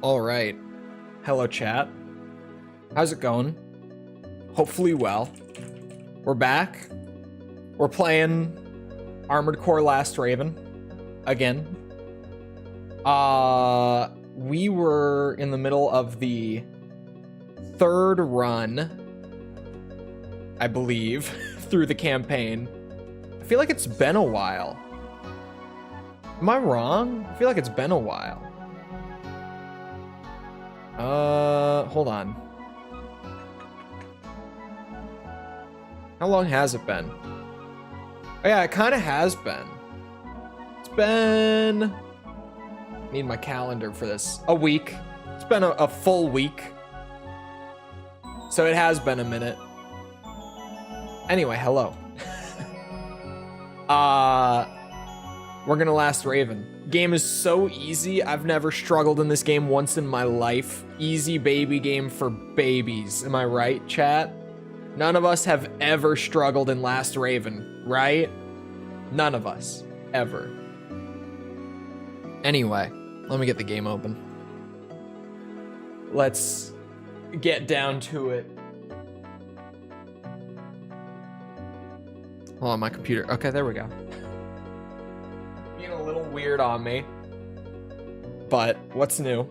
All right. Hello, chat. How's it going? Hopefully well. We're back. We're playing Armored Core Last Raven again. We were in the middle of the third run, I believe, through the campaign. I feel like it's been a while. Am I wrong? I feel like it's been a while. Hold on. How long has it been? Oh yeah, it kind of has been. It's been... Need my calendar for this. A week. It's been a full week. So it has been a minute. Anyway, hello. We're gonna Last Raven. Game is so easy. I've never struggled in this game once in my life. Easy baby game for babies. Am I right, chat? None of us have ever struggled in Last Raven, right? None of us. Ever. Anyway, let me get the game open. Let's get down to it. Hold on, my computer. Okay, there we go. Being a little weird on me. But what's new?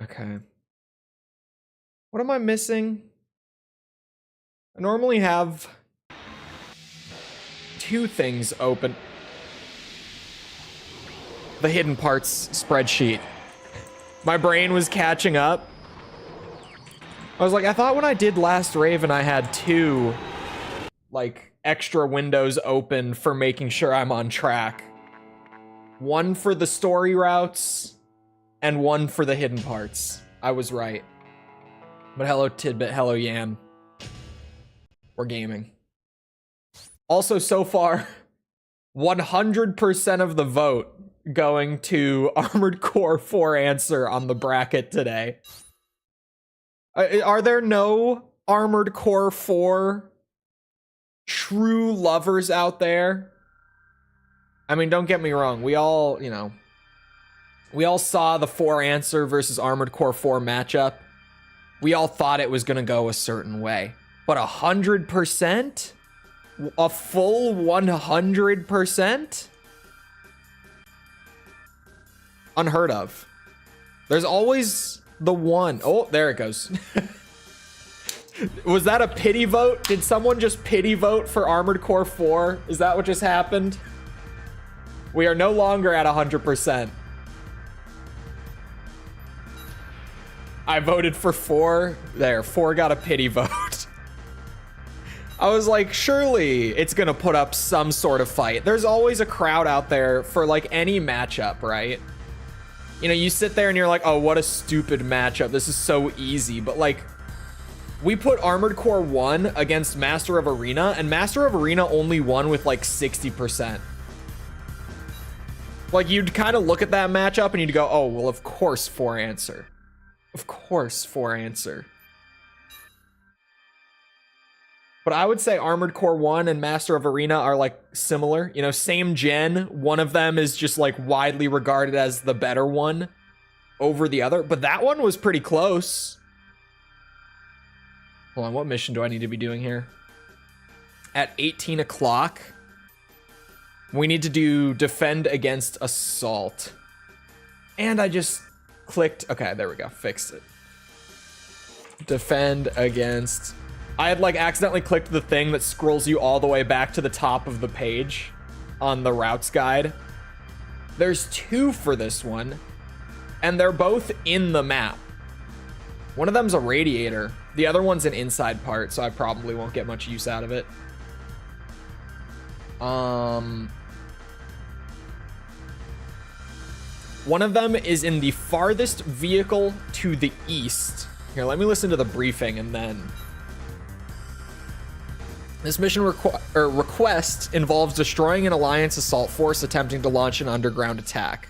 Okay. What am I missing? I normally have two things open. The hidden parts spreadsheet. My brain was catching up. I was like, I thought when I did Last Raven, I had two, like, extra windows open for making sure I'm on track. One for the story routes, and one for the hidden parts. I was right. But hello, Tidbit. Hello, Yan. We're gaming. Also, so far, 100% of the vote going to Armored Core 4 answer on the bracket today. Are there no Armored Core 4 true lovers out there? I mean, don't get me wrong. We all, you know, we all saw the 4 answer versus Armored Core 4 matchup. We all thought it was going to go a certain way. But 100%? A full 100%? Unheard of. There's always the one. Oh, there it goes. Was that a pity vote? Did someone just pity vote for Armored Core 4? Is that what just happened? We are no longer at 100%. I voted for 4. There, 4 got a pity vote. I was like, surely it's gonna put up some sort of fight. There's always a crowd out there for like any matchup, right? You know, you sit there and you're like, oh, what a stupid matchup. This is so easy. But like, we put Armored Core 1 against Master of Arena, and Master of Arena only won with like 60%. Like, you'd kind of look at that matchup and you'd go, oh, well, of course 4 answer. Of course 4 answer. But I would say Armored Core 1 and Master of Arena are like similar. You know, same gen. One of them is just like widely regarded as the better one over the other. But that one was pretty close. Hold on, what mission do I need to be doing here? At 18 o'clock, we need to do Defend Against Assault. And I just clicked. Okay, there we go. Fixed it. Defend Against... I had like accidentally clicked the thing that scrolls you all the way back to the top of the page on the routes guide. There's 2 for this one, and they're both in the map. One of them's a radiator. The other one's an inside part, so I probably won't get much use out of it. One of them is in the farthest vehicle to the east. Here, let me listen to the briefing and then... This mission request involves destroying an Alliance assault force attempting to launch an underground attack.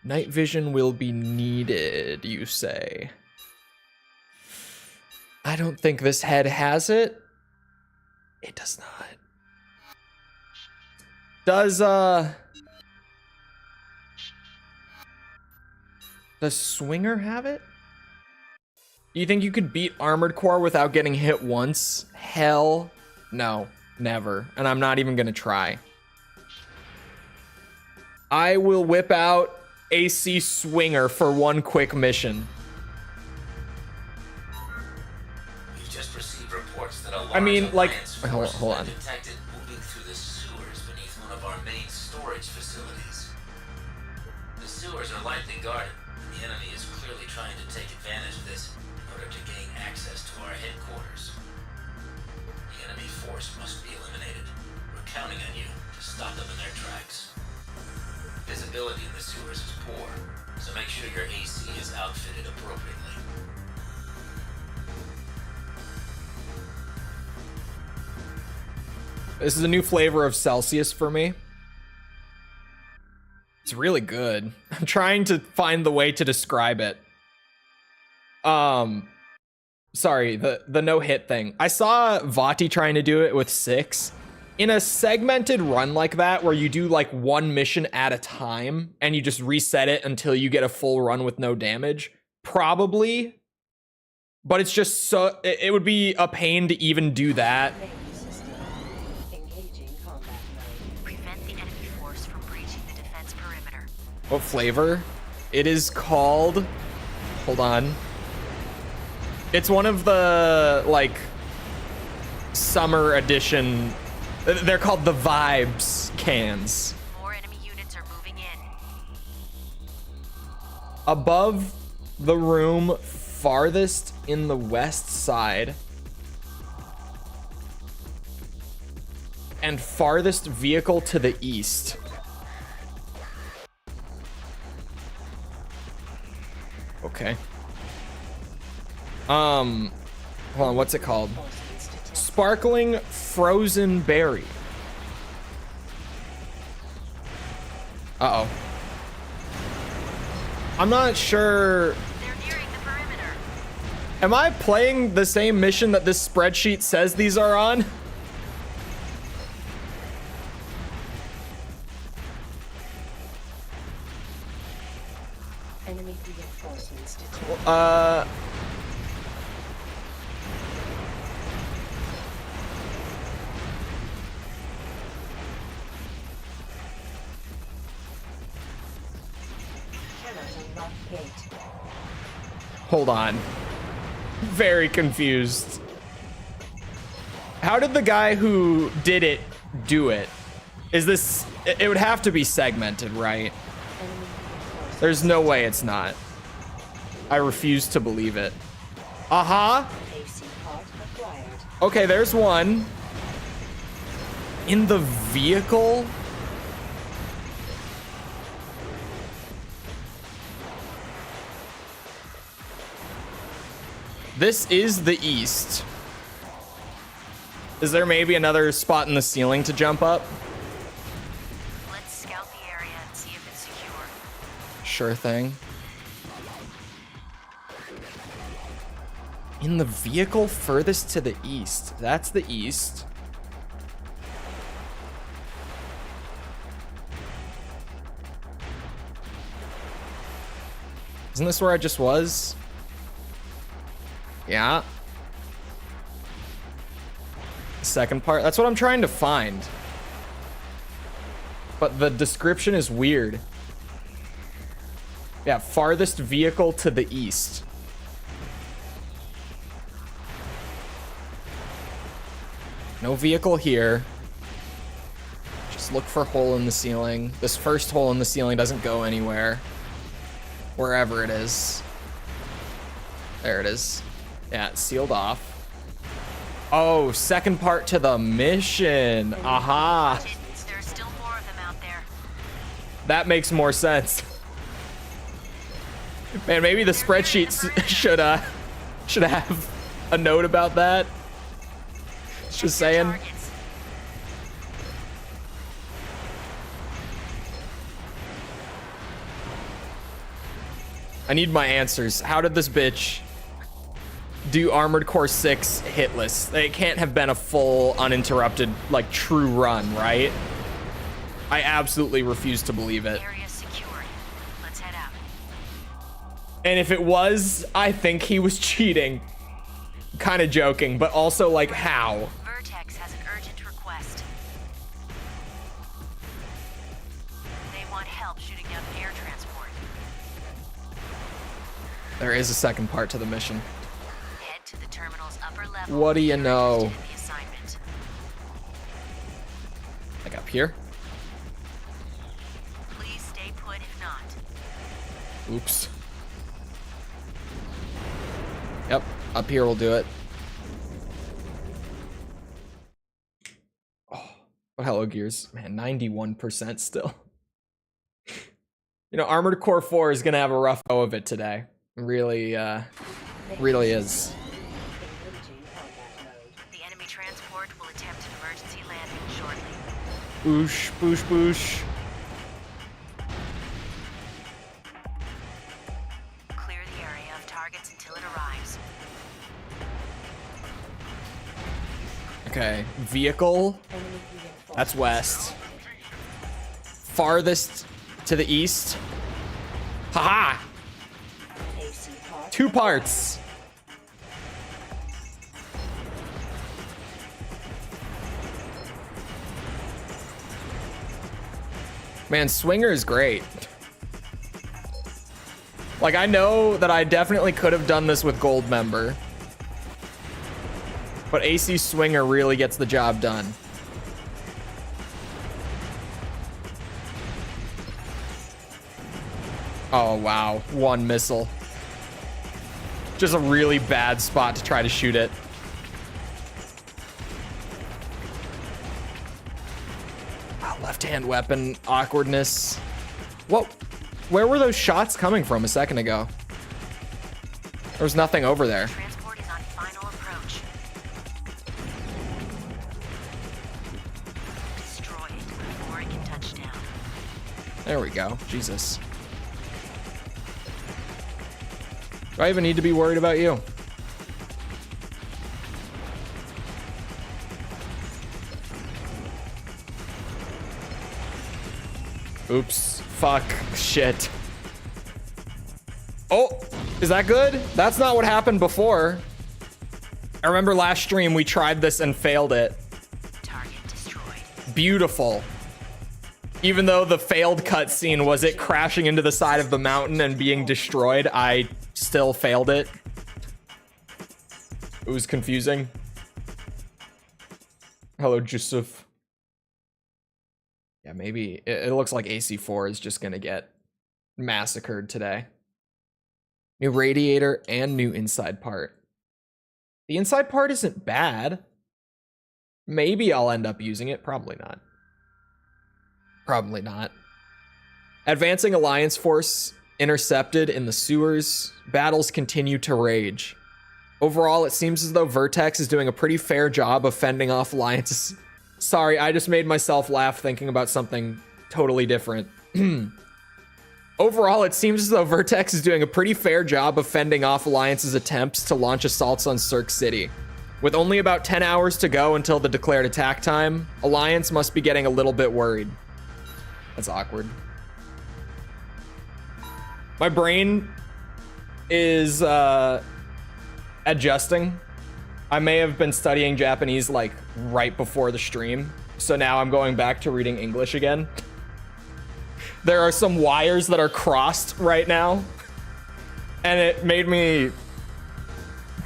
Night vision will be needed, you say. I don't think this head has it. It does not. Does Does Swinger have it? You think you could beat Armored Core without getting hit once? Hell no, never. And I'm not even gonna try. I will whip out AC Swinger for one quick mission. We've just received reports that a large I mean, like, hold on. detected moving through the sewers beneath one of our main storage facilities. The sewers are lightly guarded, and the enemy is clearly trying to take advantage of this in order to gain access to our headquarters. The enemy force must be eliminated. We're counting on you to stop them in their tracks. Visibility in the sewers is poor, so make sure your AC is outfitted appropriately. This is a new flavor of Celsius for me. It's really good. I'm trying to find the way to describe it. Sorry, the no-hit thing. I saw Vati trying to do it with 6. In a segmented run like that, where you do like one mission at a time, and you just reset it until you get a full run with no damage, probably. But it's just so, it would be a pain to even do that. Prevent the enemy force from breaching the defense perimeter. What flavor? It is called, hold on. It's one of the, like, summer edition. They're called the Vibes cans. More enemy units are moving in. Above the room farthest in the west side and farthest vehicle to the east. Okay. Hold on, what's it called? Sparkling frozen berry. Uh-oh. I'm not sure. They're nearing the perimeter. Am I playing the same mission that this spreadsheet says these are on? Enemy reinforcements detected. Hold on. Very confused. How did the guy who did it do it? Is this, it would have to be segmented, right? There's no way it's not. I refuse to believe it. Aha. Okay, there's one. In the vehicle? This is the east. Is there maybe another spot in the ceiling to jump up? Let's scout the area and see if it's secure. Sure thing. In the vehicle furthest to the east. That's the east. Isn't this where I just was? Yeah. Second part. That's what I'm trying to find. But the description is weird. Yeah, farthest vehicle to the east. No vehicle here. Just look for hole in the ceiling. This first hole in the ceiling doesn't go anywhere. Wherever it is. There it is. Yeah, it's sealed off. Oh, second part to the mission. Aha. There's still more of them out there. That makes more sense. Man, maybe the spreadsheet should have a note about that. Just saying. I need my answers. How did this bitch do Armored Core 6 hitless? It can't have been a full, uninterrupted, like, true run, right? I absolutely refuse to believe it. Area secured. Let's head out. And if it was, I think he was cheating. Kind of joking, but also like how? Vertex has an urgent request. They want help shooting down air transport. There is a second part to the mission. Head to the terminal's upper level. What do you if you're know? interested in the assignment. Like up here? Please stay put if not. Oops. Yep, up here will do it. Oh, but hello, Gears. Man, 91% still. You know, Armored Core 4 is gonna have a rough go of it today. Really, really is. The enemy transport will attempt an emergency landing shortly. Boosh, boosh, boosh. Clear the area of targets until it arrives. Okay, vehicle. That's west. Farthest to the east. Haha! AC pod 2 parts. Man, Swinger is great. Like, I know that I definitely could have done this with Gold Member, but AC Swinger really gets the job done. Oh, wow. 1 missile. Just a really bad spot to try to shoot it. Oh, left-hand weapon awkwardness. Whoa. Where were those shots coming from a second ago? There was nothing over there. Transport is on final approach. Destroy it before it can touch down. There we go. Jesus. Do I even need to be worried about you? Oops. Fuck. Shit. Oh, is that good? That's not what happened before. I remember last stream we tried this and failed it. Target destroyed. Beautiful. Even though the failed cutscene was it crashing into the side of the mountain and being destroyed, I still failed it. It was confusing. Hello, Jusuf. Yeah, maybe it looks like AC4 is just gonna get massacred today. New radiator and new inside part. The inside part isn't bad. Maybe I'll end up using it. Probably not. Probably not. Advancing Alliance force intercepted in the sewers. Battles continue to rage. Overall, it seems as though Vertex is doing a pretty fair job of fending off Alliance's... Sorry, I just made myself laugh thinking about something totally different. Overall, it seems as though Vertex is doing a pretty fair job of fending off Alliance's attempts to launch assaults on Cirque City. With only about 10 hours to go until the declared attack time, Alliance must be getting a little bit worried. That's awkward. My brain is adjusting. I may have been studying Japanese like right before the stream, so now I'm going back to reading English again. There are some wires that are crossed right now, and it made me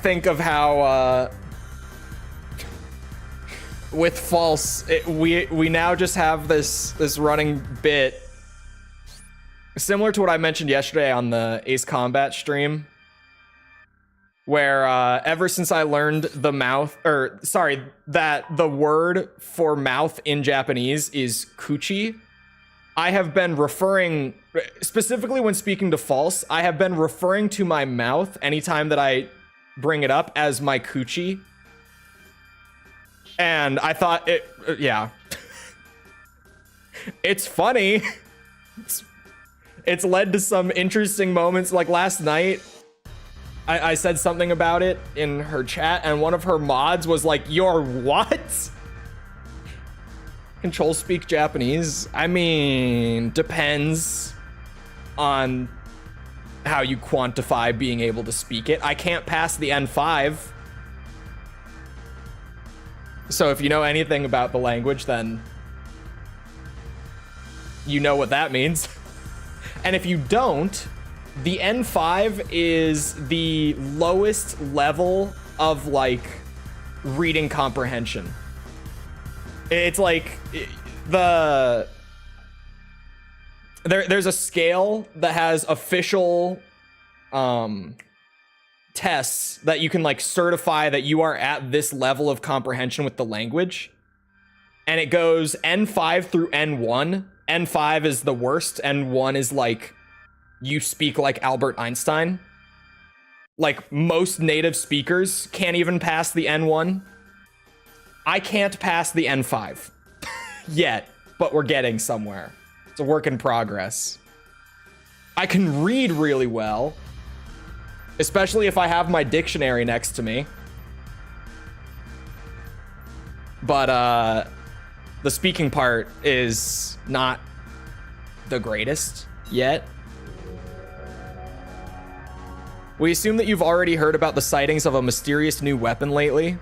think of how with false, we now just have this running bit similar to what I mentioned yesterday on the Ace Combat stream, where ever since I learned the that the word for mouth in Japanese is kuchi, I have been referring, specifically when speaking to false, I have been referring to my mouth anytime that I bring it up as my coochie. And I thought yeah. It's funny. It's led to some interesting moments. Like last night, I said something about it in her chat, and one of her mods was like, "Your what? Control speak Japanese?" I mean, depends on how you quantify being able to speak it. I can't pass the N5. So if you know anything about the language, then you know what that means. And if you don't, the N5 is the lowest level of like reading comprehension. It's like there's a scale that has official tests that you can like certify that you are at this level of comprehension with the language. And it goes N5 through N1. N5 is the worst. N1 is like you speak like Albert Einstein. Like most native speakers can't even pass the N1. I can't pass the N5 yet, but we're getting somewhere. It's a work in progress. I can read really well, especially if I have my dictionary next to me. But the speaking part is not the greatest yet. We assume that you've already heard about the sightings of a mysterious new weapon lately.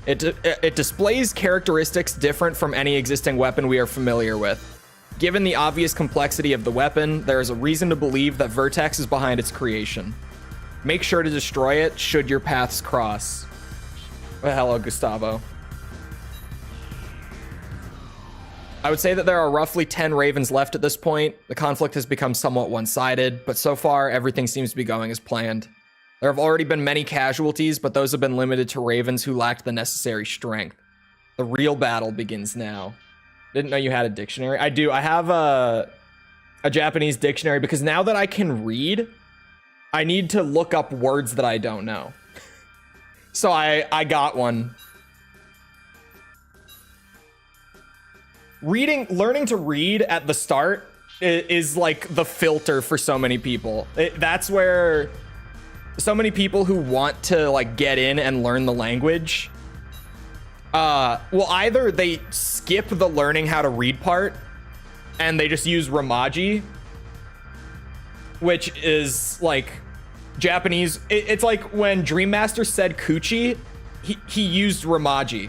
It displays characteristics different from any existing weapon we are familiar with. Given the obvious complexity of the weapon, there is a reason to believe that Vertex is behind its creation. Make sure to destroy it should your paths cross. Well, hello, Gustavo. I would say that there are roughly 10 Ravens left at this point. The conflict has become somewhat one-sided, but so far everything seems to be going as planned. There have already been many casualties, but those have been limited to Ravens who lacked the necessary strength. The real battle begins now. Didn't know you had a dictionary. I do. I have a Japanese dictionary because now that I can read, I need to look up words that I don't know. So I got one. Learning to read at the start is like the filter for so many people. That's where so many people who want to like get in and learn the language, well, either they skip the learning how to read part and they just use Romaji, which is like Japanese. It's like when Dream Master said Kuchi, he used Romaji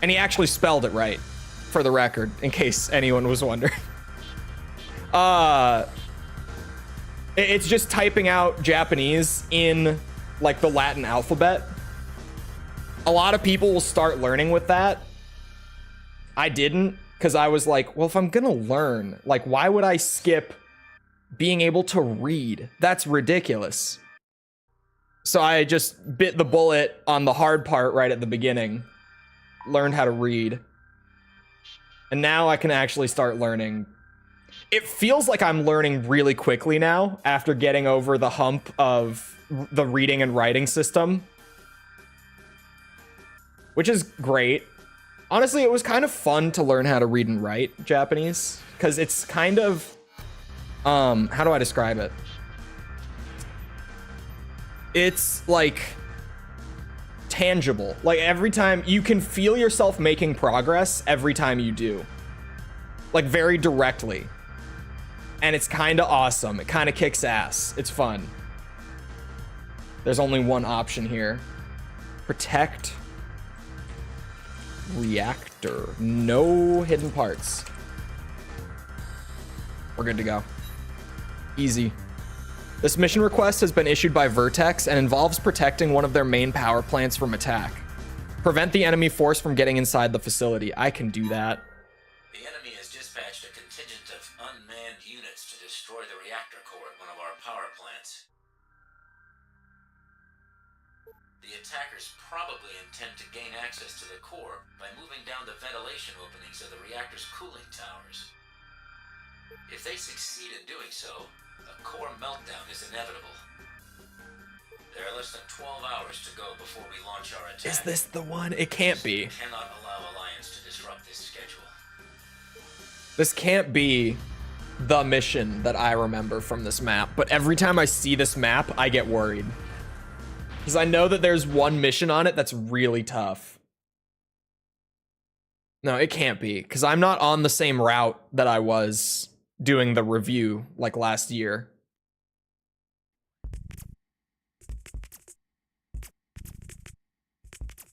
and he actually spelled it right, for the record, in case anyone was wondering. It's just typing out Japanese in like the Latin alphabet. A lot of people will start learning with that. I didn't, because I was like, well, if I'm gonna learn, like, why would I skip being able to read? That's ridiculous. So I just bit the bullet on the hard part right at the beginning, learned how to read. And now I can actually start learning. It feels like I'm learning really quickly now after getting over the hump of the reading and writing system, which is great. Honestly, it was kind of fun to learn how to read and write Japanese because it's kind of, how do I describe it? It's like tangible. Like every time you can feel yourself making progress every time you do, like very directly. And it's kind of awesome. It kind of kicks ass. It's fun. There's only one option here. Protect reactor. No hidden parts. We're good to go. Easy. This mission request has been issued by Vertex and involves protecting one of their main power plants from attack. Prevent the enemy force from getting inside the facility. I can do that. The enemy has dispatched a contingent of unmanned units to destroy the reactor core at one of our power plants. The attackers probably intend to gain access to the core by moving down the ventilation openings of the reactor's cooling towers. If they succeed in doing so, a core meltdown is inevitable. There are less than 12 hours to go before we launch our attack. Is this the one? It can't be. We cannot allow Alliance to disrupt this schedule. This can't be the mission that I remember from this map, but every time I see this map, I get worried. Because I know that there's one mission on it that's really tough. No, it can't be, because I'm not on the same route that I was doing the review like last year.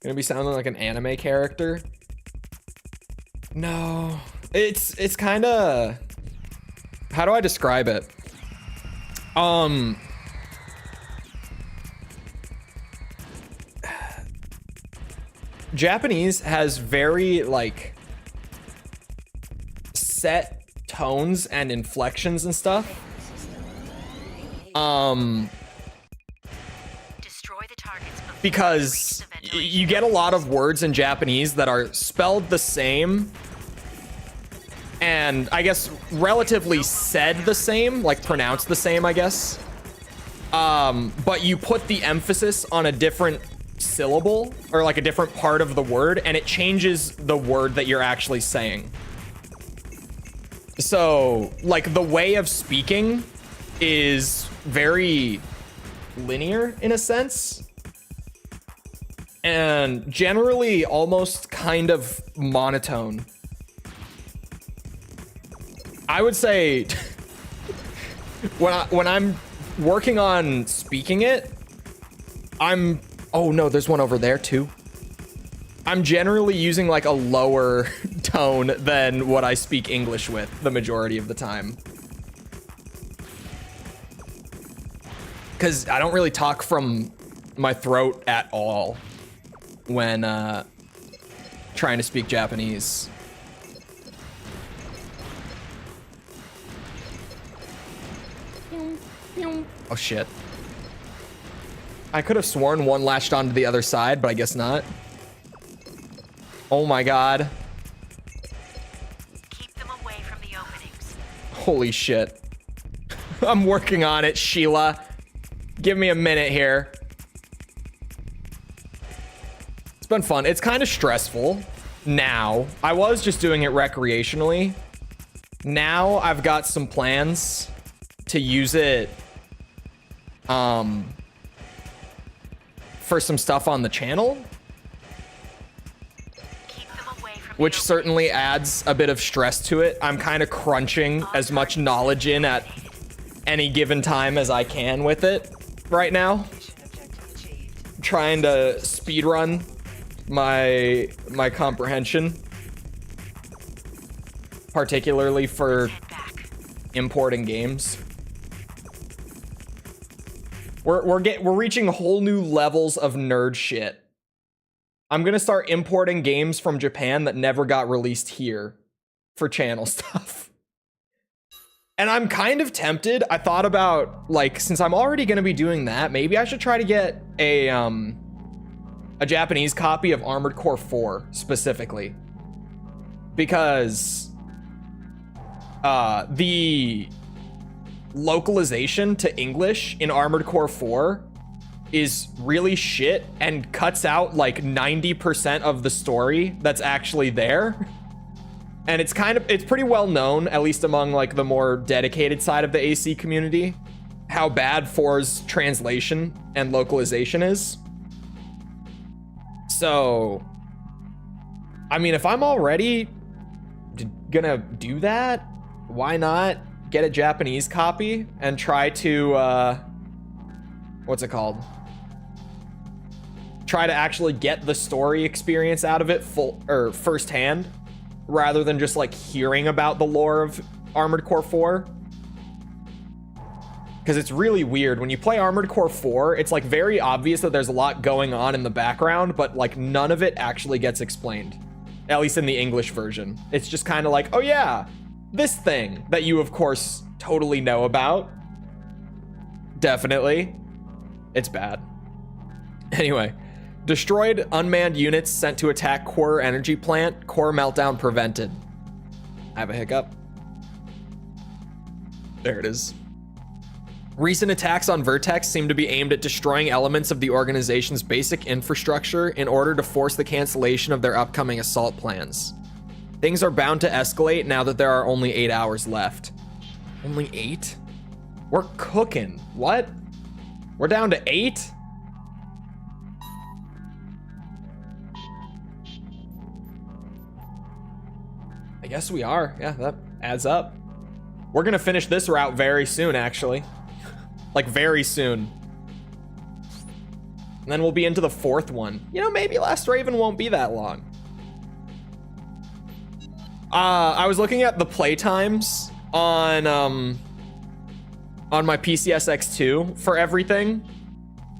Gonna be sounding like an anime character? No. It's kind of... How do I describe it? Japanese has very, like, set tones and inflections and stuff. Destroy the targets before Because they reach the ventilation you get a lot of words in Japanese that are spelled the same and I guess relatively said the same, like pronounced the same, I guess. But you put the emphasis on a different syllable or like a different part of the word and it changes the word that you're actually saying. So, like, the way of speaking is very linear in a sense. And generally almost kind of monotone. I would say when I'm working on speaking it, oh no, there's one over there too. I'm generally using like a lower tone than what I speak English with the majority of the time. Because I don't really talk from my throat at all when trying to speak Japanese. Oh shit. I could have sworn one latched onto the other side, but I guess not. Oh my god. Keep them away from the openings. Holy shit. I'm working on it, Sheila. Give me a minute here. It's been fun. It's kind of stressful now. I was just doing it recreationally. Now I've got some plans to use it for some stuff on the channel, Keep them away from which the certainly adds a bit of stress to it. I'm kind of crunching as much knowledge in at any given time as I can with it right now. Mission objective achieved. Trying to speedrun my comprehension, particularly for head back. importing games. We're reaching whole new levels of nerd shit. I'm gonna start importing games from Japan that never got released here for channel stuff. And I'm kind of tempted. I thought about, like, since I'm already gonna be doing that, maybe I should try to get a Japanese copy of Armored Core 4 specifically. Because the localization to English in Armored Core 4 is really shit and cuts out like 90% of the story that's actually there. And it's pretty well known, at least among like the more dedicated side of the AC community, how bad 4's translation and localization is. So, I mean, if I'm already gonna do that, why not get a Japanese copy and try to, what's it called? Try to actually get the story experience out of it firsthand, rather than just like hearing about the lore of Armored Core 4. Because it's really weird. When you play Armored Core 4, it's like very obvious that there's a lot going on in the background, but like none of it actually gets explained. At least in the English version. It's just kind of like, oh yeah, this thing that you of course totally know about. Definitely. It's bad. Anyway, destroyed unmanned units sent to attack core energy plant. Core meltdown prevented. I have a hiccup. There it is. Recent attacks on Vertex seem to be aimed at destroying elements of the organization's basic infrastructure in order to force the cancellation of their upcoming assault plans. Things are bound to escalate now that there are only 8 hours left. Only 8? We're cooking. What? We're down to 8? I guess we are. Yeah, that adds up. We're gonna finish this route very soon, actually. Like, very soon. And then we'll be into the 4th one. You know, maybe Last Raven won't be that long. I was looking at the playtimes on my PCSX2 for everything.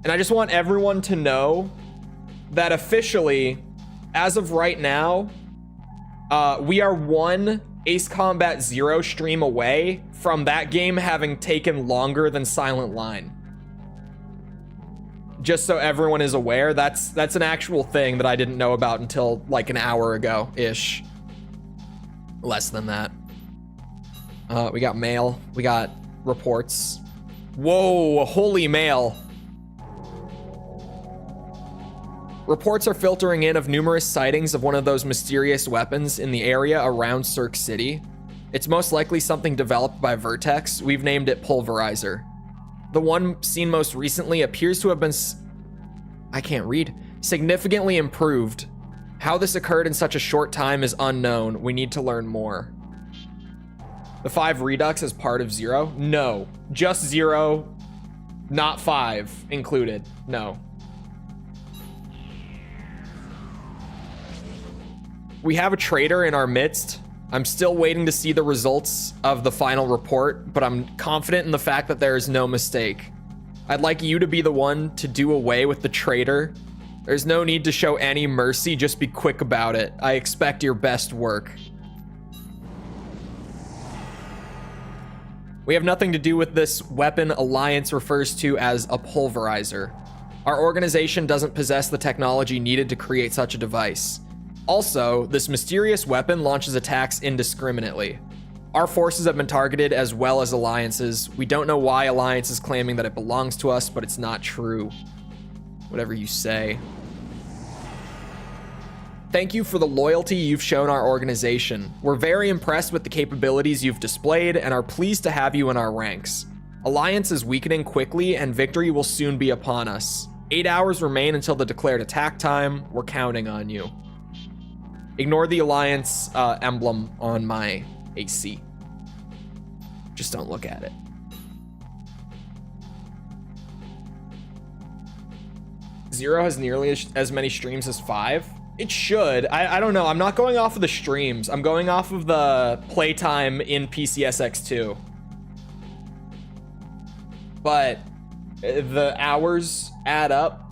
And I just want everyone to know that officially, as of right now, we are one Ace Combat 0 stream away from that game having taken longer than Silent Line. Just so everyone is aware, that's an actual thing that I didn't know about until like an hour ago-ish. Less than that. We got mail. We got reports. Whoa, holy mail. Reports are filtering in of numerous sightings of one of those mysterious weapons in the area around Cirque City. It's most likely something developed by Vertex. We've named it Pulverizer. The one seen most recently appears to have been, I can't read, significantly improved. How this occurred in such a short time is unknown. We need to learn more. The 5 Redux is part of 0? No, just 0, not 5 included, no. We have a traitor in our midst. I'm still waiting to see the results of the final report, but I'm confident in the fact that there is no mistake. I'd like you to be the one to do away with the traitor. There's no need to show any mercy, just be quick about it. I expect your best work. We have nothing to do with this weapon Alliance refers to as a pulverizer. Our organization doesn't possess the technology needed to create such a device. Also, this mysterious weapon launches attacks indiscriminately. Our forces have been targeted as well as Alliance's. We don't know why Alliance is claiming that it belongs to us, but it's not true. Whatever you say. Thank you for the loyalty you've shown our organization. We're very impressed with the capabilities you've displayed and are pleased to have you in our ranks. Alliance is weakening quickly and victory will soon be upon us. 8 hours remain until the declared attack time. We're counting on you. Ignore the Alliance emblem on my AC. Just don't look at it. Zero has nearly as many streams as 5. It should. I don't know. I'm not going off of the streams. I'm going off of the playtime in PCSX2. But the hours add up.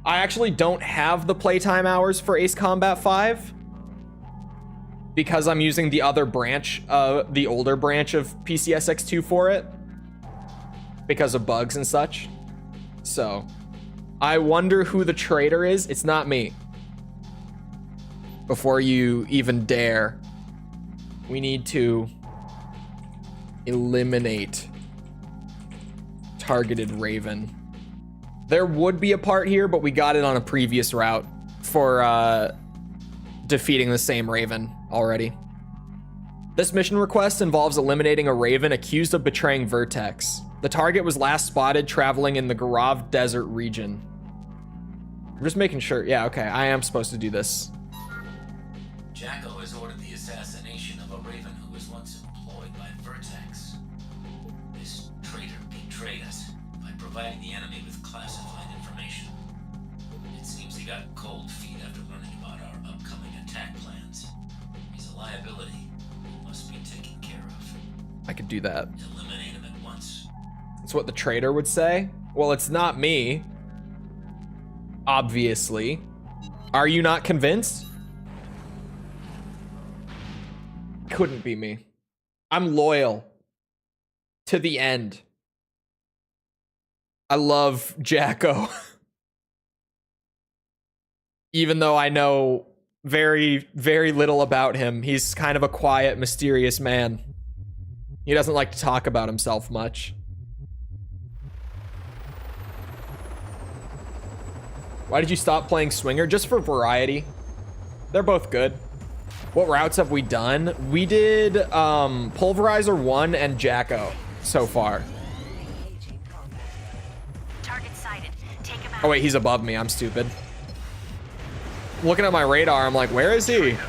I actually don't have the playtime hours for Ace Combat 5 because I'm using the other branch, the older branch of PCSX2 for it because of bugs and such. So I wonder who the traitor is. It's not me. Before you even dare, we need to eliminate targeted Raven. There would be a part here, but we got it on a previous route for defeating the same Raven already. This mission request involves eliminating a Raven accused of betraying Vertex. The target was last spotted traveling in the Garav Desert region. I'm just making sure. Yeah, okay, I am supposed to do this. Jacko has ordered the assassination of a Raven who was once employed by Vertex. This traitor betrayed us by providing the enemy with classified information. It seems he got cold feet after learning about our upcoming attack plans. He's a liability and must be taken care of. I could do that. Eliminate him at once. That's what the traitor would say. Well, it's not me. Obviously. Are you not convinced? Couldn't be me. I'm loyal to the end. I love Jacko. Even though I know very, very little about him, he's kind of a quiet, mysterious man. He doesn't like to talk about himself much. Why did you stop playing Swinger? Just for variety. They're both good. What routes have we done? We did Pulverizer 1 and Jacko so far. Target sighted. Take him out. Oh wait, he's above me. I'm stupid. Looking at my radar, I'm like, where is he? That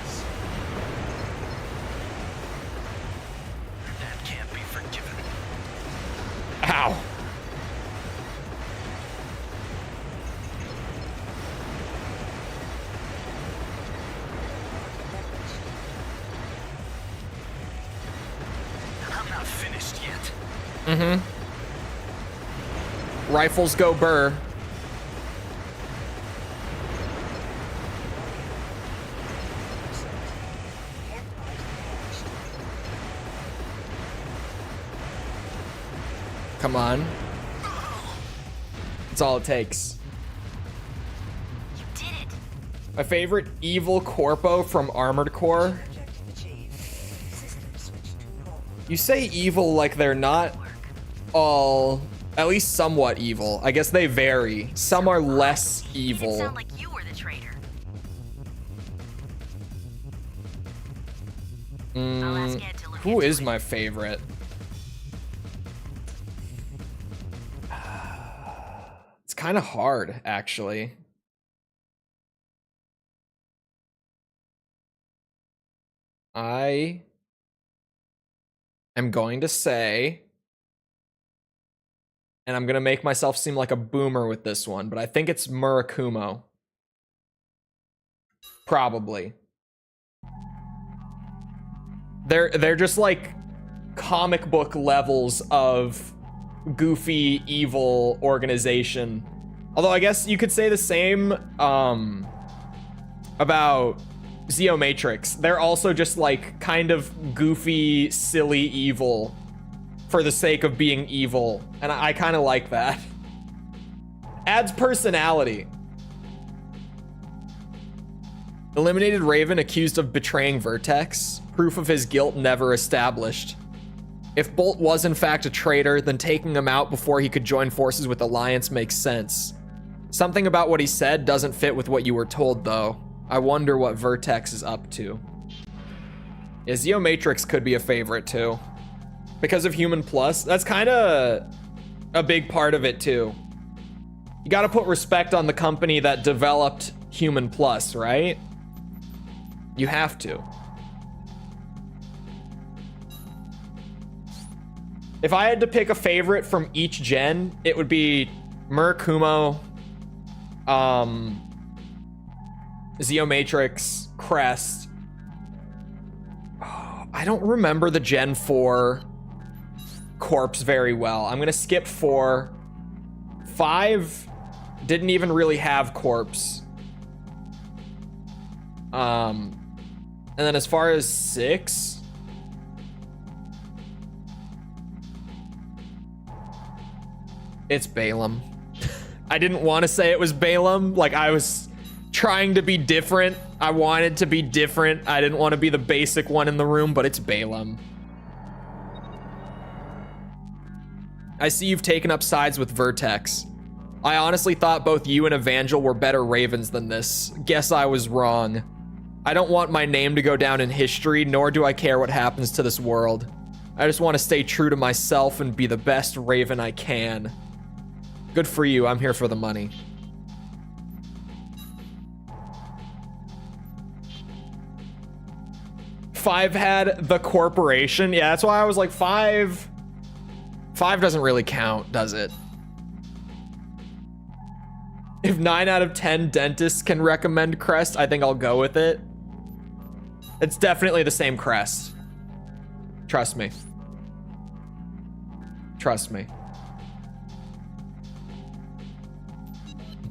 can't be forgiven. Ow. finished yet. Rifles go burr. Come on. That's all it takes. You did it. My favorite evil corpo from Armored Core. Objective achieved. System switched to normal. You say evil like they're not all, at least somewhat evil. I guess they vary. Some are less It evil. sounded like you were the traitor. I'll ask Ed to look Who into is it. my favorite? It's kind of hard, actually. I am going to say, and I'm going to make myself seem like a boomer with this one, but I think it's Murakumo. Probably. They're just like comic book levels of goofy, evil organization. Although I guess you could say the same about Zeomatrix. They're also just like kind of goofy, silly evil for the sake of being evil. And I kind of like that. Adds personality. Eliminated Raven accused of betraying Vertex. Proof of his guilt never established. If Bolt was in fact a traitor, then taking him out before he could join forces with Alliance makes sense. Something about what he said doesn't fit with what you were told, though. I wonder what Vertex is up to. Yeah, Zeomatrix could be a favorite, too. Because of Human Plus, that's kind of a big part of it, too. You gotta put respect on the company that developed Human Plus, right? You have to. If I had to pick a favorite from each gen, it would be Murakumo, Zeomatrix, Crest. Oh, I don't remember the Gen 4 corpse very well. I'm gonna skip 4. 5 didn't even really have corpse. And then as far as 6, it's Balaam. I didn't want to say it was Balaam. Like, I was trying to be different. I wanted to be different. I didn't want to be the basic one in the room, but it's Balaam. I see you've taken up sides with Vertex. I honestly thought both you and Evangel were better Ravens than this. Guess I was wrong. I don't want my name to go down in history, nor do I care what happens to this world. I just want to stay true to myself and be the best Raven I can. Good for you. I'm here for the money. Five had the corporation. Yeah, that's why I was like 5. 5 doesn't really count, does it? If 9 out of 10 dentists can recommend Crest, I think I'll go with it. It's definitely the same Crest. Trust me. Trust me.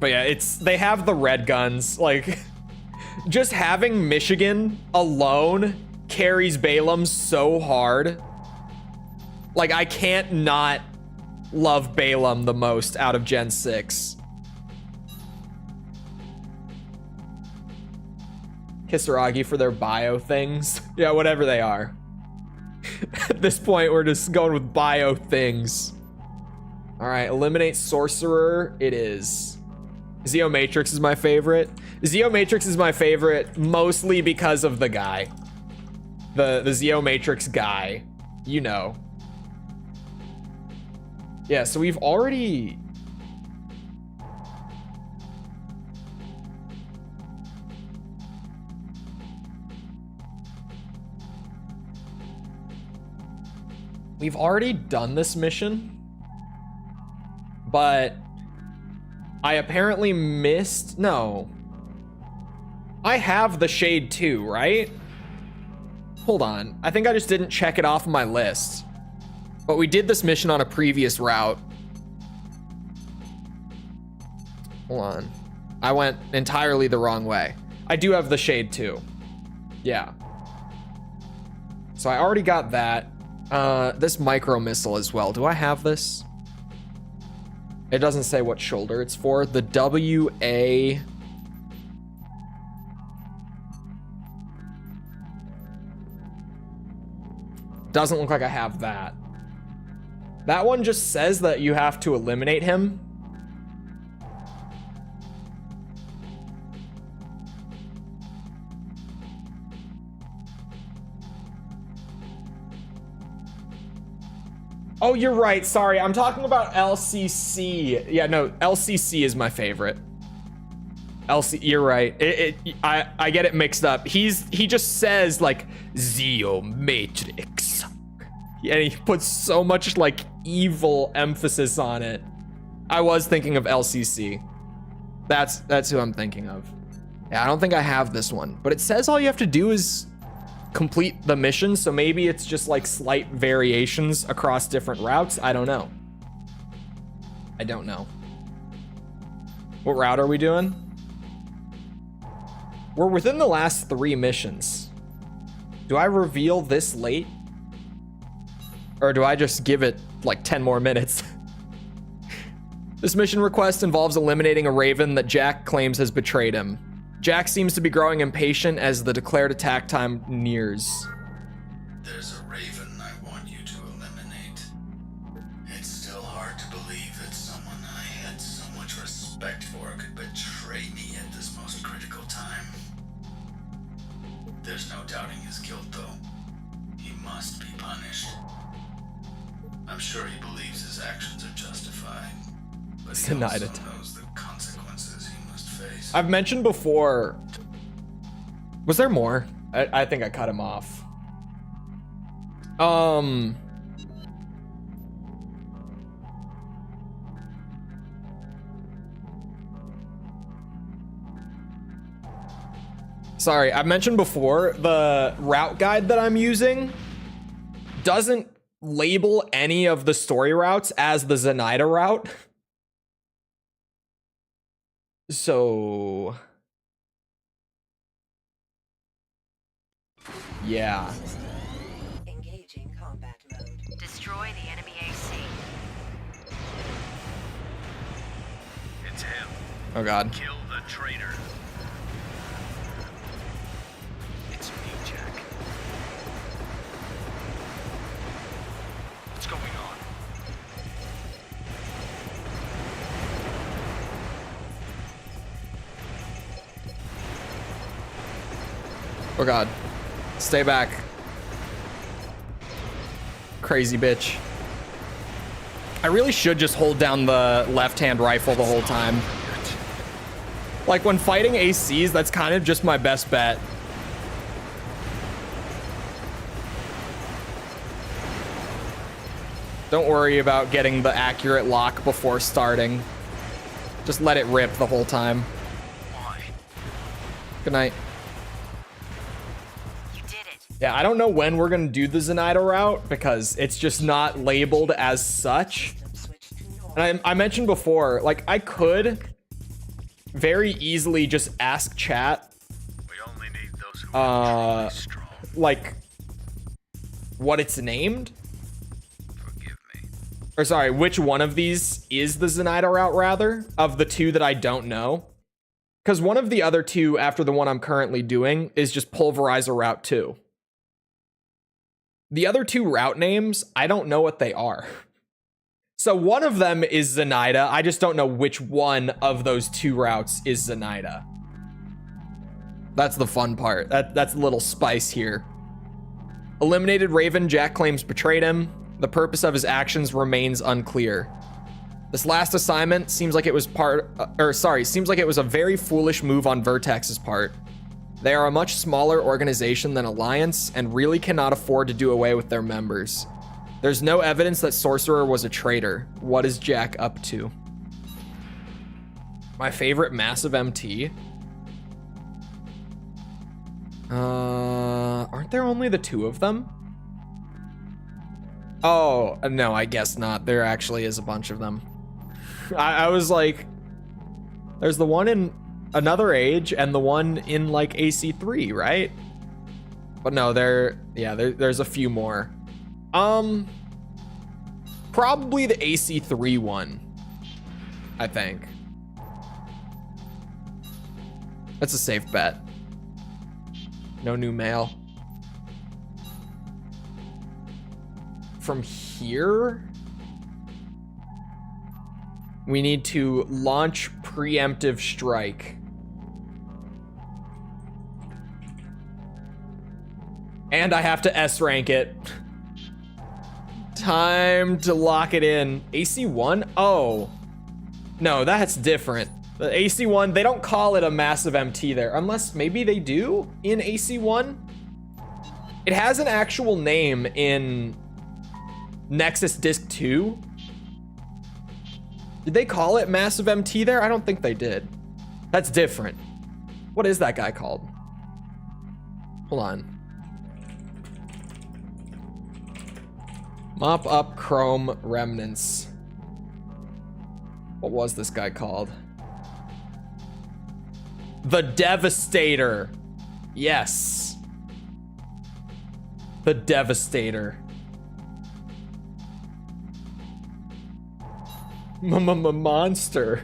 But yeah, they have the red guns. Like, just having Michigan alone carries Balaam so hard. Like, I can't not love Balaam the most out of Gen 6. Kisaragi for their bio things. Yeah, whatever they are. At this point, we're just going with bio things. All right, eliminate Sorcerer. It is. Zeomatrix is my favorite. Zeomatrix is my favorite mostly because of the guy. The Zeomatrix guy. You know. Yeah, so we've already... We've already done this mission, but I apparently missed... No. I have the Shade 2, right? Hold on. I think I just didn't check it off my list. But we did this mission on a previous route. Hold on. I went entirely the wrong way. I do have the shade too. Yeah. So I already got that. This micro missile as well. Do I have this? It doesn't say what shoulder it's for. The WA. Doesn't look like I have that. That one just says that you have to eliminate him. Oh, you're right. Sorry, I'm talking about LCC. Yeah, no, LCC is my favorite. You're right. I get it mixed up. He just says like Zeo Matrix, and he puts so much like evil emphasis on it. I was thinking of LCC. That's who I'm thinking of. Yeah, I don't think I have this one, but it says all you have to do is complete the mission, so maybe it's just like slight variations across different routes. I don't know. I don't know. What route are we doing? We're within the last 3 missions. Do I reveal this late? Or do I just give it like 10 more minutes? This mission request involves eliminating a Raven that Jack claims has betrayed him. Jack seems to be growing impatient as the declared attack time nears. There's a Raven I want you to eliminate. It's still hard to believe that someone I had so much respect for could betray me at this most critical time. There's no doubting his guilt, though. He must be punished. I'm sure he believes his actions are justified, but he also knows the consequences he must face. I've mentioned before. Was there more? I think I cut him off. Sorry, I mentioned before the route guide that I'm using doesn't label any of the story routes as the Zenaida route. So yeah. Engaging combat mode. Destroy the enemy AC. It's him. Oh god. Kill the traitor. It's me, Jack. What's going on? Oh god. Stay back. Crazy bitch. I really should just hold down the left-hand rifle the whole time. Like when fighting ACs, that's kind of just my best bet. Don't worry about getting the accurate lock before starting. Just let it rip the whole time. Why? Good night. You did it. Yeah, I don't know when we're gonna do the Zenaida route because it's just not labeled as such. Switch to normal. And I mentioned before, like I could very easily just ask chat, We only need those who are truly strong. like, what it's named. Forgive me. Or sorry, which one of these is the Zenaida route rather, of the 2 that I don't know. Because one of the other 2 after the one I'm currently doing is just Pulverizer Route 2. The other 2 route names, I don't know what they are. So one of them is Zenaida. I just don't know which one of those 2 routes is Zenaida. That's the fun part. That's a little spice here. Eliminated Raven, Jack claims betrayed him. The purpose of his actions remains unclear. This last assignment seems like it was seems like it was a very foolish move on Vertex's part. They are a much smaller organization than Alliance and really cannot afford to do away with their members. There's no evidence that Sorcerer was a traitor. What is Jack up to? My favorite massive MT? Aren't there only the 2 of them? Oh, no, I guess not. There actually is a bunch of them. I was like, there's the one in Another Age and the one in like AC3, right? But no, there's a few more. Probably the AC3 one, I think. That's a safe bet. No new mail. From here, we need to launch preemptive strike. And I have to S rank it. Time to lock it in. AC1? Oh. No, that's different. The AC1, they don't call it a massive MT there, unless maybe they do in AC1. It has an actual name in Nexus Disc 2. Did they call it massive MT there? I don't think they did. That's different. What is that guy called? Hold on. Mop up chrome remnants. What was this guy called? The Devastator. Yes. The Devastator. Monster.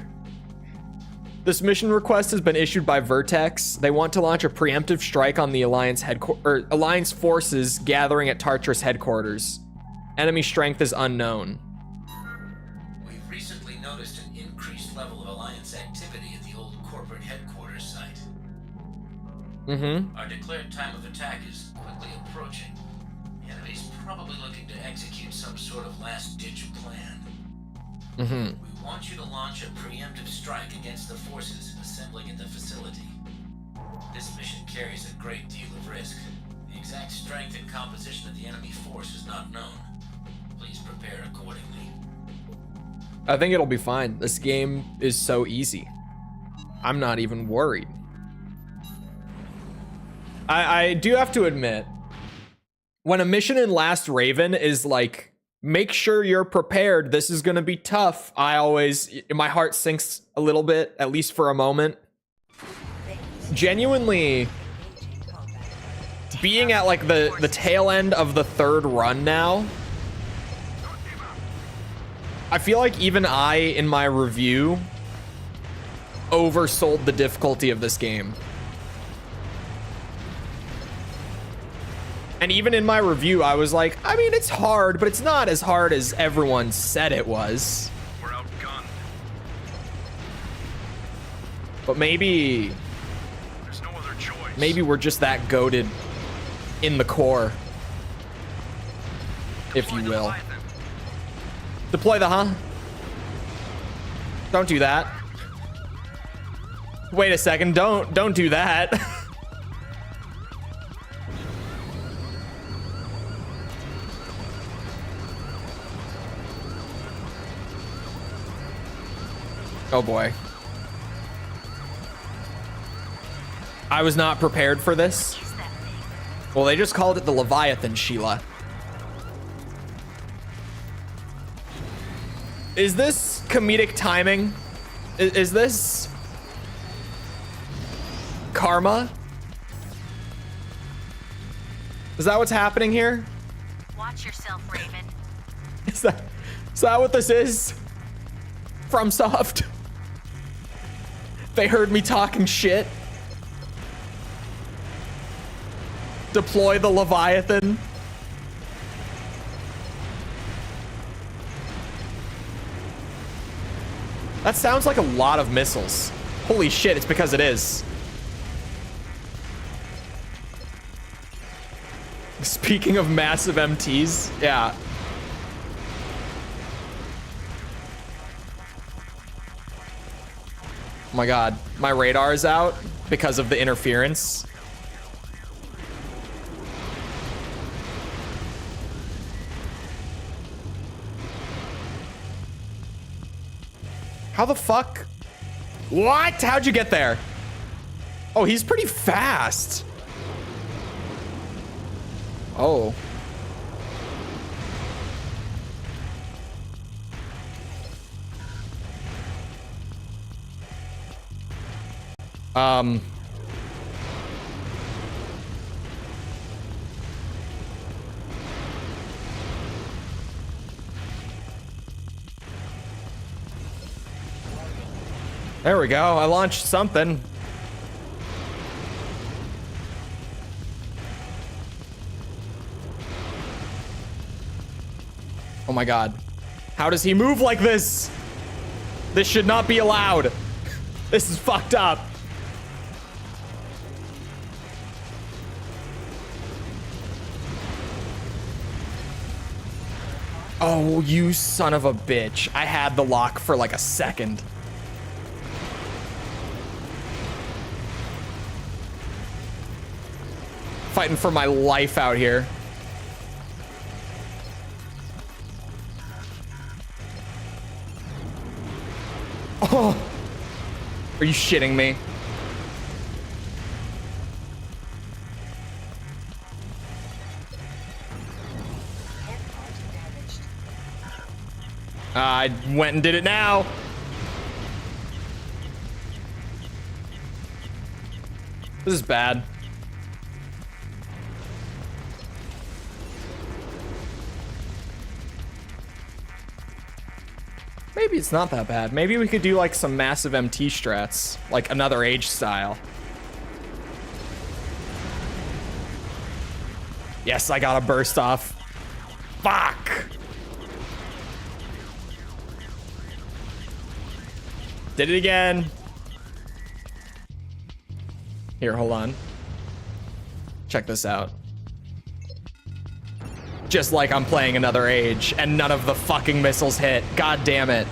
This mission request has been issued by Vertex. They want to launch a preemptive strike on the Alliance forces gathering at Tartarus headquarters. Enemy strength is unknown. We've recently noticed an increased level of Alliance activity at the old corporate headquarters site. Our declared time of attack is quickly approaching. The enemy's probably looking to execute some sort of last-ditch plan. We want you to launch a preemptive strike against the forces assembling at the facility. This mission carries a great deal of risk. The exact strength and composition of the enemy force is not known. Please prepare accordingly. I think it'll be fine. This game is so easy. I'm not even worried. I do have to admit, when a mission in Last Raven is like, make sure you're prepared, this is gonna be tough, my heart sinks a little bit, at least for a moment. Genuinely, being at like the tail end of the third run now, I feel like even I, in my review, oversold the difficulty of this game. And even in my review, I was like, I mean, it's hard, but it's not as hard as everyone said it was. We're outgunned. But maybe There's no other choice. maybe we're just that goated in the core, if you will. Leviathan. Deploy the Don't do that. Wait a second, don't do that. Oh boy. I was not prepared for this. Use that thing. Well, they just called it the Leviathan, Sheila. Is this comedic timing? Is this karma? Is that what's happening here? Watch yourself, Raven. Is that what this is? FromSoft? They heard me talking shit. Deploy the Leviathan. That sounds like a lot of missiles. Holy shit, it's because it is. Speaking of massive MTs, yeah. Oh my god, my radar is out because of the interference. How the fuck? What? How'd you get there? Oh, he's pretty fast. Oh. There we go. I launched something. Oh my god. How does he move like this? This should not be allowed. This is fucked up. Oh, you son of a bitch. I had the lock for like a second. Fighting for my life out here. Oh, are you shitting me? I went and did it now. This is bad. Maybe it's not that bad. Maybe we could do like some massive MT strats, like another age style. Yes, I got a burst off. Fuck. Did it again. Here, hold on. Check this out. Just like I'm playing another age and none of the fucking missiles hit. God damn it.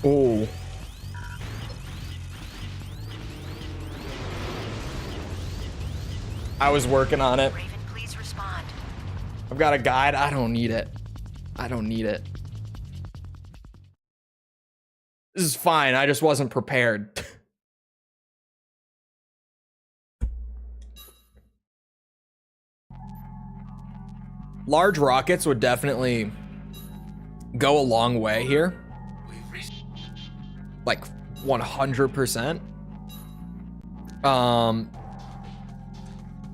Ooh. I was working on it. Raven, please respond. I've got a guide. I don't need it. I don't need it. This is fine. I just wasn't prepared. Large rockets would definitely go a long way here. Like 100%.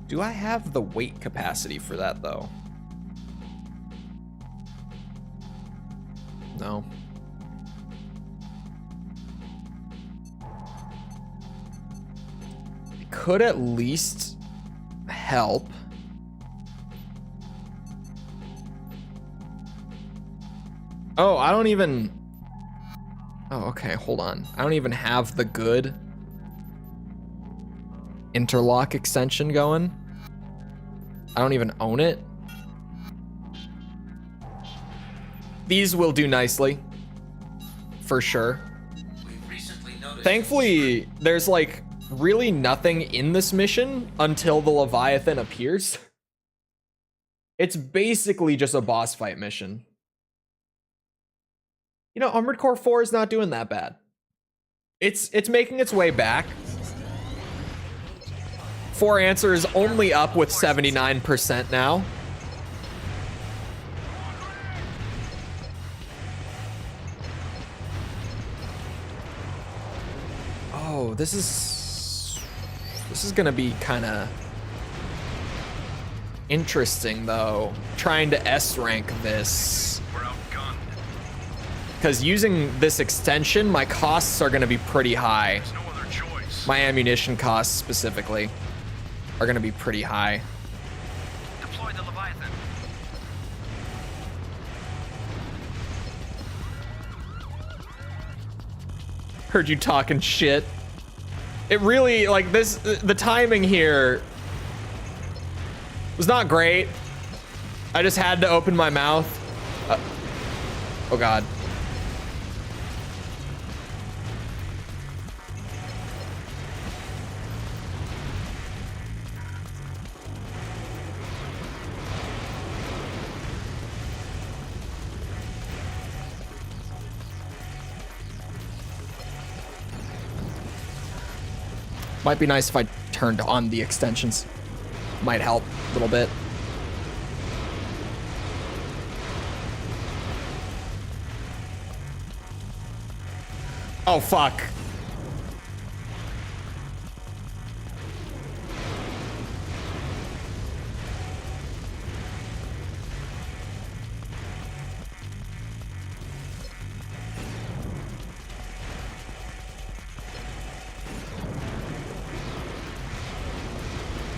Do I have the weight capacity for that though? No. It could at least help. Oh, I don't even... Oh, okay, hold on. I don't even have the good interlock extension going. I don't even own it. These will do nicely. For sure. Thankfully, there's like really nothing in this mission until the Leviathan appears. It's basically just a boss fight mission. You know, Armored Core 4 is not doing that bad. It's making its way back. 4 Answer is only up with 79% now. Oh, this is gonna be kind of interesting though. Trying to S rank this. Because using this extension, my costs are gonna be pretty high. There's no other choice. My ammunition costs specifically are gonna be pretty high. Deploy the Leviathan. Heard you talking shit. It really, like this, the timing here was not great. I just had to open my mouth. Oh God. Might be nice if I turned on the extensions. Might help a little bit. Oh, fuck.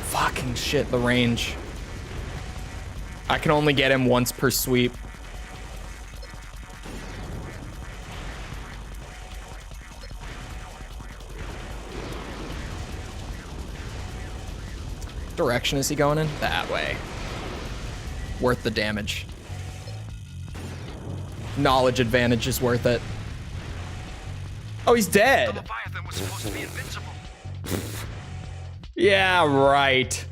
Fucking shit, the range. I can only get him once per sweep. Direction is he going in? That way. Worth the damage. Knowledge advantage is worth it. Oh, he's The dead. Leviathan was supposed to be invincible. Yeah, right.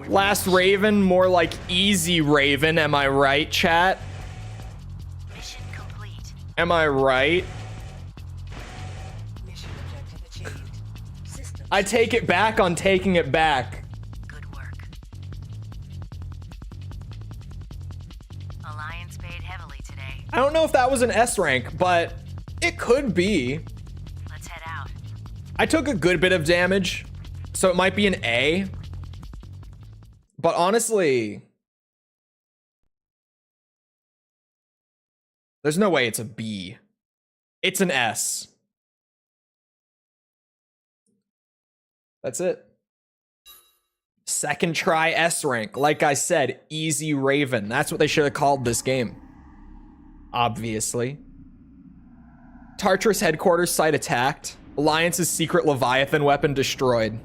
Last Raven, more like easy Raven, am I right, chat? Mission complete. Am I right? Mission objective achieved. System. I take it back on taking it back. Good work. Alliance paid heavily today. I don't know if that was an S rank, but it could be. Let's head out. I took a good bit of damage, so it might be an A. But honestly, there's no way it's a B. It's an S. That's it. Second try S rank. Like I said, easy Raven. That's what they should have called this game. Obviously. Tartarus headquarters site attacked. Alliance's secret Leviathan weapon destroyed.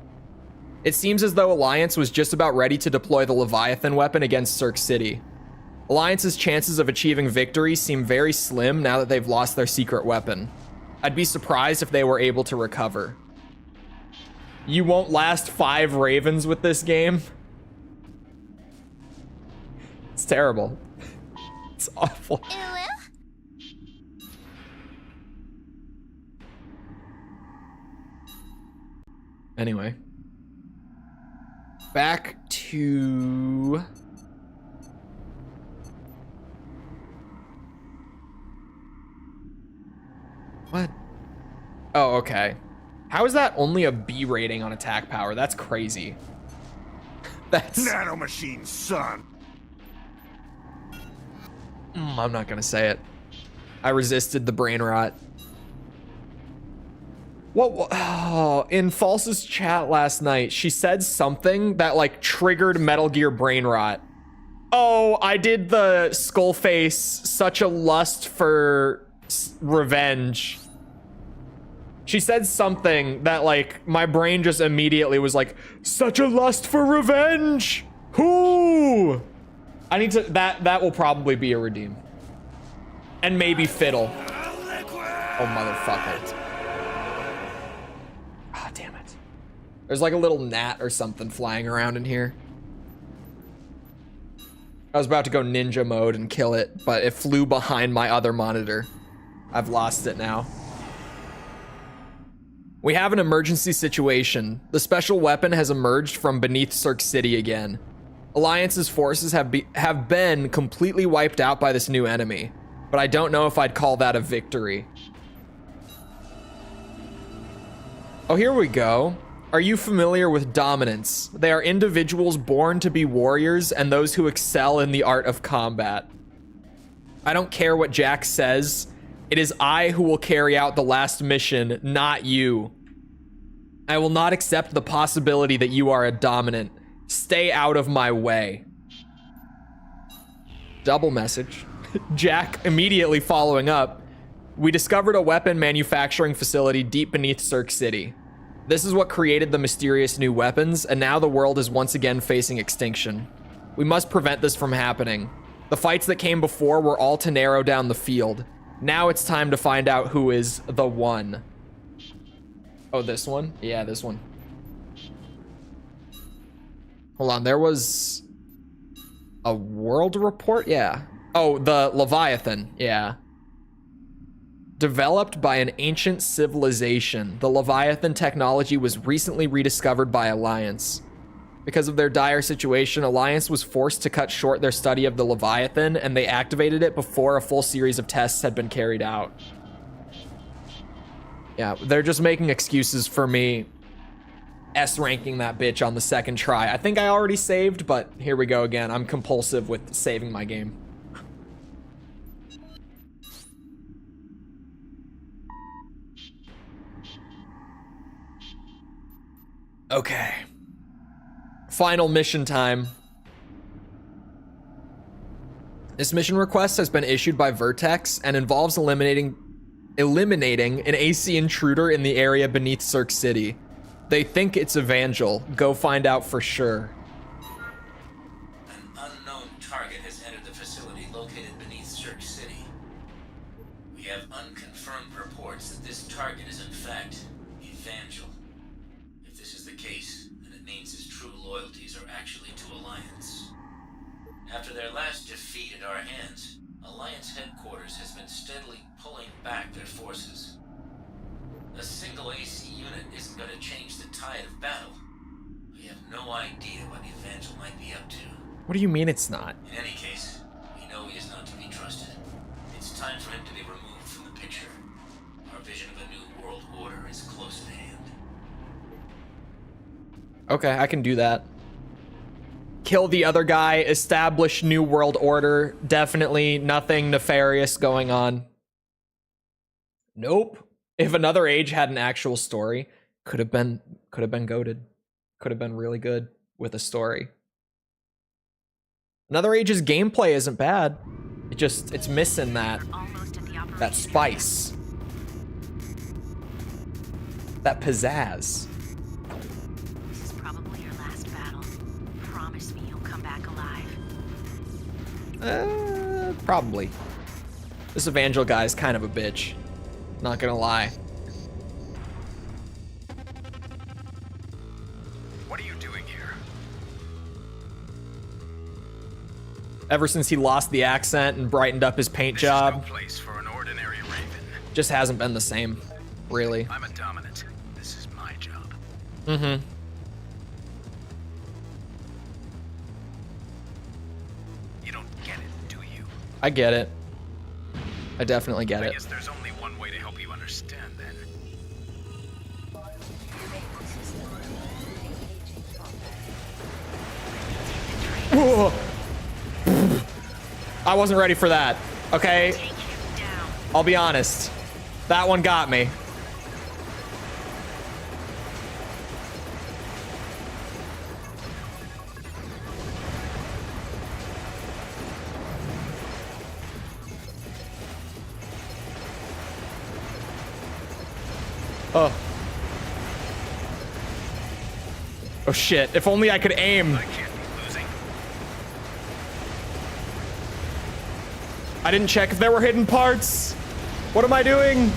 It seems as though Alliance was just about ready to deploy the Leviathan weapon against Cirque City. Alliance's chances of achieving victory seem very slim now that they've lost their secret weapon. I'd be surprised if they were able to recover. You won't last 5 Ravens with this game? It's terrible. It's awful. Anyway. Back to... What? Oh, okay. How is that only a B rating on attack power? That's crazy. That's... Nanomachine, son. I'm not gonna say it. I resisted the brain rot. What? Oh, in False's chat last night, she said something that like triggered Metal Gear brain rot. Oh, I did the skull face, such a lust for revenge. She said something that like my brain just immediately was like, such a lust for revenge. Who? I need to, that will probably be a redeem. And maybe Fiddle. Oh, motherfucker. Ah, damn it. There's like a little gnat or something flying around in here. I was about to go ninja mode and kill it, but it flew behind my other monitor. I've lost it now. We have an emergency situation. The special weapon has emerged from beneath Cirque City again. Alliance's forces have been completely wiped out by this new enemy, but I don't know if I'd call that a victory. Oh, here we go. Are you familiar with dominance? They are individuals born to be warriors and those who excel in the art of combat. I don't care what Jack says. It is I who will carry out the last mission, not you. I will not accept the possibility that you are a dominant. Stay out of my way. Double message. Jack immediately following up. We discovered a weapon manufacturing facility deep beneath Cirque City. This is what created the mysterious new weapons, and now the world is once again facing extinction. We must prevent this from happening. The fights that came before were all to narrow down the field. Now it's time to find out who is the one. Oh, this one? Yeah, this one. Hold on, there was a world report? Yeah. Oh, the Leviathan, yeah. Developed by an ancient civilization, the Leviathan technology was recently rediscovered by Alliance. Because of their dire situation, Alliance was forced to cut short their study of the Leviathan, and they activated it before a full series of tests had been carried out. Yeah, they're just making excuses for me S-ranking that bitch on the second try. I think I already saved, but here we go again. I'm compulsive with saving my game. Okay. Final mission time. This mission request has been issued by Vertex and involves eliminating an AC intruder in the area beneath Cirque City. They think it's Evangel. Go find out for sure. An unknown target has entered the facility located beneath Cirque City. We have unconfirmed reports that this target is in fact Evangel. If this is the case, then it means his true loyalties are actually to Alliance. After their last defeat at our hands, Alliance headquarters has been steadily pulling back their forces. A single AC unit isn't going to change the tide of battle. We have no idea what Evangel might be up to. What do you mean it's not? In any case, we know he is not to be trusted. It's time for him to be removed from the picture. Our vision of a new world order is close at hand. Okay, I can do that. Kill the other guy, establish new world order. Definitely nothing nefarious going on. Nope. If Another Age had an actual story, could have been goated. Could have been really good with a story. Another Age's gameplay isn't bad. It's missing that spice. That pizzazz. This is probably your last battle. Promise me you'll come back alive. Probably. This Evangel guy is kind of a bitch. Not gonna lie. What are you doing here? Ever since he lost the accent and brightened up his paint This job, is no place for an ordinary raven. just hasn't been the same, really. I'm a dominant. This is my job. Mm-hmm. You don't get it, do you? I get it. I definitely get I it. guess there's only one way to help you understand then. Whoa. I wasn't ready for that. Okay, Take him down. I'll be honest. That one got me. Oh. Oh shit, if only I could aim. I can't be losing. I didn't check if there were hidden parts. What am I doing?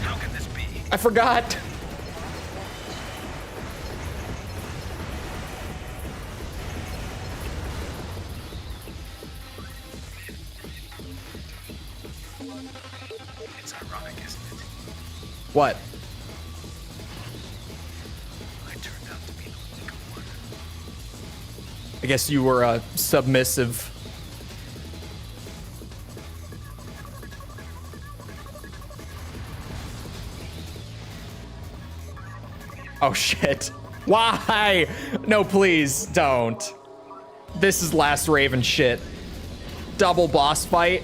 How can this be? I forgot. It's ironic, isn't it? What? I turned out to be the weak one. I guess you were a submissive. Oh shit. Why? No, please don't. This is Last Raven shit. Double boss fight.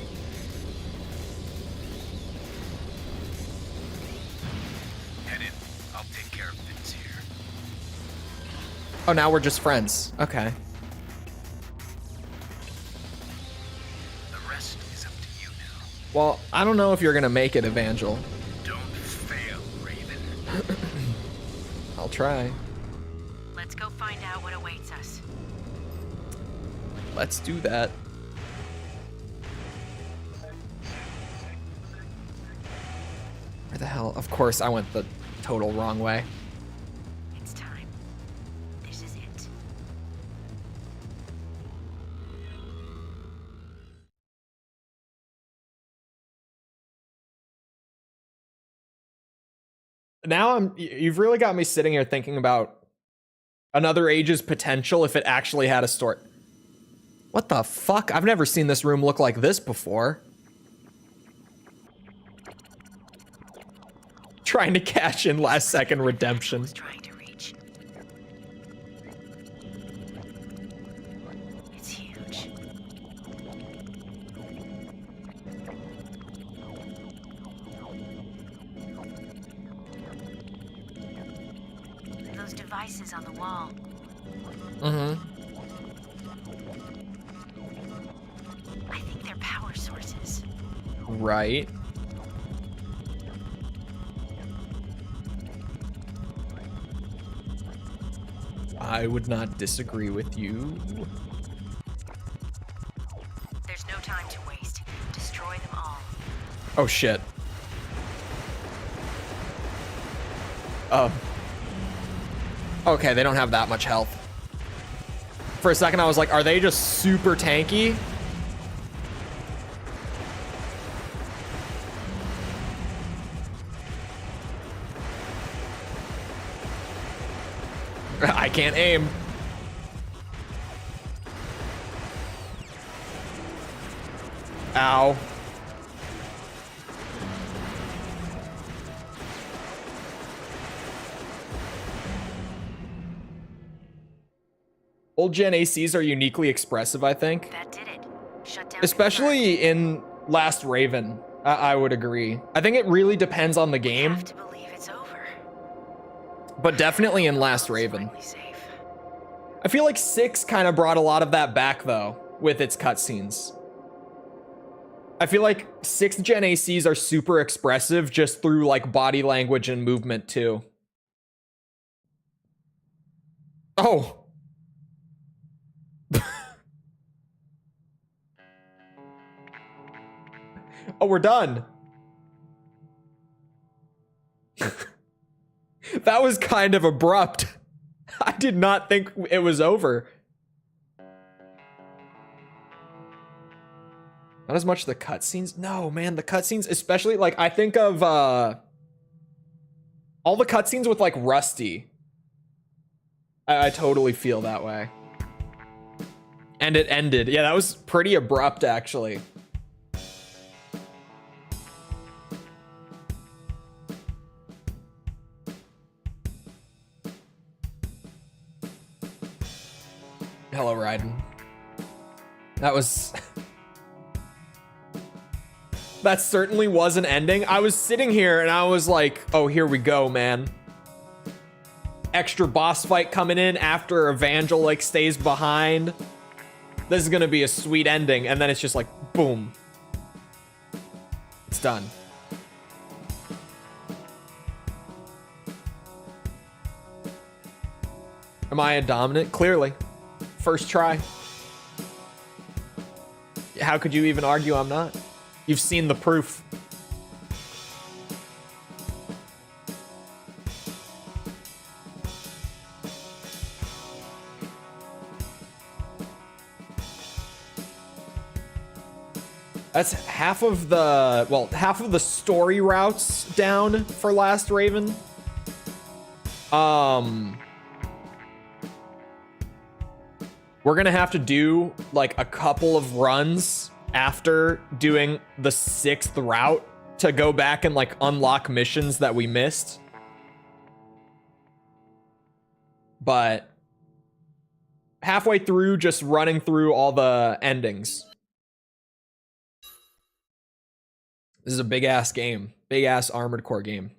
Head in. I'll take care of things here. Oh, now we're just friends. Okay. The rest is up to you now. Well, I don't know if you're gonna make it, Evangel. Don't fail, Raven. I'll try. Let's go find out what awaits us. Let's do that. Where the hell? Of course, I went the total wrong way. It's time. This is it. Now you've really got me sitting here thinking about Another Age's potential if it actually had a story. What the fuck? I've never seen this room look like this before. Trying to cash in last second redemption. Trying to reach. It's huge. Those devices on the wall. Mm-hmm. I think they're power sources. Right. I would not disagree with you. There's no time to waste. Destroy them all. Oh shit. Oh. Okay, they don't have that much health. For a second I was like, are they just super tanky? I can't aim. Ow. Old gen ACs are uniquely expressive, I think. That did it. Shut down. Especially in Last Raven, I would agree. I think it really depends on the I game, have to believe it's over. but definitely in Last Raven. Finally safe. I feel like 6 kind of brought a lot of that back, though, with its cutscenes. I feel like 6th gen ACs are super expressive just through, like, body language and movement, too. Oh. Oh, we're done. That was kind of abrupt. I did not think it was over. Not as much the cutscenes. No, man, the cutscenes, especially, like, I think of all the cutscenes with, like, Rusty. I totally feel that way. And it ended. Yeah, that was pretty abrupt, actually. Hello, Raiden. That was... That certainly was an ending. I was sitting here and I was like, oh, here we go, man. Extra boss fight coming in after Evangel, like, stays behind. This is gonna be a sweet ending. And then it's just like, boom. It's done. Am I a dominant? Clearly. First try. How could you even argue I'm not? You've seen the proof. That's half of the, well, half of the story routes down for Last Raven. We're gonna have to do like a couple of runs after doing the 6th route to go back and like unlock missions that we missed. But halfway through, just running through all the endings. This is a big ass game, big ass Armored Core game.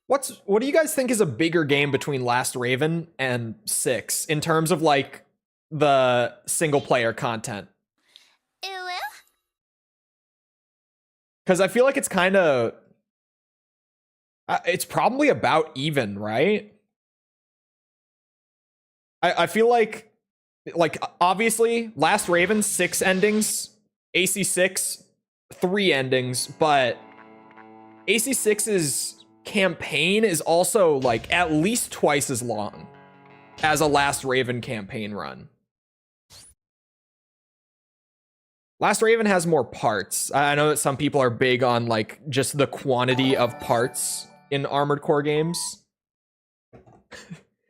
What do you guys think is a bigger game between Last Raven and 6 in terms of like the single player content? Because I feel like it's kind of, it's probably about even, right? I feel like obviously Last Raven 6 endings, AC6 3 endings, but AC6's campaign is also like at least twice as long as a Last Raven campaign run. Last Raven has more parts. I know that some people are big on like just the quantity of parts in Armored Core games.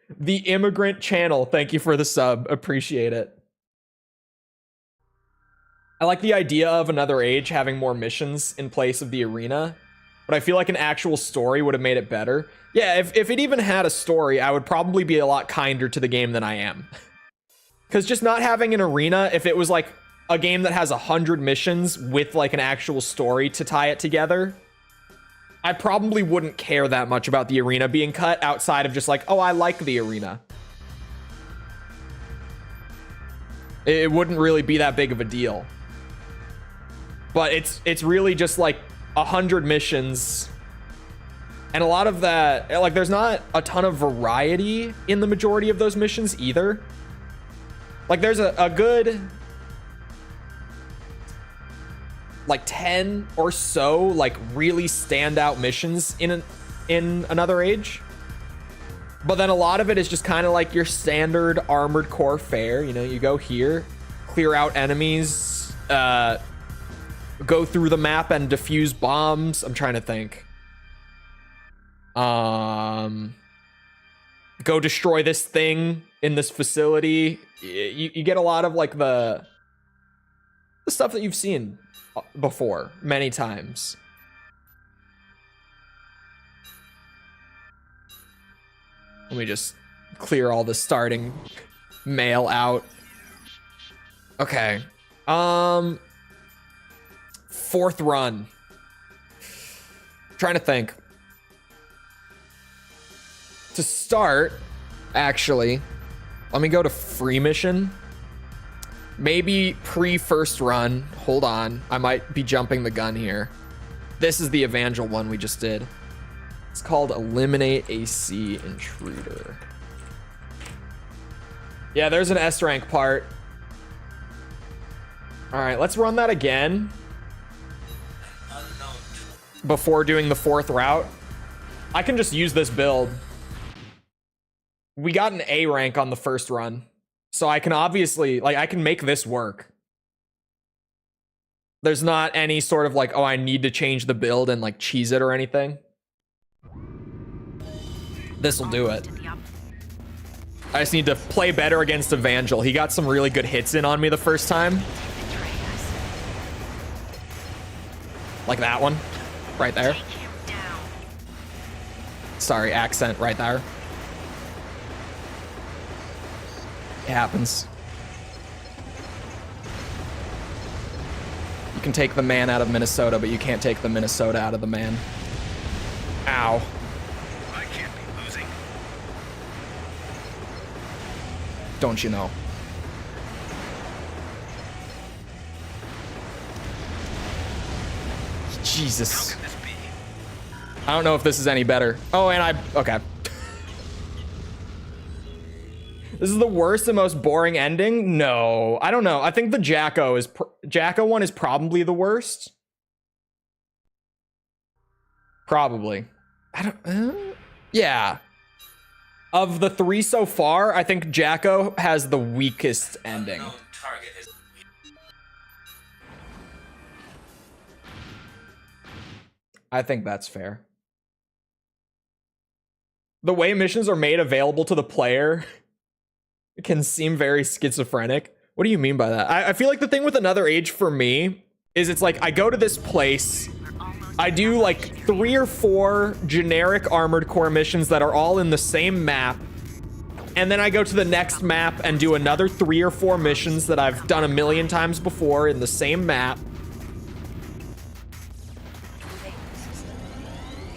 The Immigrant Channel, thank you for the sub. Appreciate it. I like the idea of Another Age having more missions in place of the arena, but I feel like an actual story would have made it better. Yeah, if it even had a story, I would probably be a lot kinder to the game than I am. Because just not having an arena, if it was like a game that has 100 missions with like an actual story to tie it together, I probably wouldn't care that much about the arena being cut outside of just like, oh, I like the arena. It wouldn't really be that big of a deal. But it's really just like 100 missions. And a lot of that, like there's not a ton of variety in the majority of those missions either. Like there's a good like 10 or so like really standout missions in Another Age. But then a lot of it is just kind of like your standard Armored Core fare. You know, you go here, clear out enemies, go through the map and defuse bombs. I'm trying to think. Go destroy this thing in this facility. You get a lot of like the stuff that you've seen before many times. Let me just clear all the starting mail out. Okay. Fourth run. Trying to think. To start, actually, let me go to free mission. Maybe pre-first run. Hold on. I might be jumping the gun here. This is the Evangel one we just did. It's called Eliminate AC Intruder. Yeah, there's an S rank part. All right, let's run that again before doing the fourth route. I can just use this build. We got an A rank on the first run, so I can obviously, like, I can make this work. There's not any sort of like, oh, I need to change the build and like cheese it or anything. This will do it. I just need to play better against Evangel. He got some really good hits in on me the first time. Like that one, right there. Sorry, accent right there. It happens. You can take the man out of Minnesota, but you can't take the Minnesota out of the man. Ow. I can't be losing. Don't you know? Jesus. How can this be? I don't know if this is any better. Oh, and okay. This is the worst and most boring ending? No, I don't know. I think the Jacko one is probably the worst. Probably. I don't, yeah. Of the three so far, I think Jacko has the weakest ending. I think that's fair. The way missions are made available to the player can seem very schizophrenic. What do you mean by that? I feel like the thing with Another Age for me is it's like I go to this place, I do like 3 or 4 generic Armored Core missions that are all in the same map, and then I go to the next map and do another 3 or 4 missions that I've done a million times before in the same map.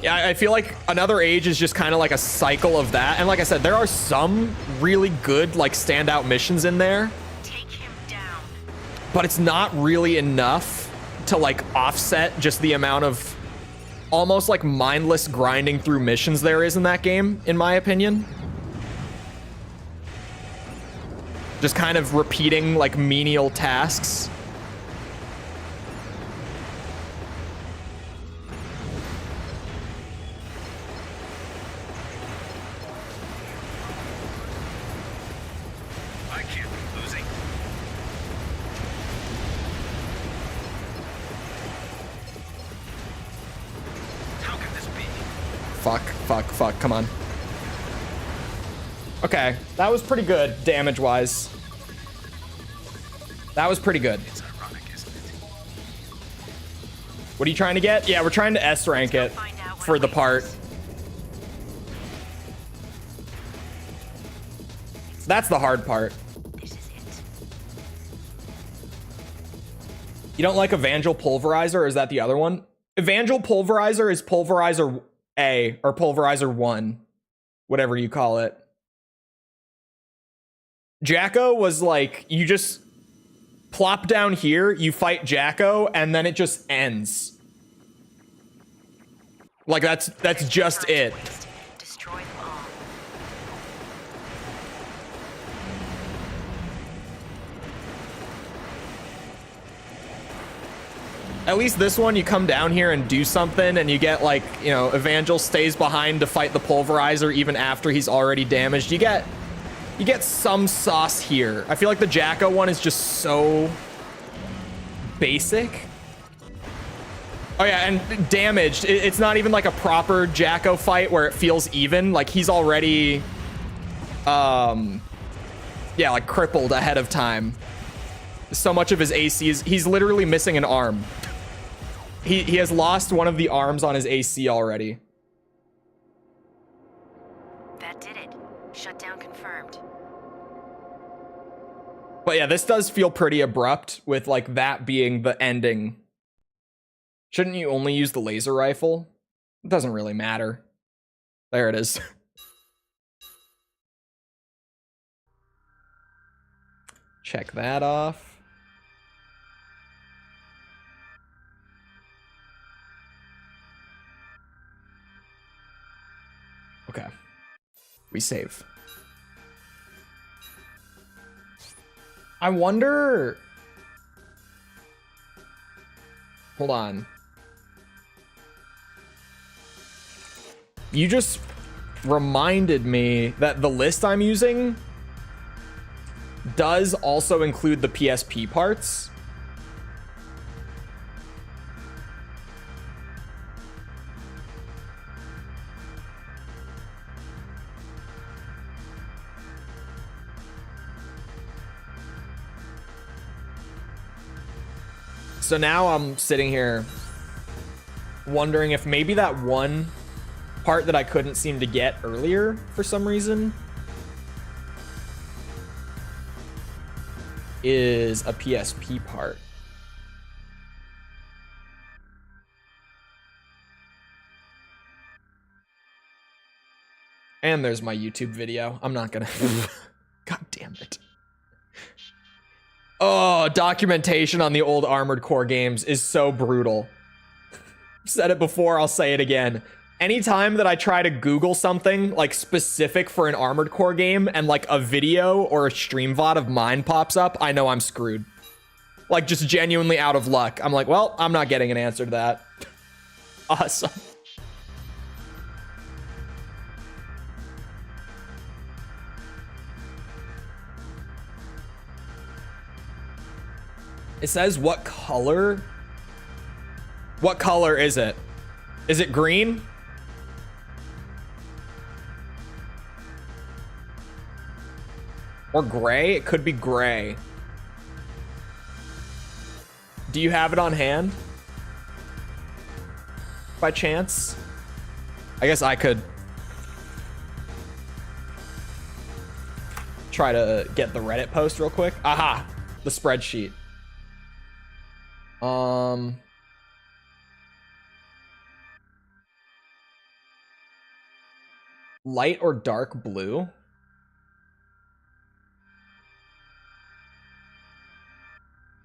Yeah, I feel like Another Age is just kind of like a cycle of that. And like I said, there are some really good, like, standout missions in there. Take him down. But it's not really enough to, like, offset just the amount of almost, like, mindless grinding through missions there is in that game, in my opinion. Just kind of repeating, like, menial tasks. Fuck. Come on. Okay, that was pretty good damage-wise. That was pretty good. It's ironic, isn't it? What are you trying to get? Yeah, we're trying to S rank it for the part. That's the hard part. This is it. You don't like Evangel Pulverizer, or is that the other one? Evangel Pulverizer is Pulverizer A, or Pulverizer 1. Whatever you call it. Jacko was like, you just plop down here, you fight Jacko, and then it just ends. Like, that's just it. Destroy them all. At least this one, you come down here and do something, and you get, like, you know, Evangel stays behind to fight the Pulverizer even after he's already damaged. You get some sauce here. I feel like the Jacko one is just so basic. Oh yeah, and damaged. It's not even like a proper Jacko fight where it feels even. Like, he's already, yeah, like crippled ahead of time. So much of his AC is, he's literally missing an arm. He has lost one of the arms on his AC already. That did it. Shutdown confirmed. But yeah, this does feel pretty abrupt with like that being the ending. Shouldn't you only use the laser rifle? It doesn't really matter. There it is. Check that off. Okay. We save. I wonder... Hold on. You just reminded me that the list I'm using does also include the PSP parts. So now I'm sitting here wondering if maybe that one part that I couldn't seem to get earlier for some reason is a PSP part. And there's my YouTube video. I'm not gonna... God damn it. Oh, documentation on the old Armored Core games is so brutal. I've said it before, I'll say it again. Anytime that I try to Google something like specific for an Armored Core game and like a video or a stream VOD of mine pops up, I know I'm screwed. Like, just genuinely out of luck. I'm like, well, I'm not getting an answer to that. Awesome. It says what color? What color is it? Is it green? Or gray? It could be gray. Do you have it on hand? By chance? I guess I could try to get the Reddit post real quick. Aha! The spreadsheet. Light or dark blue?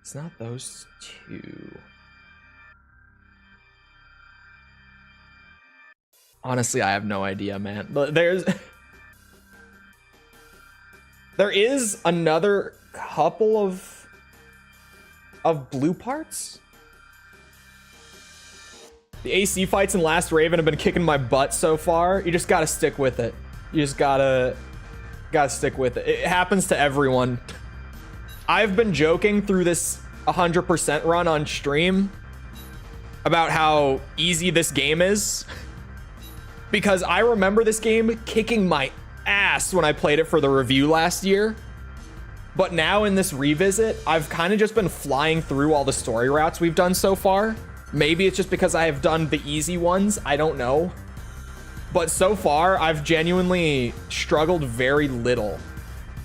It's not those two. Honestly, I have no idea, man. But there is another couple of blue parts. The AC fights in Last Raven have been kicking my butt so far. You just gotta stick with it. You just gotta stick with it. It happens to everyone. I've been joking through this 100% run on stream about how easy this game is. because I remember this game kicking my ass when I played it for the review last year. But now in this revisit, I've kind of just been flying through all the story routes we've done so far. Maybe it's just because I have done the easy ones. I don't know. But so far, I've genuinely struggled very little.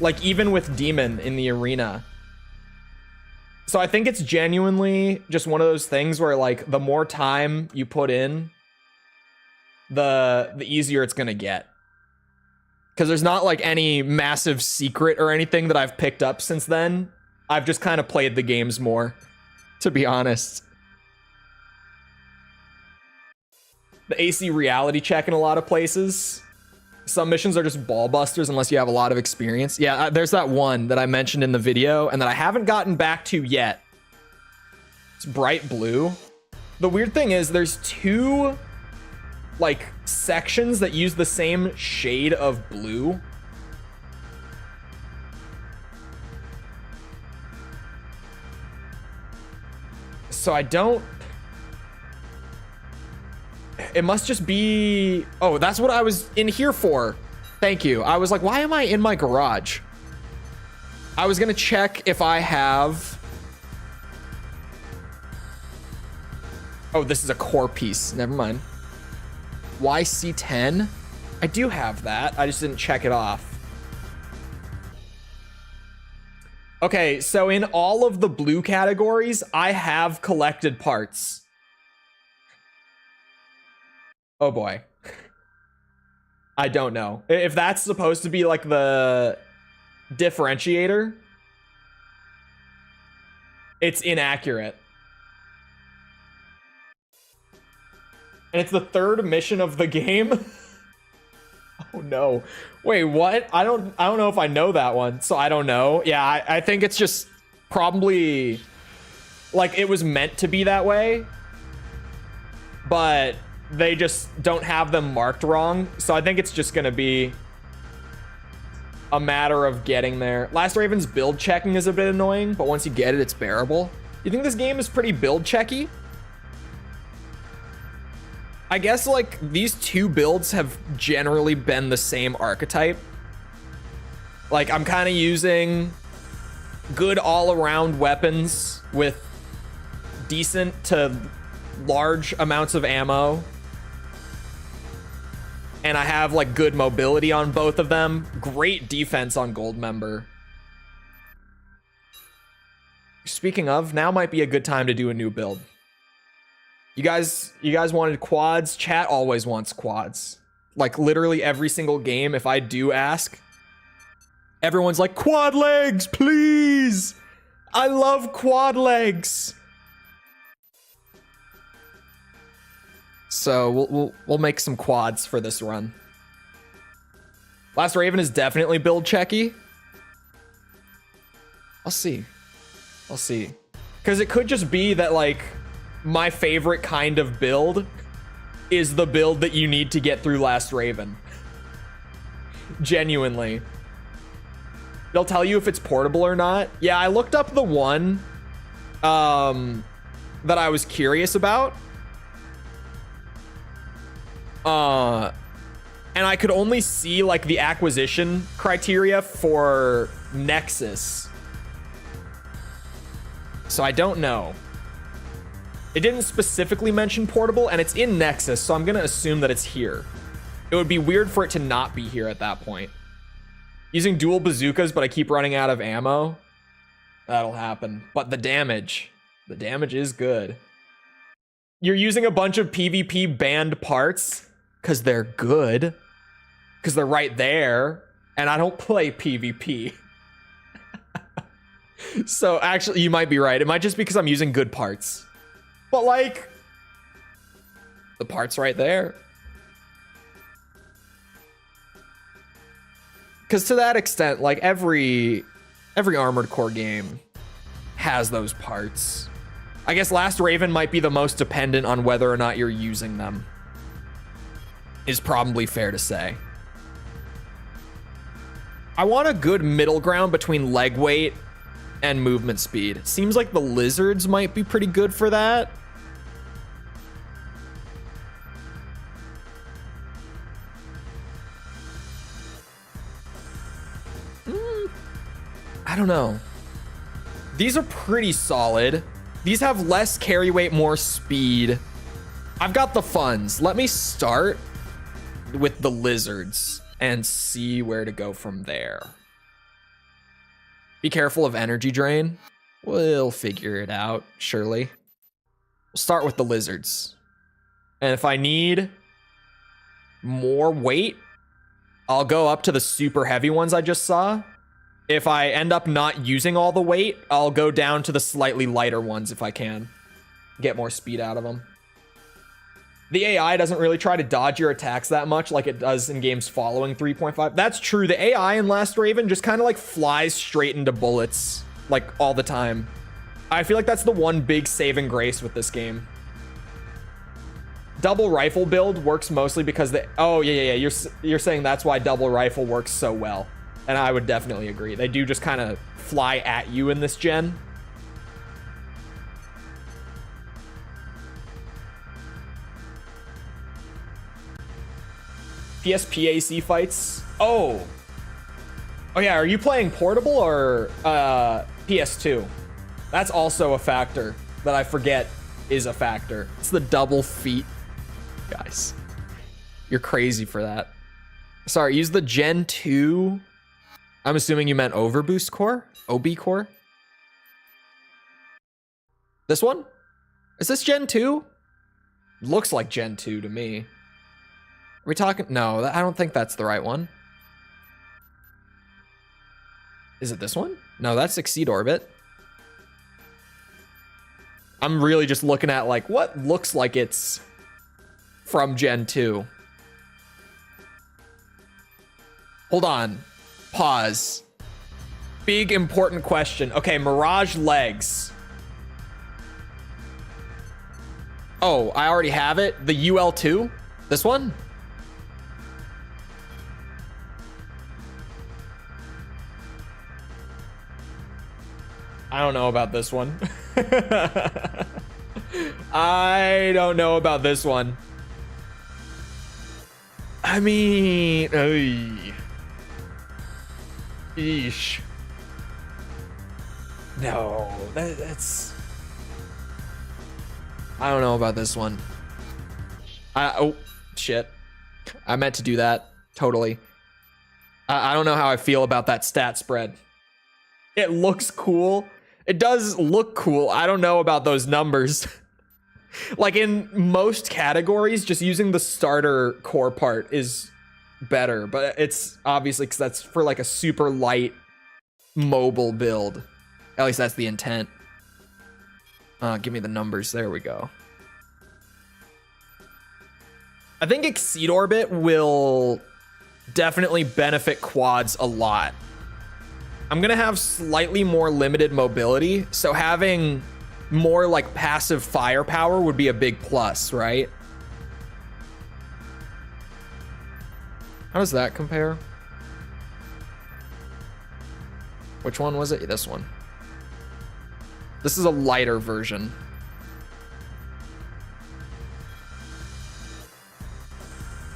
Like, even with Demon in the arena. So I think it's genuinely just one of those things where, like, the more time you put in, the easier it's gonna get. Because there's not, like, any massive secret or anything that I've picked up since then. I've just kind of played the games more, to be honest. The AC reality check in a lot of places. Some missions are just ball busters unless you have a lot of experience. Yeah, there's that one that I mentioned in the video and that I haven't gotten back to yet. It's bright blue. The weird thing is there's two, like, sections that use the same shade of blue. So I don't... It must just be... Oh, that's what I was in here for. Thank you. I was like, why am I in my garage? I was gonna check if I have... Oh, this is a core piece. Never mind. YC10? I do have that. I just didn't check it off. Okay, so in all of the blue categories, I have collected parts. Oh boy. I don't know. If that's supposed to be like the differentiator, it's inaccurate. And it's the third mission of the game. Oh no. Wait, what? I don't know if I know that one, so I don't know. Yeah, I think it's just probably like it was meant to be that way, but they just don't have them marked wrong. So I think it's just gonna be a matter of getting there. Last Raven's build checking is a bit annoying, but once you get it, it's bearable. You think this game is pretty build checky? I guess like these two builds have generally been the same archetype. Like I'm kind of using good all-around weapons with decent to large amounts of ammo. And I have like good mobility on both of them. Great defense on Goldmember. Speaking of, now might be a good time to do a new build. You guys wanted quads? Chat always wants quads. Like literally every single game, if I do ask, everyone's like, quad legs, please. I love quad legs. So we'll make some quads for this run. Last Raven is definitely build checky. I'll see. Because it could just be that like my favorite kind of build is the build that you need to get through Last Raven. Genuinely. They'll tell you if it's portable or not. Yeah, I looked up the one that I was curious about. And I could only see like the acquisition criteria for Nexus. So I don't know. It didn't specifically mention portable, and it's in Nexus, so I'm gonna assume that it's here. It would be weird for it to not be here at that point. Using dual bazookas, but I keep running out of ammo. That'll happen. But the damage is good. You're using a bunch of PvP banned parts because they're good. Because they're right there. And I don't play PvP. So actually, you might be right. It might just be because I'm using good parts. But like, the part's right there. Because to that extent, like every Armored Core game has those parts. I guess Last Raven might be the most dependent on whether or not you're using them. Is probably fair to say. I want a good middle ground between leg weight and movement speed. Seems like the lizards might be pretty good for that. don't know. These are pretty solid. These have less carry weight, more speed. I've got the funds. Let me start with the lizards and see where to go from there. Be careful of energy drain. We'll figure it out, surely. We'll start with the lizards. And if I need more weight, I'll go up to the super heavy ones I just saw. If I end up not using all the weight, I'll go down to the slightly lighter ones if I can. Get more speed out of them. The AI doesn't really try to dodge your attacks that much like it does in games following 3.5. That's true. The AI in Last Raven just kind of like flies straight into bullets like all the time. I feel like that's the one big saving grace with this game. Double rifle build works mostly because you're saying that's why double rifle works so well. And I would definitely agree. They do just kind of fly at you in this gen. PSPAC fights. Oh yeah, are you playing portable or PS2? That's also a factor that I forget is a factor. It's the double feet. Guys, you're crazy for that. Sorry, use the Gen 2. I'm assuming you meant overboost core? OB core? This one? Is this Gen 2? Looks like Gen 2 to me. Are we talking? No, I don't think that's the right one. Is it this one? No, that's Exceed Orbit. I'm really just looking at like what looks like it's from Gen 2. Hold on. Pause. Big important question. Okay, Mirage legs. Oh, I already have it. The UL2? This one? I don't know about this one. I don't know about this one. I mean, Eesh. No, that's... I don't know about this one. Oh, shit. I meant to do that. Totally. I don't know how I feel about that stat spread. It looks cool. It does look cool. I don't know about those numbers. Like in most categories, just using the starter core part is better, but it's obviously because that's for like a super light mobile build. At least that's the intent. Give me the numbers. There we go. I think Exceed Orbit will definitely benefit quads a lot. I'm gonna have slightly more limited mobility, so having more like passive firepower would be a big plus, right? How does that compare? Which one was it? This one. This is a lighter version.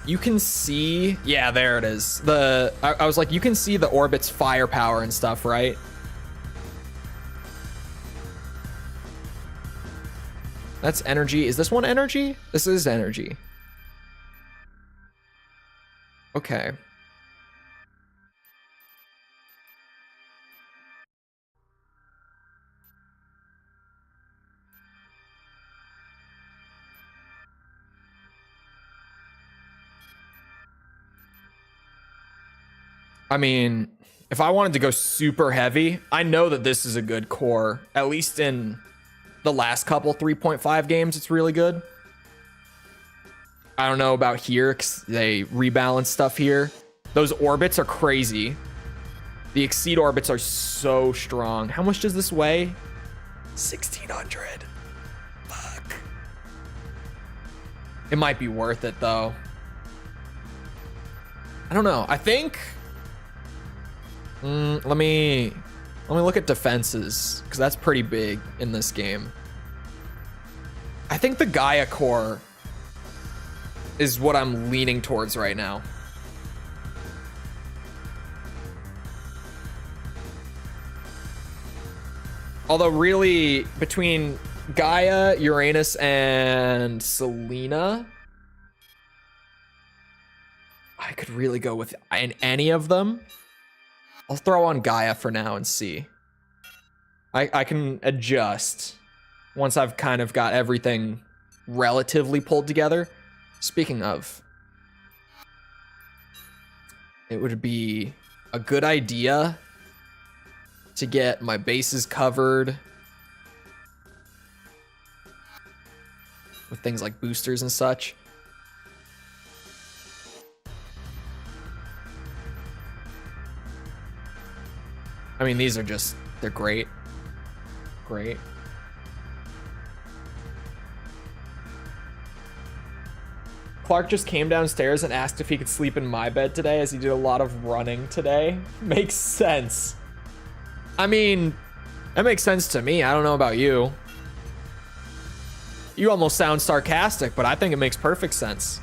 You can see, yeah, there it is. I was like, you can see the orbit's firepower and stuff, right? That's energy. Is this one energy? This is energy. Okay. I mean, if I wanted to go super heavy, I know that this is a good core. At least in the last couple 3.5 games, it's really good. I don't know about here, because they rebalance stuff here. Those orbits are crazy. The Exceed orbits are so strong. How much does this weigh? 1,600. Fuck. It might be worth it, though. I don't know. I think... let me look at defenses, because that's pretty big in this game. I think the Gaia core is what I'm leaning towards right now. Although really, between Gaia, Uranus, and Selena, I could really go with any of them. I'll throw on Gaia for now and see. I can adjust once I've kind of got everything relatively pulled together. Speaking of, it would be a good idea to get my bases covered with things like boosters and such. I mean, these are just, they're great. Great. Clark just came downstairs and asked if he could sleep in my bed today as he did a lot of running today. Makes sense. I mean, that makes sense to me. I don't know about you. You almost sound sarcastic, but I think it makes perfect sense.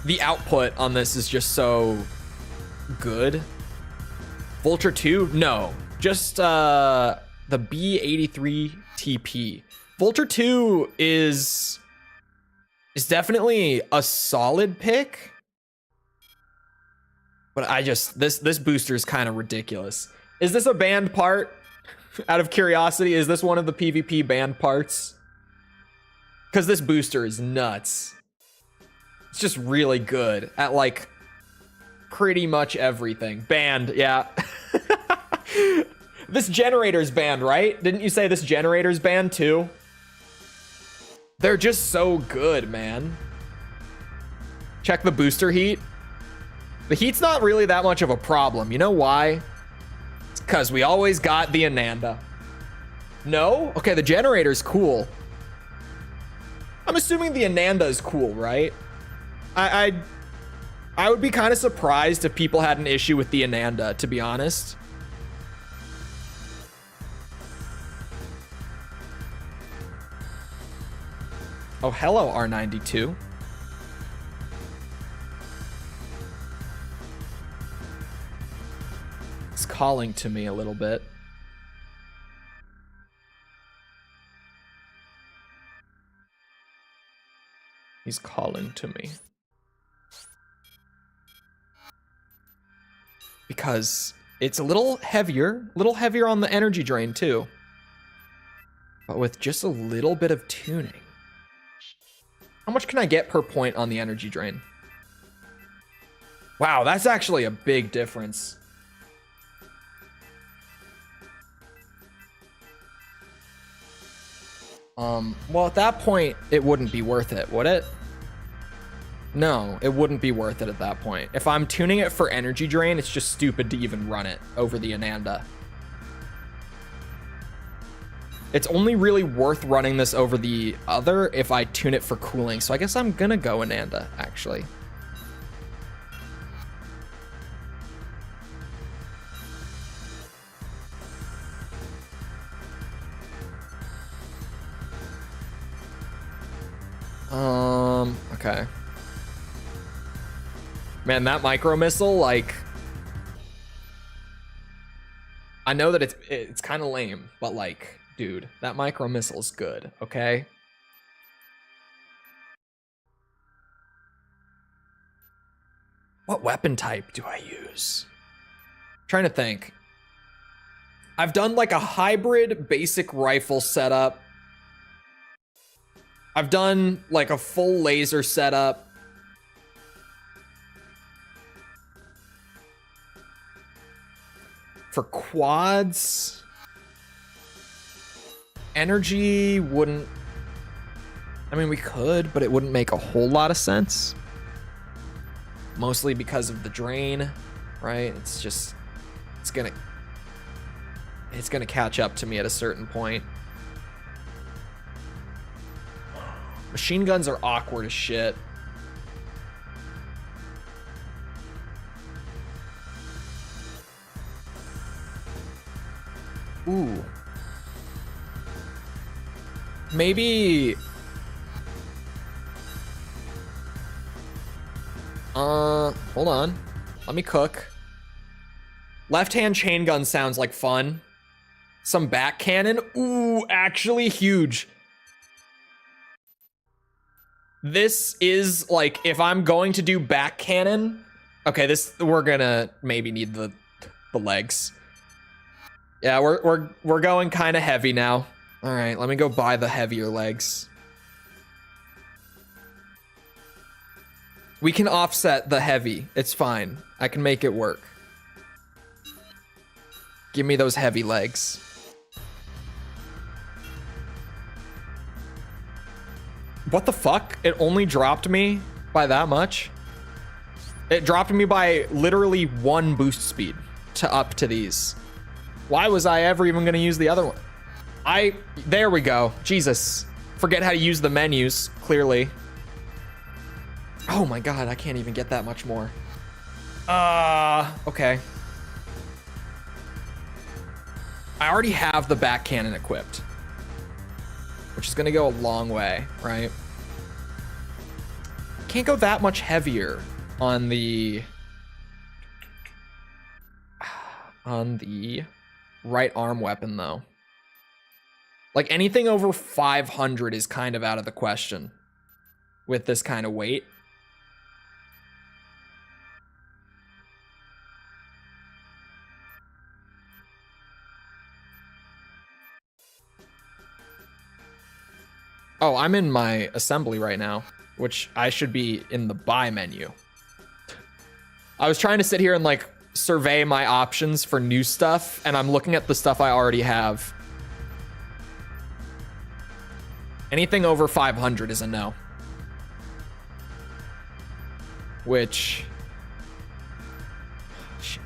The output on this is just so good. Vulture 2? No. Just the B83 TP. Vulture 2 is definitely a solid pick. But I just, this booster is kind of ridiculous. Is this a banned part? Out of curiosity, is this one of the PvP banned parts? Because this booster is nuts. It's just really good at like pretty much everything. Banned, yeah. This generator's banned, right? Didn't you say this generator's banned too? They're just so good, man. Check the booster heat. The heat's not really that much of a problem. You know why? It's because we always got the Ananda. No? Okay, the generator's cool. I'm assuming the Ananda is cool, right? I would be kind of surprised if people had an issue with the Ananda, to be honest. Oh, hello, R92. It's calling to me a little bit. He's calling to me. Because it's a little heavier on the energy drain too. But with just a little bit of tuning. How much can I get per point on the energy drain? Wow, that's actually a big difference. Well, at that point, it wouldn't be worth it, would it? No, it wouldn't be worth it at that point. If I'm tuning it for energy drain, it's just stupid to even run it over the Ananda. It's only really worth running this over the other if I tune it for cooling. So I guess I'm gonna go Ananda, actually. Okay. Man, that micro missile, like, I know that it's kind of lame, but like, dude, that micro missile is good, okay? What weapon type do I use? Trying to think. I've done like a hybrid basic rifle setup. I've done like a full laser setup. For quads, energy wouldn't, I mean, we could, but it wouldn't make a whole lot of sense. Mostly because of the drain, right? It's just, it's gonna catch up to me at a certain point. Machine guns are awkward as shit. Ooh. Maybe... hold on. Let me cook. Left-hand chain gun sounds like fun. Some back cannon. Ooh, actually huge. This is like, if I'm going to do back cannon. Okay, we're gonna maybe need the legs. Yeah, we're going kind of heavy now. All right, let me go buy the heavier legs. We can offset the heavy. It's fine. I can make it work. Give me those heavy legs. What the fuck? It only dropped me by that much? It dropped me by literally 1 boost speed to up to these. Why was I ever even gonna use the other one? There we go. Jesus. Forget how to use the menus, clearly. Oh my god, I can't even get that much more. Okay. I already have the back cannon equipped, which is gonna go a long way, right? Can't go that much heavier on the right arm weapon though. Like anything over 500 is kind of out of the question with this kind of weight. Oh, I'm in my assembly right now, which I should be in the buy menu. I was trying to sit here and like survey my options for new stuff, and I'm looking at the stuff I already have. Anything over 500 is a no. Which... shit.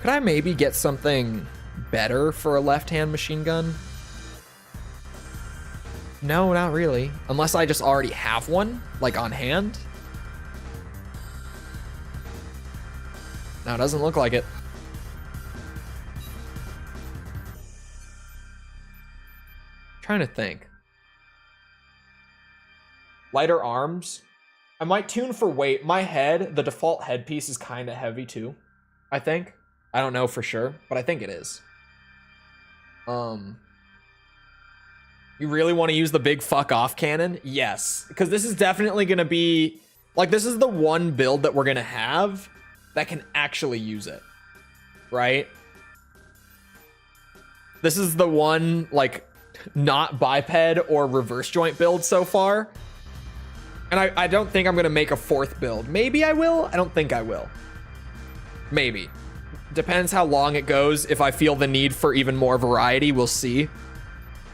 Could I maybe get something better for a left-hand machine gun? No, not really. Unless I just already have one, like on hand. No, it doesn't look like it. Trying to think. Lighter arms. I might tune for weight. My head, the default headpiece is kind of heavy too, I think. I don't know for sure, but I think it is. You really want to use the big fuck off cannon? Yes, because this is definitely going to be like, this is the one build that we're going to have that can actually use it, right? This is the one like not biped or reverse joint build so far. And I don't think I'm going to make a 4th build. Maybe I will. I don't think I will. Maybe. Depends how long it goes. If I feel the need for even more variety, we'll see.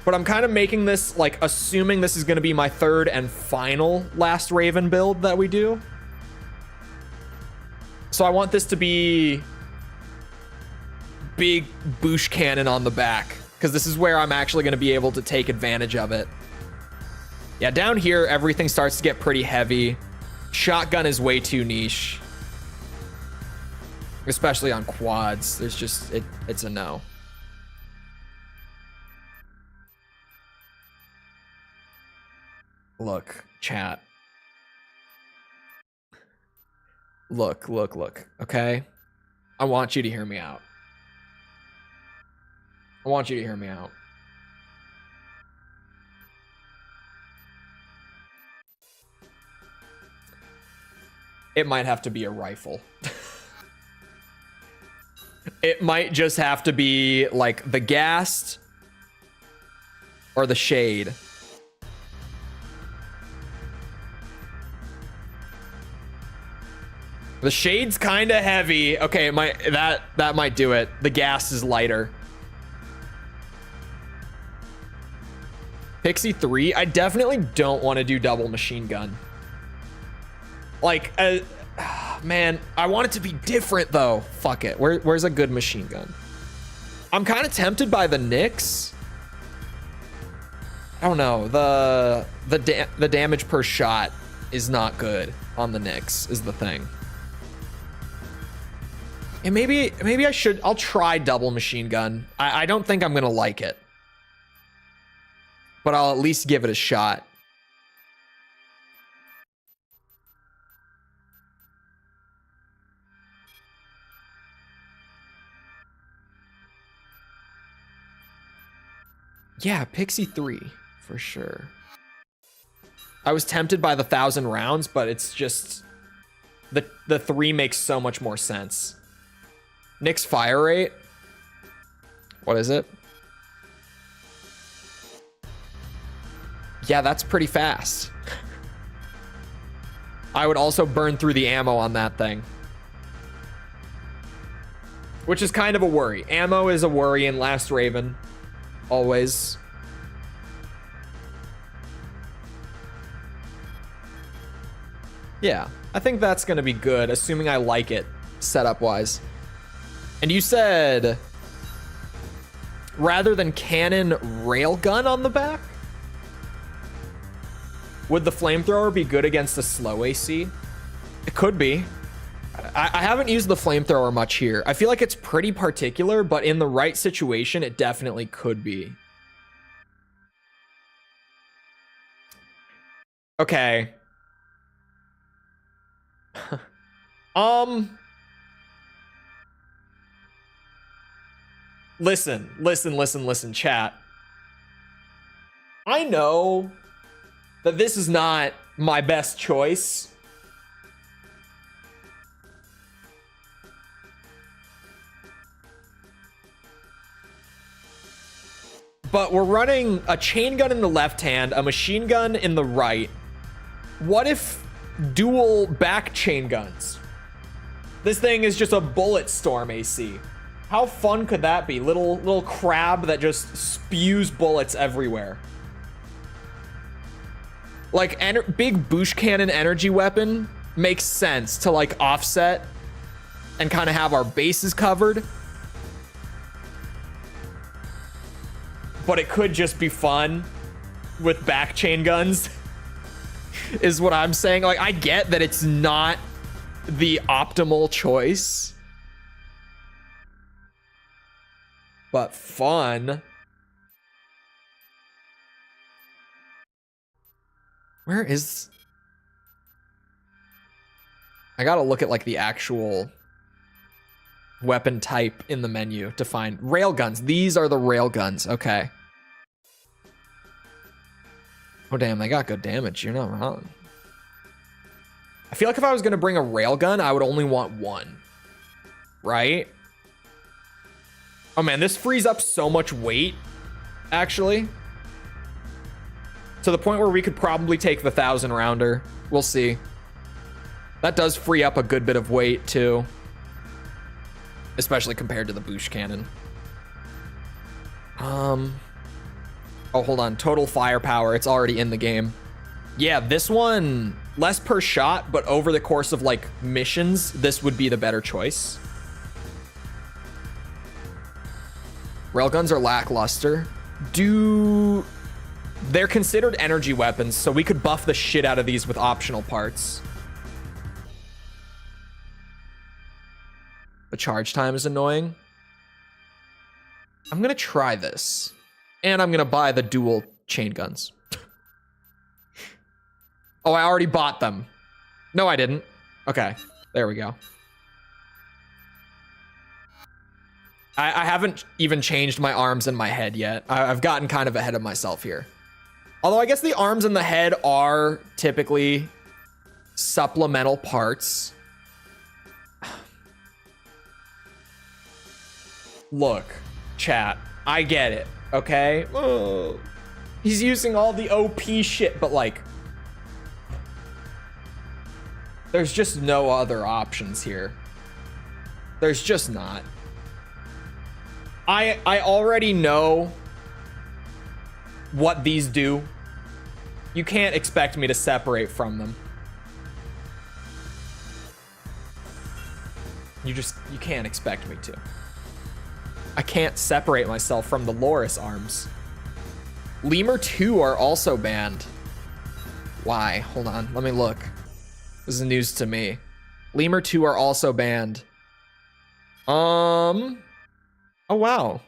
But I'm kind of making this, like, assuming this is going to be my 3rd and final Last Raven build that we do. So I want this to be big boosh cannon on the back, because this is where I'm actually going to be able to take advantage of it. Yeah, down here, everything starts to get pretty heavy. Shotgun is way too niche. Especially on quads. There's just, it's a no. Look, chat. Look, okay? I want you to hear me out. I want you to hear me out. It might have to be a rifle. It might just have to be like the Ghast or the Shade. The Shade's kind of heavy. Okay, it might, that might do it. The Ghast is lighter. Pixie 3, I definitely don't want to do double machine gun. Like, man, I want it to be different though. Fuck it. Where's a good machine gun? I'm kind of tempted by the Nyx. I don't know. The damage per shot is not good on the Nyx is the thing. And maybe I'll try double machine gun. I don't think I'm gonna like it, but I'll at least give it a shot. Yeah, Pixie 3 for sure. I was tempted by the 1,000 rounds, but it's just the 3 makes so much more sense. Nick's fire rate. What is it? Yeah, that's pretty fast. I would also burn through the ammo on that thing. Which is kind of a worry. Ammo is a worry in Last Raven. Always. Yeah, I think that's gonna be good, assuming I like it, setup-wise. And you said, rather than cannon, railgun on the back? Would the flamethrower be good against a slow AC? It could be. I haven't used the flamethrower much here. I feel like it's pretty particular, but in the right situation, it definitely could be. Okay. Listen, chat. I know that this is not my best choice. But we're running a chain gun in the left hand, a machine gun in the right. What if dual back chain guns? This thing is just a bullet storm AC. How fun could that be? Little crab that just spews bullets everywhere. Like, big Bush Cannon energy weapon makes sense to, like, offset and kind of have our bases covered. But it could just be fun with back chain guns, is what I'm saying. Like, I get that it's not the optimal choice, but fun. Where is... I gotta look at, like, the actual weapon type in the menu to find railguns. These are the railguns. Okay. Oh, damn, they got good damage. You're not wrong. I feel like if I was gonna bring a railgun, I would only want one. Right? Oh, man, this frees up so much weight, actually. To the point where we could probably take the 1,000 rounder. We'll see. That does free up a good bit of weight, too. Especially compared to the Bush Cannon. Oh, hold on. Total firepower. It's already in the game. Yeah, this one, less per shot, but over the course of, like, missions, this would be the better choice. Railguns are lackluster. They're considered energy weapons, so we could buff the shit out of these with optional parts. The charge time is annoying. I'm gonna try this. And I'm gonna buy the dual chain guns. Oh, I already bought them. No, I didn't. Okay, there we go. I haven't even changed my arms and my head yet. I've gotten kind of ahead of myself here. Although I guess the arms and the head are typically supplemental parts. Look, chat, I get it, okay? Oh, he's using all the OP shit, but like, there's just no other options here. There's just not. I already know what these do. You can't expect me to separate from them. You can't expect me to. I can't separate myself from the Loris arms. Lemur 2 are also banned. Why? Hold on, let me look. This is news to me. Lemur 2 are also banned. Oh, wow.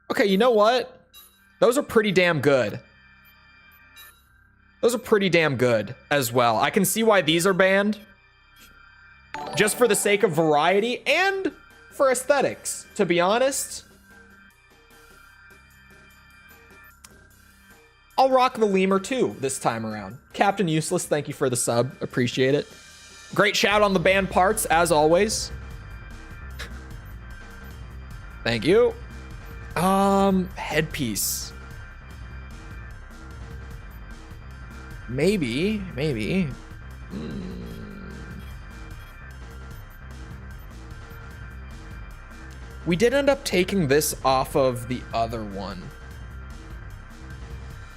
Okay, you know what? Those are pretty damn good. Those are pretty damn good as well. I can see why these are banned. Just for the sake of variety, and for aesthetics, to be honest. I'll rock the lemur too this time around. Captain Useless, thank you for the sub. Appreciate it. Great shout on the band parts, as always. Thank you. Headpiece. Maybe. We did end up taking this off of the other one.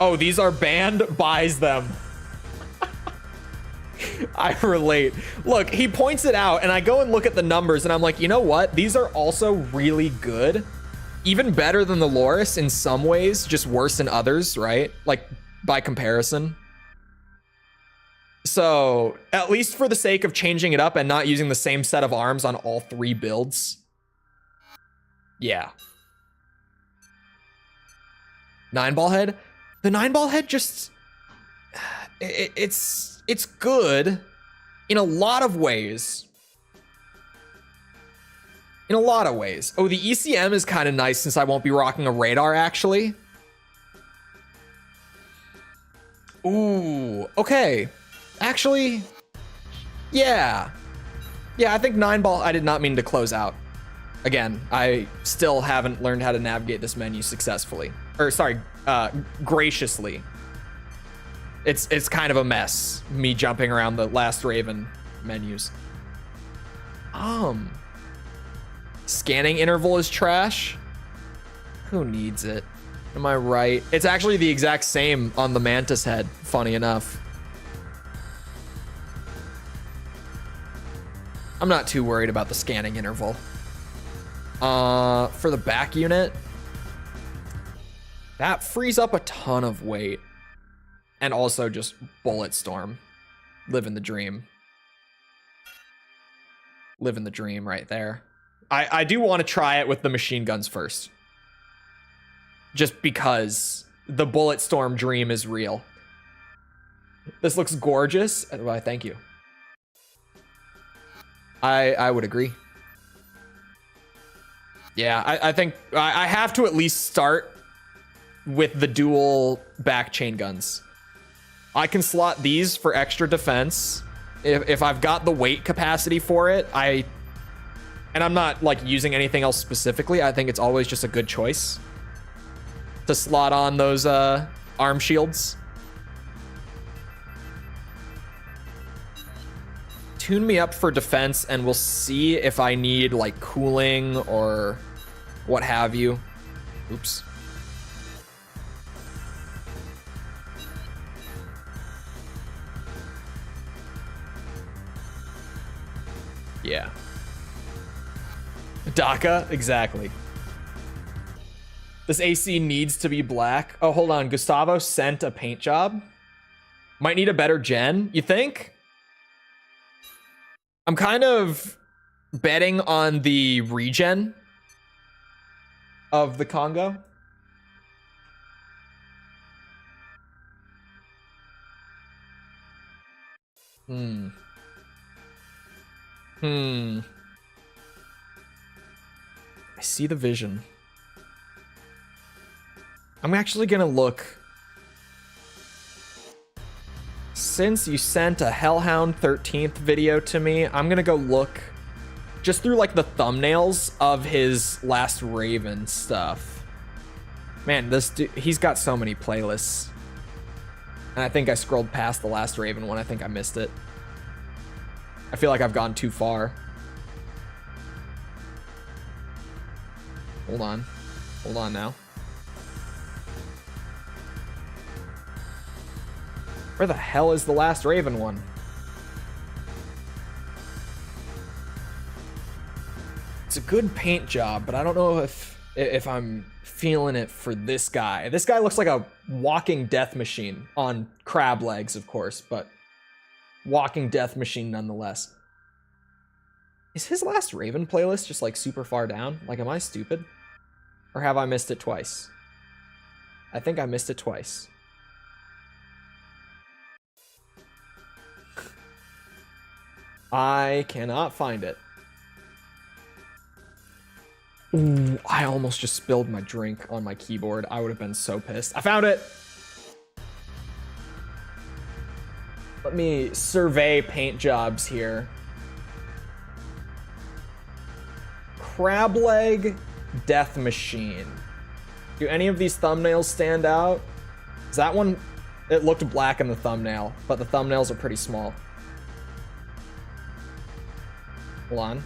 Oh, these are banned, buys them. I relate. Look, he points it out and I go and look at the numbers and I'm like, you know what? These are also really good. Even better than the Loris in some ways, just worse in others, right? Like by comparison. So at least for the sake of changing it up and not using the same set of arms on all 3 builds. Yeah. 9-ball head. The 9-ball head just, it's good in a lot of ways. In a lot of ways. Oh, the ECM is kind of nice since I won't be rocking a radar, actually. Ooh, okay. Actually, yeah. Yeah, I think 9-ball, I did not mean to close out. Again, I still haven't learned how to navigate this menu successfully. Or, sorry, graciously. It's kind of a mess, me jumping around the Last Raven menus. Scanning interval is trash. Who needs it? Am I right? It's actually the exact same on the Mantis head, funny enough. I'm not too worried about the scanning interval. For the back unit, that frees up a ton of weight. And also just bullet storm. Living the dream. Living the dream right there. I do want to try it with the machine guns first. Just because the bullet storm dream is real. This looks gorgeous. Why, thank you. I would agree. Yeah, I think I have to at least start with the dual back chain guns. I can slot these for extra defense. If I've got the weight capacity for it, and I'm not like using anything else specifically, I think it's always just a good choice to slot on those arm shields. Tune me up for defense and we'll see if I need like cooling or what have you. Oops. Yeah. DACA, exactly. This AC needs to be black. Oh, hold on. Gustavo sent a paint job. Might need a better gen, you think? I'm kind of betting on the regen of the Congo. I see the vision. I'm actually gonna look. Since you sent a Hellhound 13th video to me, I'm gonna go look just through like the thumbnails of his Last Raven stuff. Man, this dude, he's got so many playlists. And I think I scrolled past the Last Raven one. I think I missed it. I feel like I've gone too far. Hold on. Hold on now. Where the hell is the Last Raven one? It's a good paint job, but I don't know if I'm feeling it for this guy. This guy looks like a walking death machine on crab legs, of course, but walking death machine nonetheless. Is his Last Raven playlist just like super far down? Like, am I stupid? Or have I missed it twice? I think I missed it twice. I cannot find it. Ooh, I almost just spilled my drink on my keyboard. I would have been so pissed. I found it. Let me survey paint jobs here. Crab leg, death machine. Do any of these thumbnails stand out? Is that one? It looked black in the thumbnail, but the thumbnails are pretty small. Hold on.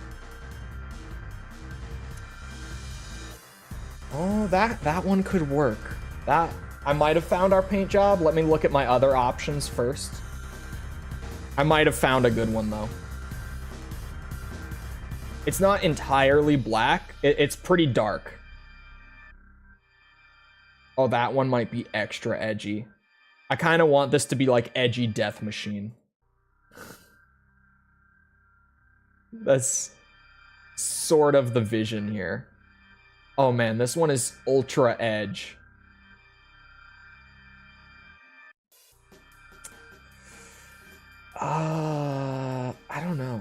Oh, that one could work. That I might have found our paint job. Let me look at my other options first. I might have found a good one though. It's not entirely black. It's pretty dark. Oh, that one might be extra edgy. I kind of want this to be like edgy death machine. That's sort of the vision here. Oh man, this one is ultra edge. I don't know.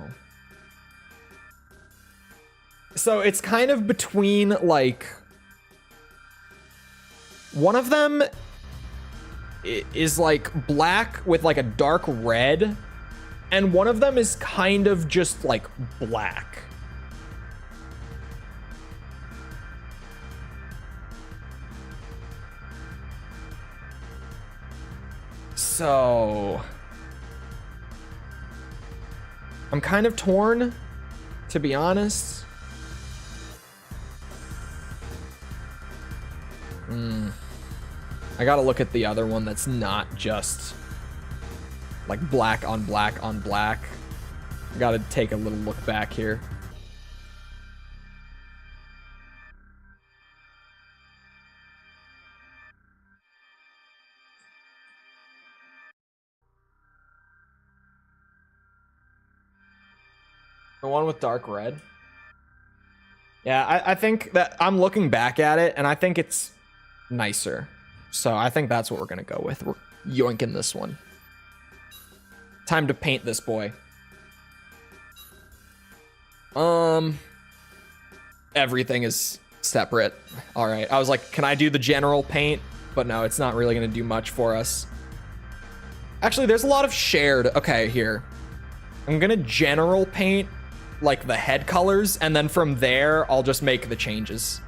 So it's kind of between like, one of them is like black with like a dark red, and one of them is kind of just like black. So I'm kind of torn, to be honest. I gotta look at the other one that's not just like black on black on black. I gotta take a little look back here. The one with dark red. Yeah, I think that I'm looking back at it and I think it's nicer. So I think that's what we're gonna go with. We're yoinking this one. Time to paint this boy. Everything is separate. All right, I was like, can I do the general paint? But no, it's not really gonna do much for us. Actually, there's a lot of shared. Okay, here. I'm gonna general paint like the head colors, and then from there, I'll just make the changes.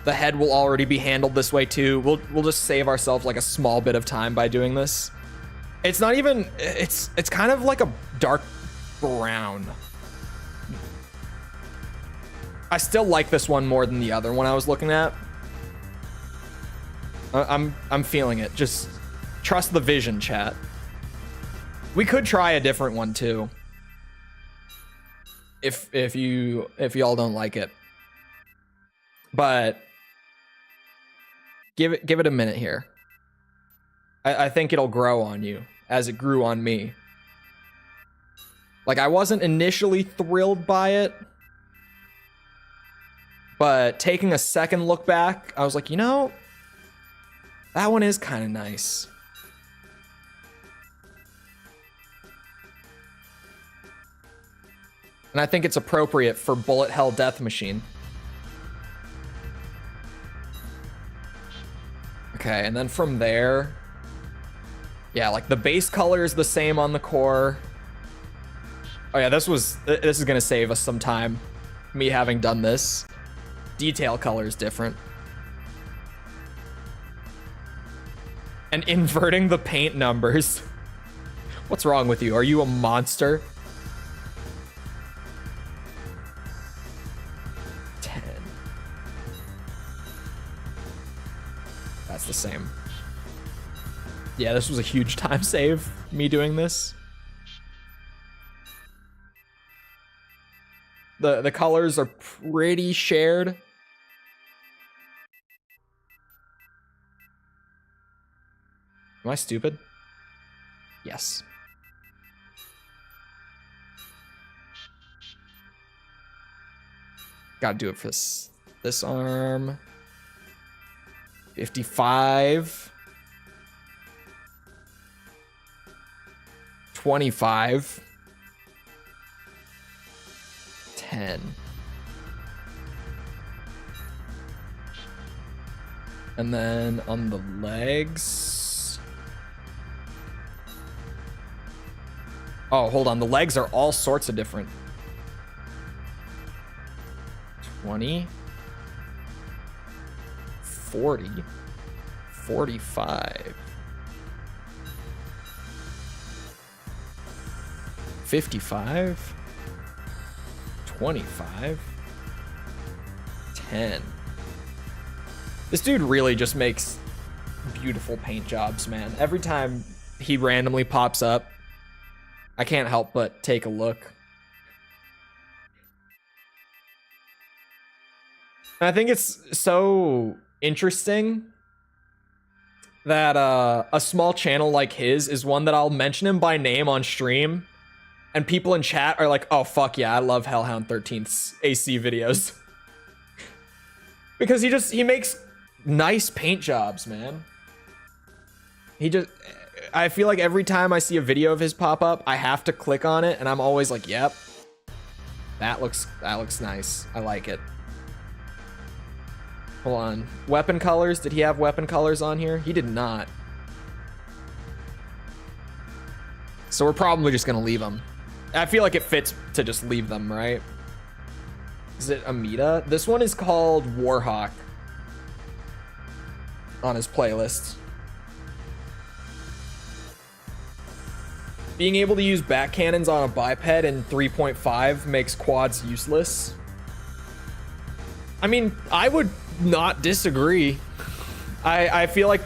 The head will already be handled this way too. We'll just save ourselves like a small bit of time by doing this. It's not even, it's kind of like a dark brown. I still like this one more than the other one I was looking at. I'm feeling it. Just trust the vision, chat. We could try a different one too. If y'all don't like it. But give it a minute here. I think it'll grow on you as it grew on me. Like, I wasn't initially thrilled by it, but taking a second look back, I was like, you know, that one is kind of nice. And I think it's appropriate for Bullet Hell Death Machine. Okay, and then from there, yeah, like the base color is the same on the core. Oh yeah, this is gonna save us some time, me having done this. Detail color is different. And inverting the paint numbers. What's wrong with you? Are you a monster? 10. That's the same. Yeah, this was a huge time save, me doing this. The colors are pretty shared. Am I stupid? Yes. Gotta do it for this arm. 55. 25. 10. 10. And then on the legs. Oh, hold on. The legs are all sorts of different. 20. 40. 45. 55. 25. 10. This dude really just makes beautiful paint jobs, man. Every time he randomly pops up, I can't help but take a look. And I think it's so interesting that a small channel like his is one that I'll mention him by name on stream, and people in chat are like, oh, fuck yeah, I love Hellhound 13th's AC videos. Because he makes nice paint jobs, man. I feel like every time I see a video of his pop up, I have to click on it, and I'm always like, yep, that looks nice. I like it. Hold on. Weapon colors. Did he have weapon colors on here? He did not. So we're probably just gonna leave them. I feel like it fits to just leave them, right? Is it Amita? This one is called Warhawk on his playlist. Being able to use back cannons on a biped in 3.5 makes quads useless. I mean, I would not disagree. I feel like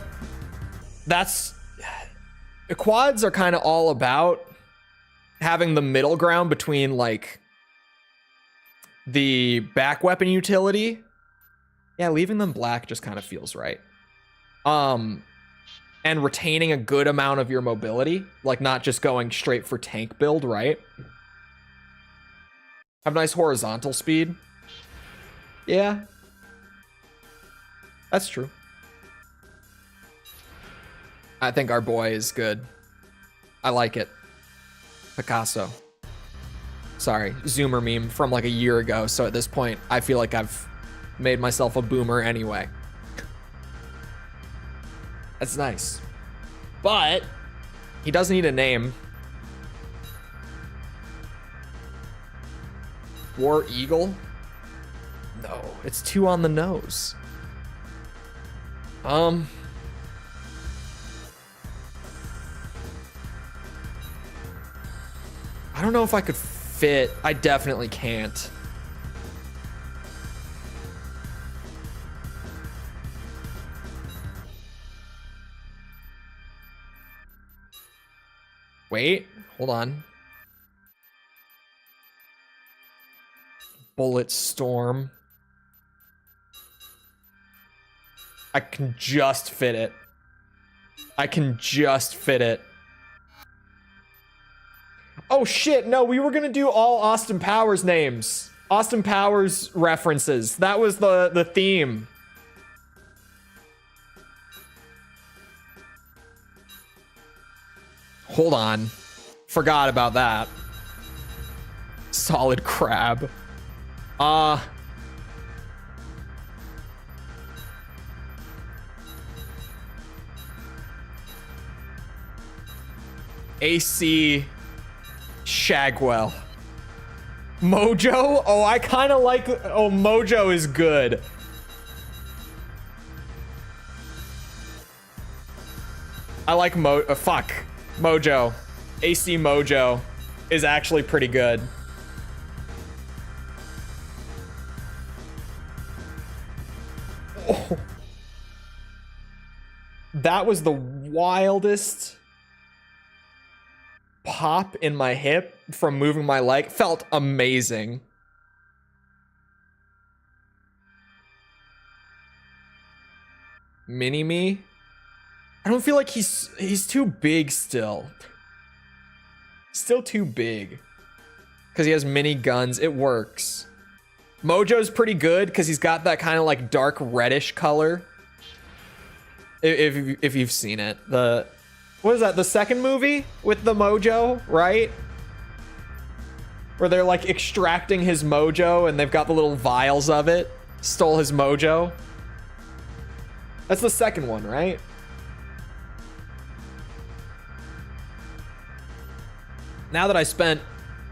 quads are kind of all about having the middle ground between like the back weapon utility. Yeah, leaving them black just kind of feels right. And retaining a good amount of your mobility, like not just going straight for tank build, right? Have nice horizontal speed. Yeah. That's true. I think our boy is good. I like it. Picasso. Sorry, Zoomer meme from like a year ago, so at this point, I feel like I've made myself a boomer anyway. That's nice. But he does need a name. War Eagle? No, it's too on the nose. I don't know if I could fit. I definitely can't. Wait, hold on. Bullet Storm. I can just fit it. I can just fit it. Oh shit, no, we were gonna do all Austin Powers names. Austin Powers references. That was the theme. Hold on. Forgot about that. Solid crab. AC Shagwell. Mojo? Oh, I kind of like... Oh, Mojo is good. I like fuck. Mojo. AC Mojo is actually pretty good. Oh. That was the wildest pop in my hip from moving my leg. Felt amazing. Mini-Me? I don't feel like he's too big still. Still too big. Because he has mini guns. It works. Mojo's pretty good because he's got that kind of like dark reddish color. If you've seen it. What is that? The second movie with the Mojo, right? where they're like extracting his mojo and they've got the little vials of it. Stole his mojo. That's the second one, right? Now that I spent,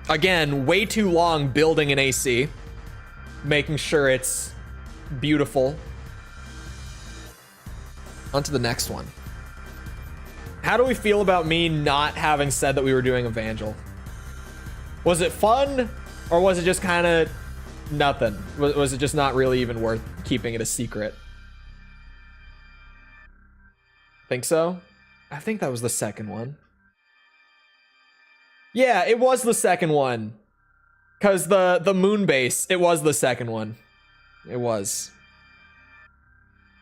again, way too long building an AC, making sure it's beautiful. On to the next one. How do we feel about me not having said that we were doing Evangel? Was it fun, or was it just kind of nothing? Was it just not really even worth keeping it a secret? Think so? I think that was the second one. Yeah, it was the second one. Cause the moon base, it was the second one. It was.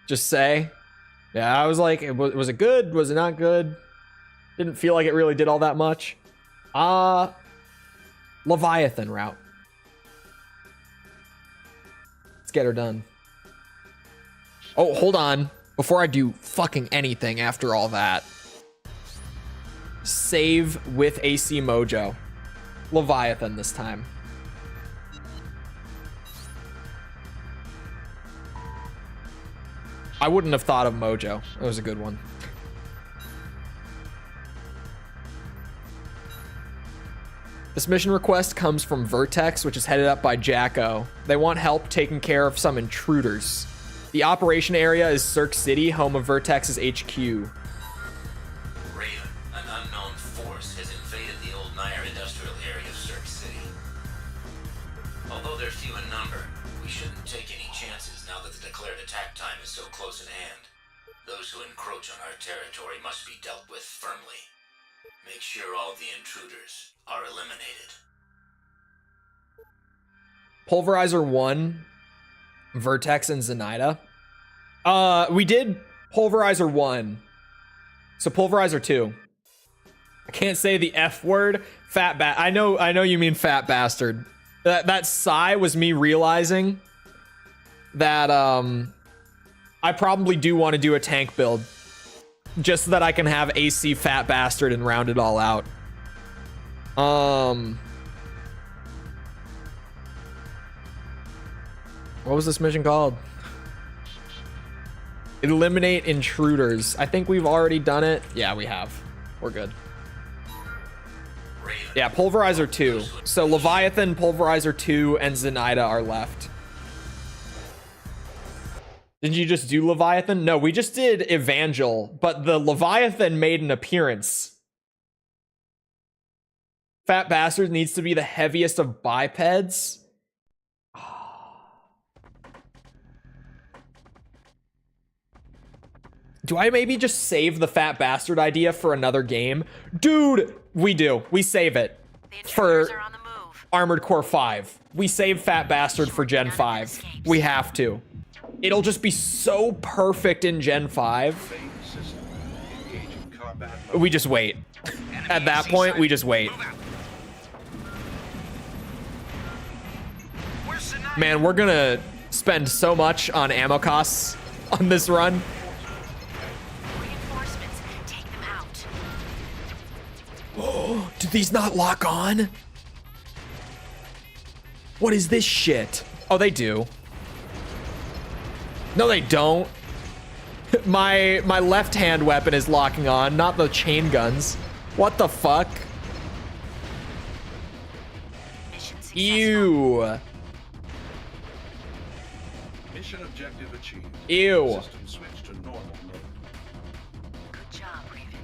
Just say. Yeah, I was like, was it good? Was it not good? Didn't feel like it really did all that much. Leviathan route. Let's get her done. Oh, hold on. Before I do fucking anything after all that. Save with AC Mojo. Leviathan this time. I wouldn't have thought of Mojo. That was a good one. This mission request comes from Vertex, which is headed up by Jacko. They want help taking care of some intruders. The operation area is Cirque City, home of Vertex's HQ. Raven, an unknown force, has invaded the old Nair industrial area of Cirque City. Although they're few in number, we shouldn't take any chances now that the declared attack time is so close at hand. Those who encroach on our territory must be dealt with firmly. Make sure all the intruders are eliminated. Pulverizer 1, Vertex and Zenaida. We did Pulverizer 1. So Pulverizer 2. I can't say the F word. I know you mean fat bastard. That sigh was me realizing that I probably do want to do a tank build. Just so that I can have AC fat bastard and round it all out. What was this mission called? Eliminate intruders. I think we've already done it. Yeah, we have. We're good. Yeah, Pulverizer 2. So Leviathan, Pulverizer 2, and Zenaida are left. Didn't you just do Leviathan? No, we just did Evangel, but the Leviathan made an appearance. Fat bastard needs to be the heaviest of bipeds. Do I maybe just save the fat bastard idea for another game? Dude, we do. We save it for are on the move. Armored Core 5. We save fat bastard for Gen 5. We have to. It'll just be so perfect in Gen 5. We just wait. At that point, we just wait. Man, we're gonna spend so much on ammo costs on this run. Reinforcements, take them out. Oh, do these not lock on? What is this shit? Oh, they do. No, they don't. My left hand weapon is locking on, not the chain guns. What the fuck? Mission successful. Ew. Mission objective achieved. Ew. System switched to normal mode. Good job, Raven.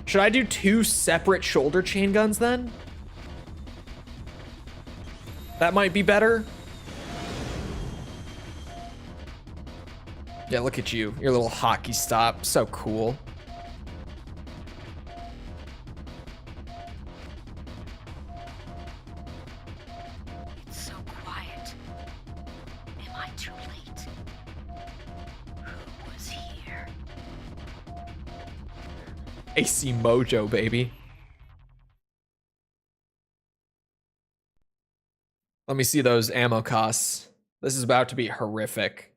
Should I do 2 separate shoulder chain guns then? That might be better. Yeah, look at you. Your little hockey stop. So cool. It's so quiet. Am I too late? Who was here? AC Mojo, baby. Let me see those ammo costs. This is about to be horrific.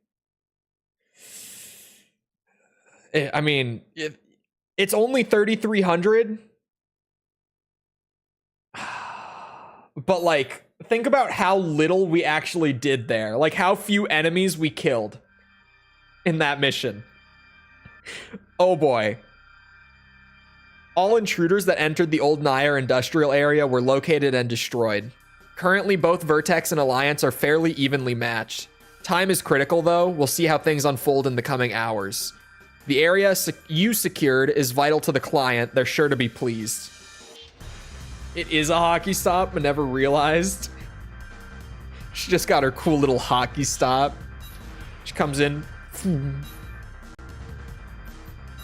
I mean, It's only 3,300. But like, think about how little we actually did there. Like how few enemies we killed in that mission. Oh boy. All intruders that entered the old Nair industrial area were located and destroyed. Currently, both Vertex and Alliance are fairly evenly matched. Time is critical though. We'll see how things unfold in the coming hours. The area you secured is vital to the client. They're sure to be pleased. It is a hockey stop, but never realized. She just got her cool little hockey stop. She comes in.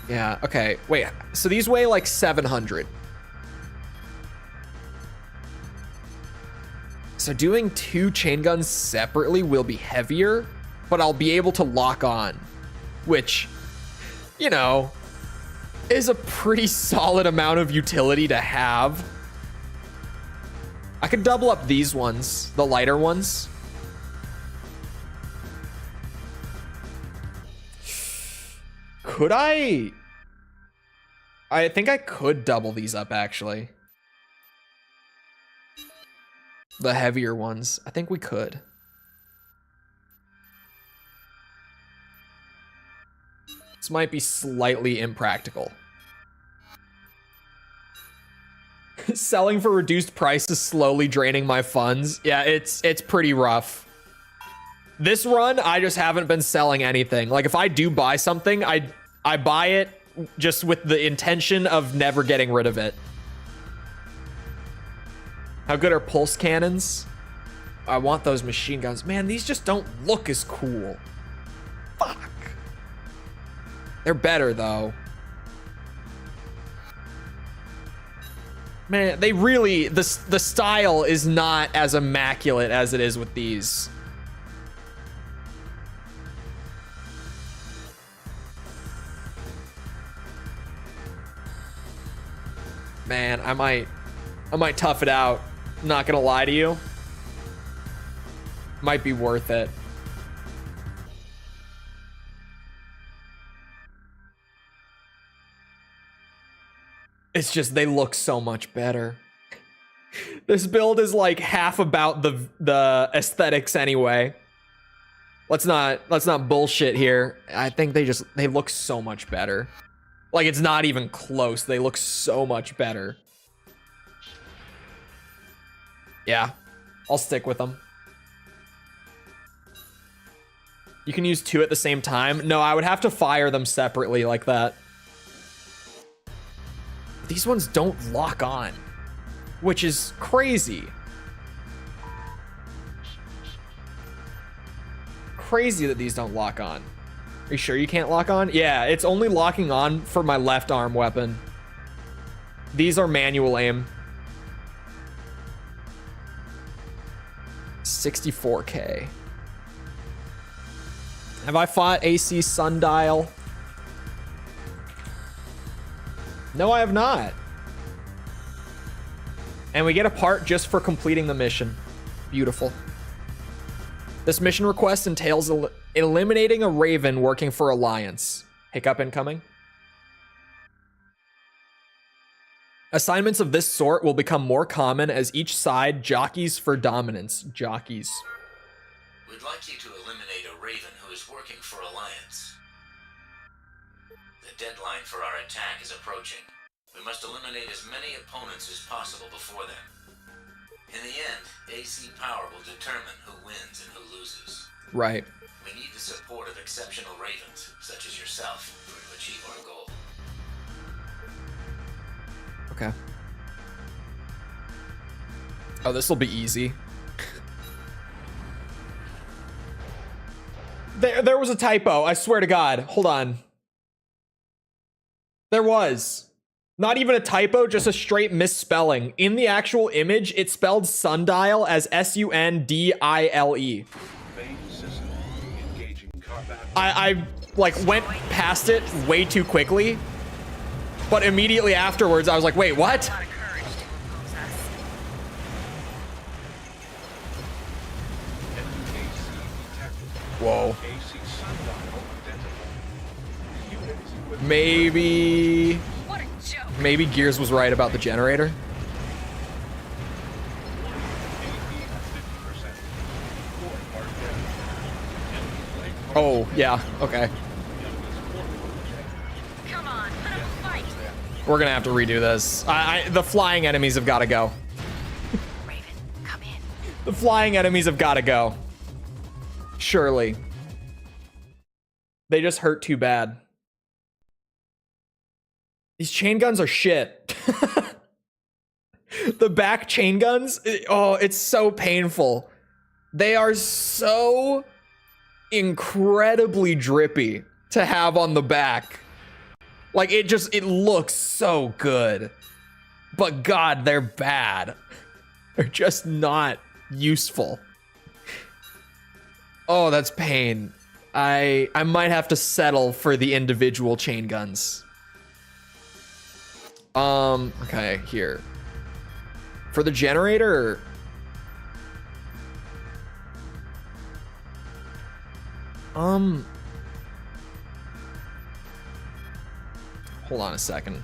Yeah, okay. Wait, so these weigh like 700. So doing 2 chain guns separately will be heavier, but I'll be able to lock on, which, you know, is a pretty solid amount of utility to have. I could double up these ones, the lighter ones. Could I? I think I could double these up, actually. The heavier ones. I think we could. This might be slightly impractical. Selling for reduced price is slowly draining my funds. Yeah, it's pretty rough. This run, I just haven't been selling anything. Like if I do buy something, I buy it just with the intention of never getting rid of it. How good are pulse cannons? I want those machine guns. Man, these just don't look as cool. Fuck. They're better though. Man, they really, the style is not as immaculate as it is with these. Man, I might tough it out. Not gonna lie to you. Might be worth it. It's just, they look so much better. This build is like half about the aesthetics anyway. Let's not bullshit here. I think they look so much better. Like it's not even close. They look so much better. Yeah, I'll stick with them. You can use 2 at the same time. No, I would have to fire them separately like that. These ones don't lock on, which is crazy. Crazy that these don't lock on. Are you sure you can't lock on? Yeah, it's only locking on for my left arm weapon. These are manual aim. 64K. Have I fought AC Sundial? No, I have not. And we get a part just for completing the mission. Beautiful. This mission request entails eliminating a Raven working for Alliance. Hiccup incoming. Assignments of this sort will become more common as each side jockeys for dominance. Jockeys. We'd like you to eliminate a Raven who is working for Alliance. The deadline for our attack is approaching. We must eliminate as many opponents as possible before then. In the end, AC power will determine who wins and who loses. Right. We need the support of exceptional Ravens, such as yourself, to achieve our goal. Okay. Oh, this will be easy. There was a typo. I swear to God. Hold on. There was. Not even a typo, just a straight misspelling. In the actual image, it spelled Sundial as Sundile. I like went past it way too quickly, but immediately afterwards I was like, wait, what? A lot of courage to oppose us. Whoa. Maybe Maybe Gears was right about the generator. Oh, yeah, okay. Come on, put up a fight. We're gonna have to redo this. The flying enemies have gotta go. Raven, come in. The flying enemies have gotta go. Surely. They just hurt too bad. These chain guns are shit. The back chain guns, oh, it's so painful. They are so incredibly drippy to have on the back. Like, it looks so good. But God, they're bad. They're just not useful. Oh, that's pain. I might have to settle for the individual chain guns. Okay, here. For the generator, hold on a second.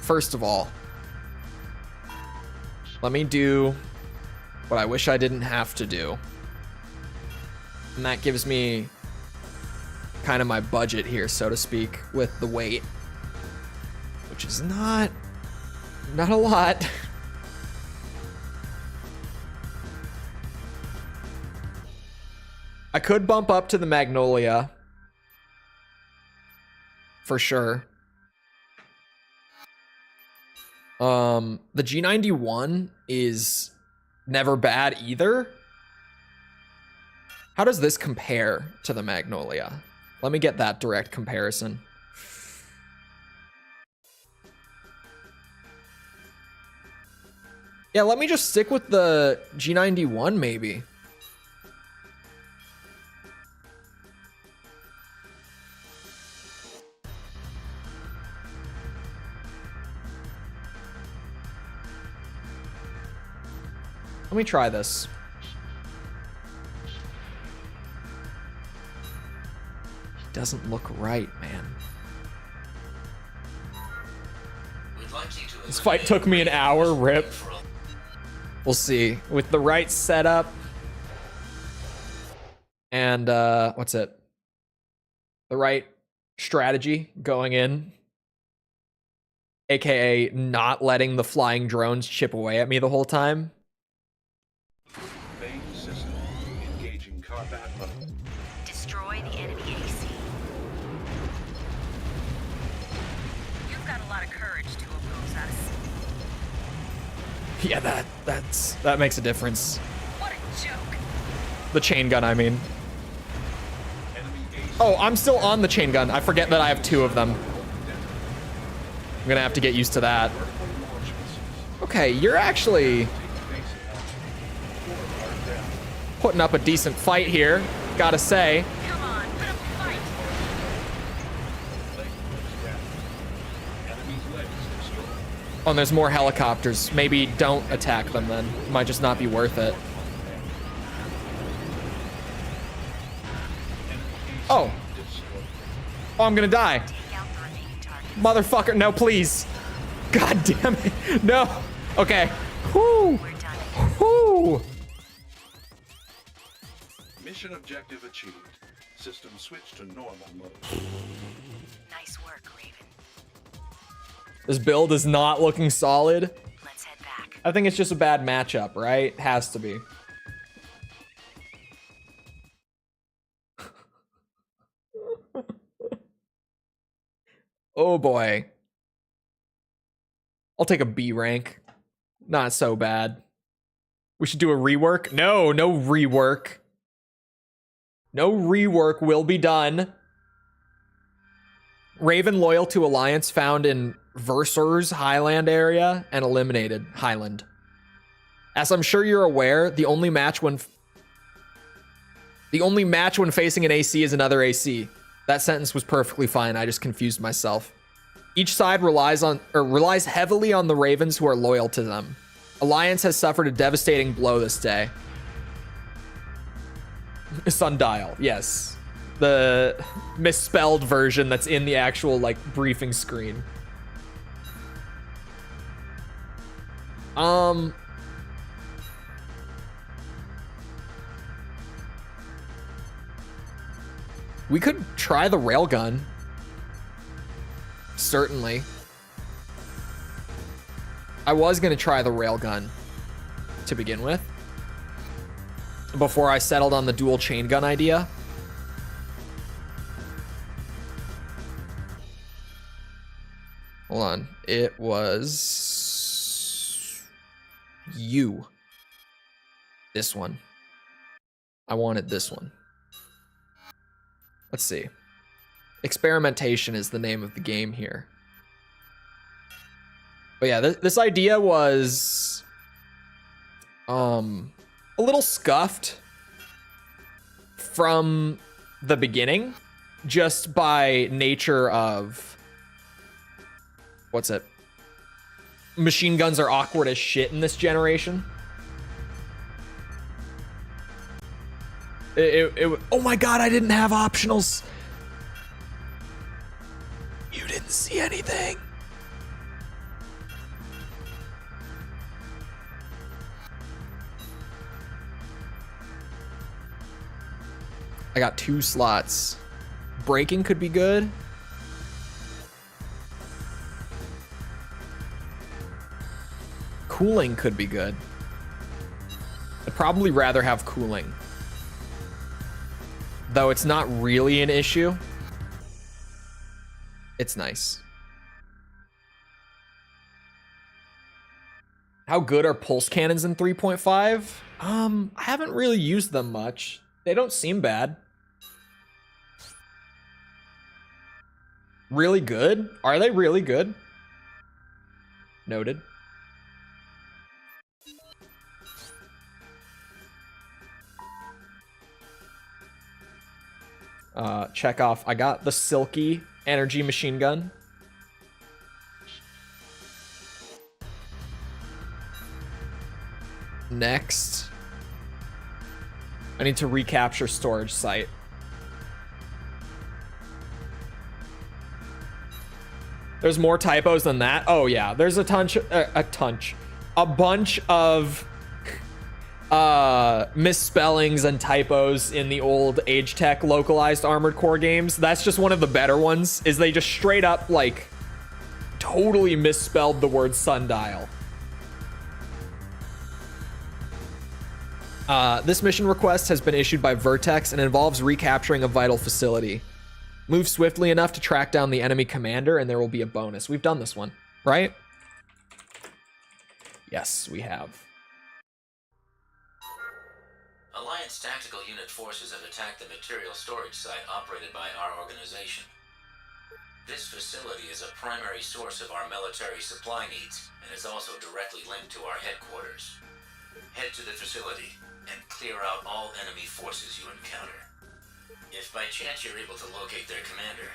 First of all, let me do what I wish I didn't have to do. And that gives me kind of my budget here, so to speak, with the weight, which is not a lot. I could bump up to the Magnolia for sure. The G91 is never bad either. How does this compare to the Magnolia? Let me get that direct comparison. Yeah, let me just stick with the G91 maybe. Let me try this. It doesn't look right, man. We'd like you to This fight took me an hour, rip. We'll see. With the right setup and what's it? The right strategy going in, aka not letting the flying drones chip away at me the whole time. Main system engaging combat mode. Destroy the enemy AC. You've got a lot of courage to oppose us. Yeah, that makes a difference. What a joke. The chain gun, I mean. Oh, I'm still on the chain gun. I forget that I have two of them. I'm gonna have to get used to that. Okay, you're actually putting up a decent fight here, gotta say. Come on, put up a fight. Oh, and there's more helicopters. Maybe don't attack them then. It might just not be worth it. Oh. Oh, I'm gonna die. Take out the remaining targets. Motherfucker, no, please. God damn it. No. Okay. Whoo. We're done. Whoo. Mission objective achieved. System switched to normal mode. Nice work, Raven. This build is not looking solid. Let's head back. I think it's just a bad matchup, right? Has to be. Oh boy. I'll take a B rank. Not so bad. We should do a rework. No rework. No rework will be done. Raven loyal to Alliance found in Versor's Highland area and eliminated Highland. As I'm sure you're aware, the only match when facing an AC is another AC. That sentence was perfectly fine. I just confused myself. Each side relies heavily on the Ravens who are loyal to them. Alliance has suffered a devastating blow this day. Sundial, yes. The misspelled version that's in the actual like briefing screen. We could try the railgun. Certainly. I was gonna try the railgun to begin with, before I settled on the dual chain gun idea. Hold on. It was you. This one. I wanted this one. Let's see. Experimentation is the name of the game here. But yeah, this idea was a little scuffed from the beginning, just by nature of what's it? Machine guns are awkward as shit in this generation. Oh my god, I didn't have optionals. You didn't see anything. I got 2 slots. Braking could be good. Cooling could be good. I'd probably rather have cooling, though it's not really an issue. It's nice. How good are pulse cannons in 3.5? I haven't really used them much. They don't seem bad. Really good? Are they really good? Noted. Check off. I got the silky energy machine gun. Next, I need to recapture storage site. There's more typos than that. Oh yeah, there's a bunch of misspellings and typos in the old Age Tech localized Armored Core games. That's just one of the better ones, is they just straight up like totally misspelled the word Sundial. This mission request has been issued by Vertex and involves recapturing a vital facility. Move swiftly enough to track down the enemy commander and there will be a bonus. We've done this one, right? Yes, we have. Alliance tactical unit forces have attacked the material storage site operated by our organization. This facility is a primary source of our military supply needs and is also directly linked to our headquarters. Head to the facility and clear out all enemy forces you encounter. If by chance you're able to locate their commander,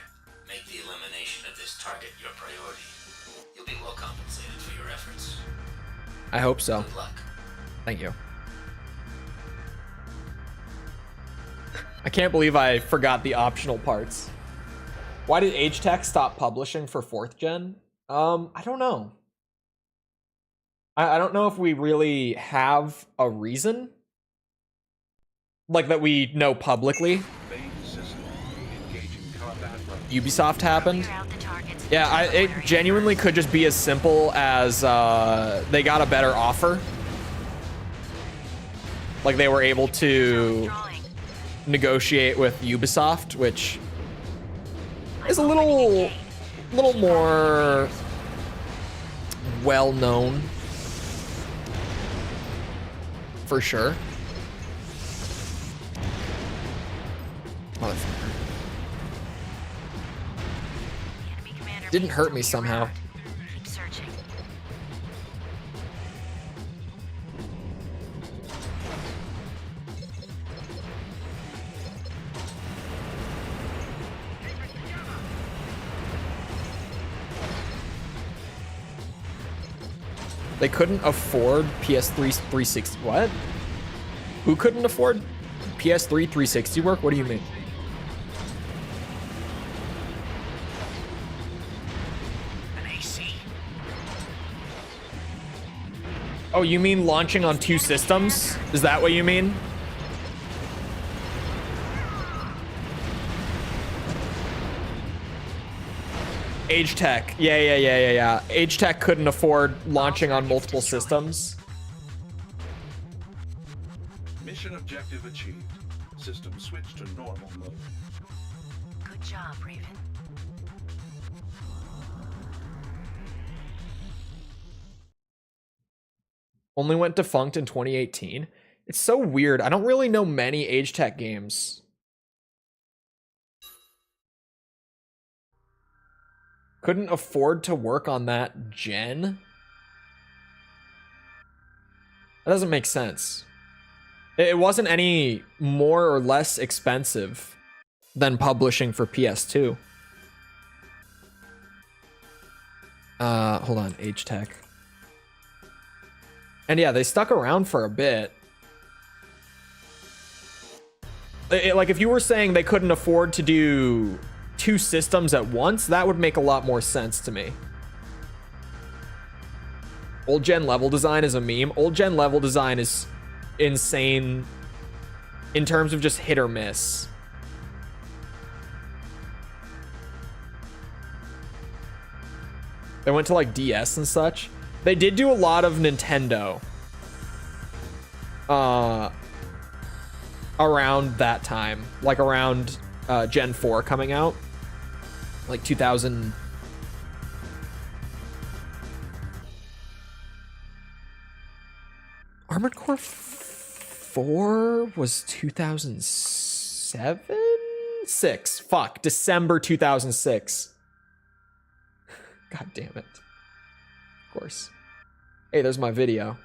make the elimination of this target your priority. You'll be well compensated for your efforts. I hope so. Good luck. Thank you. I can't believe I forgot the optional parts. Why did Age Tech stop publishing for 4th gen? I don't know. I don't know if we really have a reason, like that we know publicly. Ubisoft happened. Yeah, it genuinely could just be as simple as they got a better offer. Like they were able to negotiate with Ubisoft, which is a little more well known, for sure. Motherfucker. Didn't hurt me somehow. Keep searching. They couldn't afford PS3 360. What? Who couldn't afford PS3 360 work? What do you mean? Oh, you mean launching on 2 systems? Is that what you mean? Age Tech. Yeah. Age Tech couldn't afford launching on multiple systems. Mission objective achieved. System switched to normal mode. Good job, Raven. Only went defunct in 2018. It's so weird. I don't really know many Age Tech games. Couldn't afford to work on that gen? That doesn't make sense. It wasn't any more or less expensive than publishing for PS2. Hold on, Age Tech. And yeah, they stuck around for a bit. Like, if you were saying they couldn't afford to do 2 systems at once, that would make a lot more sense to me. Old gen level design is a meme. Old gen level design is insane in terms of just hit or miss. They went to like DS and such. They did do a lot of Nintendo around that time, like around Gen 4 coming out, like 2000. Armored Core 4 was 2007? 6. Fuck, December 2006. God damn it. Of course. Hey, there's my video.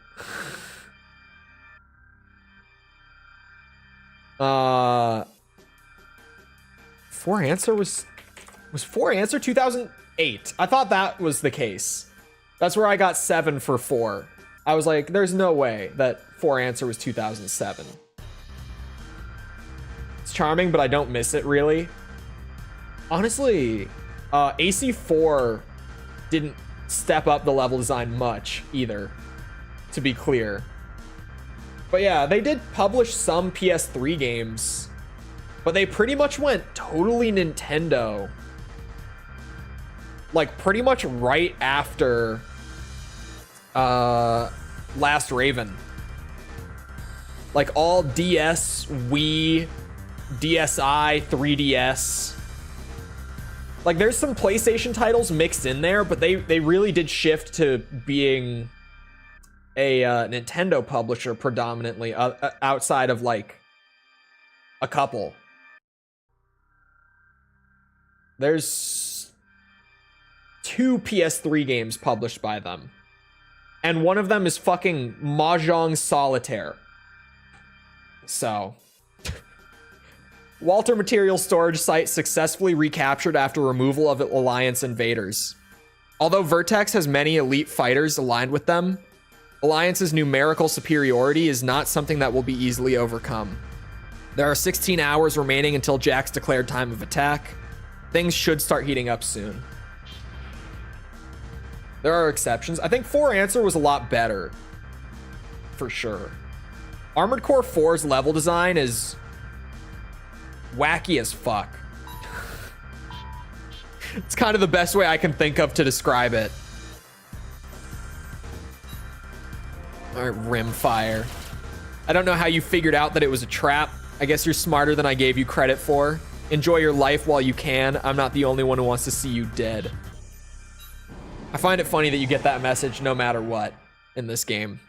4 answer was 4 answer 2008. I thought that was the case. That's where I got 7 for 4. I was like, there's no way that 4 answer was 2007. It's charming, but I don't miss it really. Honestly, AC4 didn't step up the level design much either, to be clear. But yeah, they did publish some PS3 games, but they pretty much went totally Nintendo. Like pretty much right after Last Raven. Like all DS, Wii, DSi, 3DS. Like there's some PlayStation titles mixed in there, but they really did shift to being a Nintendo publisher predominantly, outside of like a couple. There's 2 PS3 games published by them, and one of them is fucking Mahjong Solitaire. So Walter Material Storage Site successfully recaptured after removal of Alliance invaders. Although Vertex has many elite fighters aligned with them, Alliance's numerical superiority is not something that will be easily overcome. There are 16 hours remaining until Jack's declared time of attack. Things should start heating up soon. There are exceptions. I think 4 answer was a lot better, for sure. Armored Core 4's level design is wacky as fuck. It's kind of the best way I can think of to describe it. All right, Rimfire. I don't know how you figured out that it was a trap. I guess you're smarter than I gave you credit for. Enjoy your life while you can. I'm not the only one who wants to see you dead. I find it funny that you get that message no matter what in this game.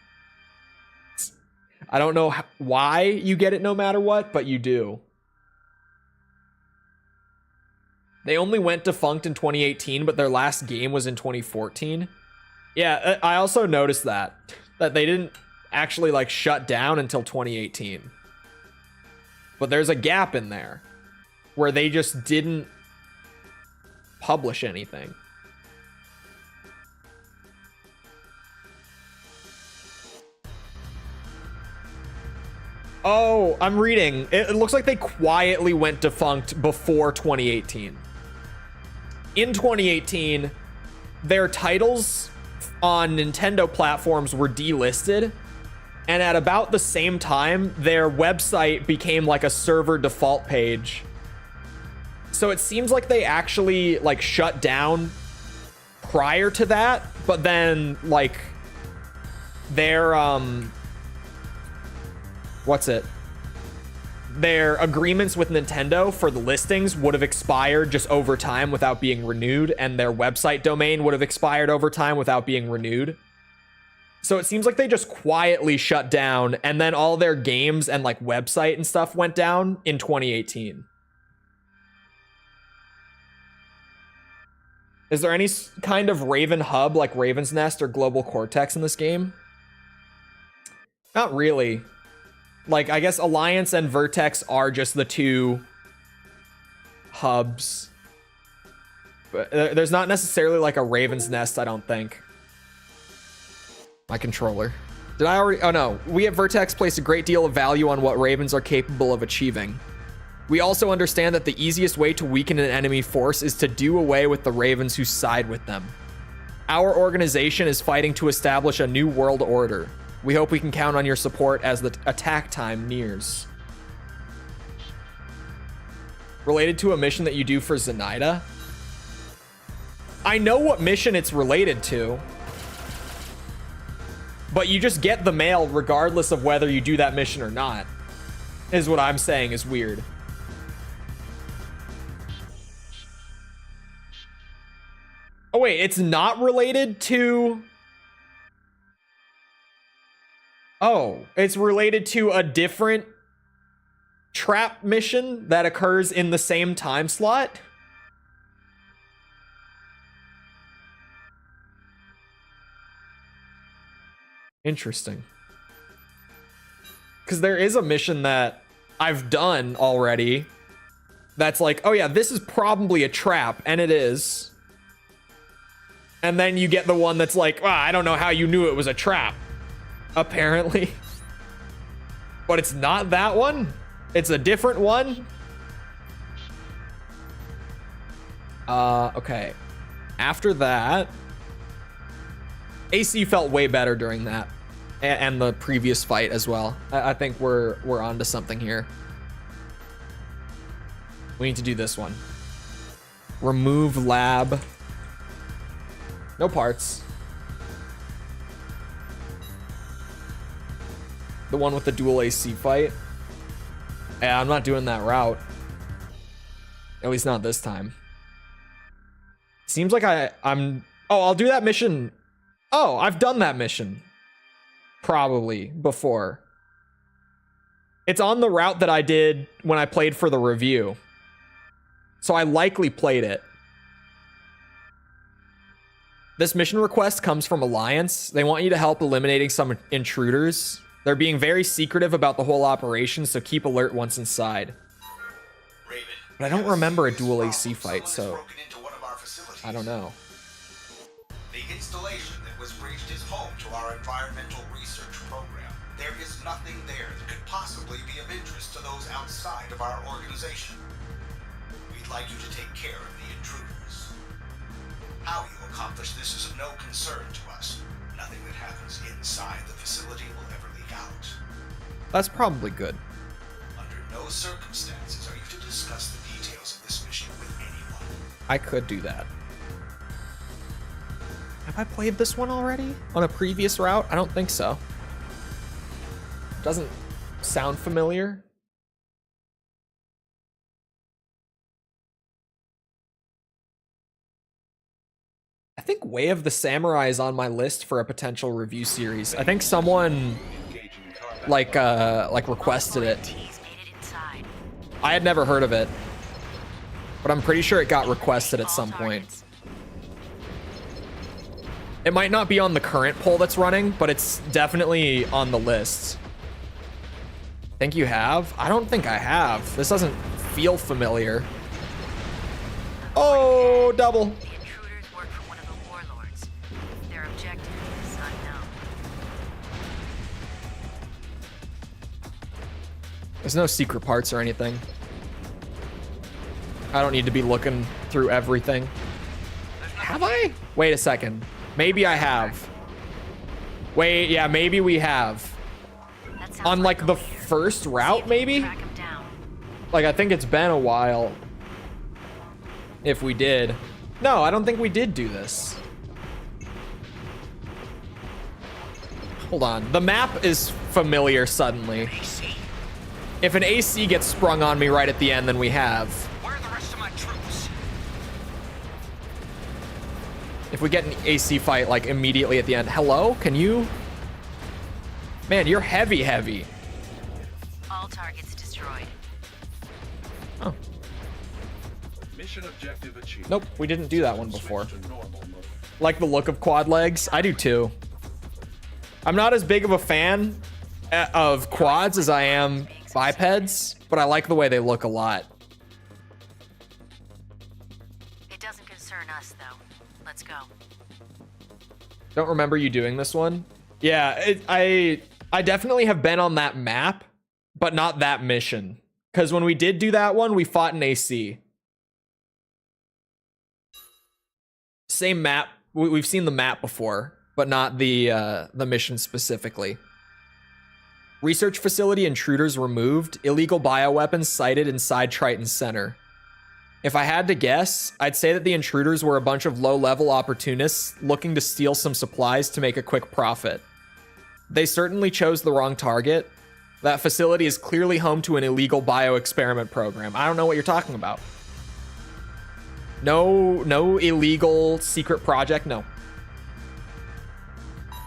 I don't know why you get it no matter what, but you do. They only went defunct in 2018, but their last game was in 2014. Yeah, I also noticed that they didn't actually like shut down until 2018. But there's a gap in there where they just didn't publish anything. Oh, I'm reading. It looks like they quietly went defunct before 2018. In 2018, their titles on Nintendo platforms were delisted, and at about the same time, their website became like a server default page. So it seems like they actually like shut down prior to that, but then like their their agreements with Nintendo for the listings would have expired just over time without being renewed, and their website domain would have expired over time without being renewed. So it seems like they just quietly shut down, and then all their games and like website and stuff went down in 2018. Is there any kind of Raven hub like Raven's Nest or Global Cortex in this game? Not really. Like, I guess Alliance and Vertex are just the two hubs. But there's not necessarily like a Raven's Nest, I don't think. My controller. Did I already? Oh no. We at Vertex place a great deal of value on what Ravens are capable of achieving. We also understand that the easiest way to weaken an enemy force is to do away with the Ravens who side with them. Our organization is fighting to establish a new world order. We hope we can count on your support as the attack time nears. Related to a mission that you do for Zenaida? I know what mission it's related to, but you just get the mail regardless of whether you do that mission or not, is what I'm saying is weird. Oh wait, it's not related to... Oh, it's related to a different trap mission that occurs in the same time slot? Interesting. Because there is a mission that I've done already that's like, oh yeah, this is probably a trap, and it is. And then you get the one that's like, I don't know how you knew it was a trap. Apparently. But it's not that one. It's a different one. Okay. After that, AC felt way better during that. And the previous fight as well. I think we're onto something here. We need to do this one. Remove lab. No parts. The one with the dual AC fight. Yeah, I'm not doing that route. At least not this time. Seems like I'm... Oh, I'll do that mission. Oh, I've done that mission. Probably before. It's on the route that I did when I played for the review. So I likely played it. This mission request comes from Alliance. They want you to help eliminating some intruders. They're being very secretive about the whole operation, so keep alert once inside. Raven, but I don't remember a dual AC fight, so I don't know. The installation that was breached is home to our environmental research program. There is nothing there that could possibly be of interest to those outside of our organization. We'd like you to take care of the intruders. How you accomplish this is of no concern to us. Nothing that happens inside the facility will ever leak out. That's probably good. Under no circumstances are you to discuss the details of this mission with anyone. I could do that. Have I played this one already? On a previous route? I don't think so. Doesn't sound familiar. I think Way of the Samurai is on my list for a potential review series. I think someone like requested it. I had never heard of it, but I'm pretty sure it got requested at some point. It might not be on the current poll that's running, but it's definitely on the list. Think you have? I don't think I have. This doesn't feel familiar. Oh, double. The intruders work for one of the warlords. Their objective is unknown. There's no secret parts or anything. I don't need to be looking through everything. Have I? Wait a second. Maybe I have. Wait, yeah, maybe we have. That sounds On like the a leader. first See route, if we can maybe? track him down. Like, I think it's been a while. If we did. No, I don't think we did do this. Hold on. The map is familiar suddenly. If an AC gets sprung on me right at the end, then we have. Where are the rest of my troops? If we get an AC fight, like, immediately at the end. Hello? Can you? Man, you're heavy, heavy. All targets destroyed. Oh. Mission objective achieved. Nope, we didn't do that one before. Switch to normal mode. Like the look of quad legs. I do too. I'm not as big of a fan of quads as I am bipeds, but I like the way they look a lot. It doesn't concern us, though. Let's go. Don't remember you doing this one. Yeah, I definitely have been on that map, but not that mission. Because when we did do that one, we fought in AC. Same map. We've seen the map before, but not the mission specifically. Research facility intruders removed. Illegal bioweapons sighted inside Triton Center. If I had to guess, I'd say that the intruders were a bunch of low-level opportunists looking to steal some supplies to make a quick profit. They certainly chose the wrong target. That facility is clearly home to an illegal bioexperiment program. I don't know what you're talking about. No illegal secret project, no.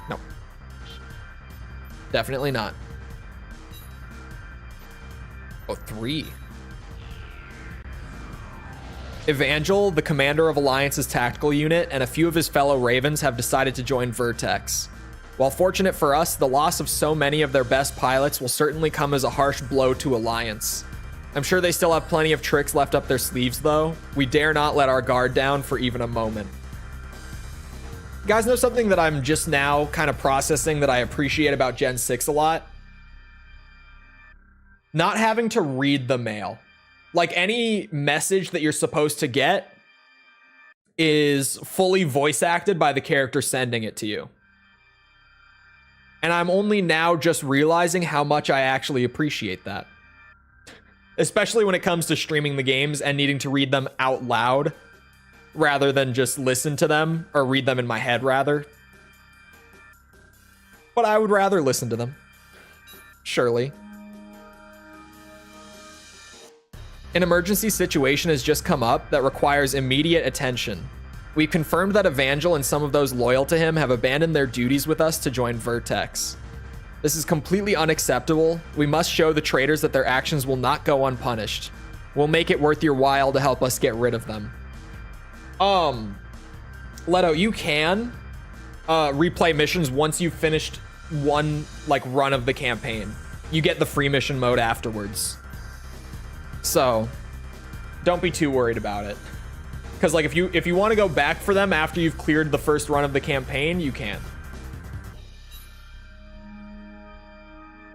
No. Definitely not. Oh, 3. Evangel, the commander of Alliance's tactical unit, and a few of his fellow Ravens have decided to join Vertex. While fortunate for us, the loss of so many of their best pilots will certainly come as a harsh blow to Alliance. I'm sure they still have plenty of tricks left up their sleeves, though. We dare not let our guard down for even a moment. You guys know something that I'm just now kind of processing that I appreciate about Gen 6 a lot? Not having to read the mail. Like, any message that you're supposed to get is fully voice acted by the character sending it to you. And I'm only now just realizing how much I actually appreciate that. Especially when it comes to streaming the games and needing to read them out loud rather than just listen to them, or read them in my head rather. But I would rather listen to them. Surely. An emergency situation has just come up that requires immediate attention. We've confirmed that Evangel and some of those loyal to him have abandoned their duties with us to join Vertex. This is completely unacceptable. We must show the traitors that their actions will not go unpunished. We'll make it worth your while to help us get rid of them. Leto, you can replay missions once you've finished one run of the campaign. You get the free mission mode afterwards. So don't be too worried about it. Because if you want to go back for them after you've cleared the first run of the campaign, you can.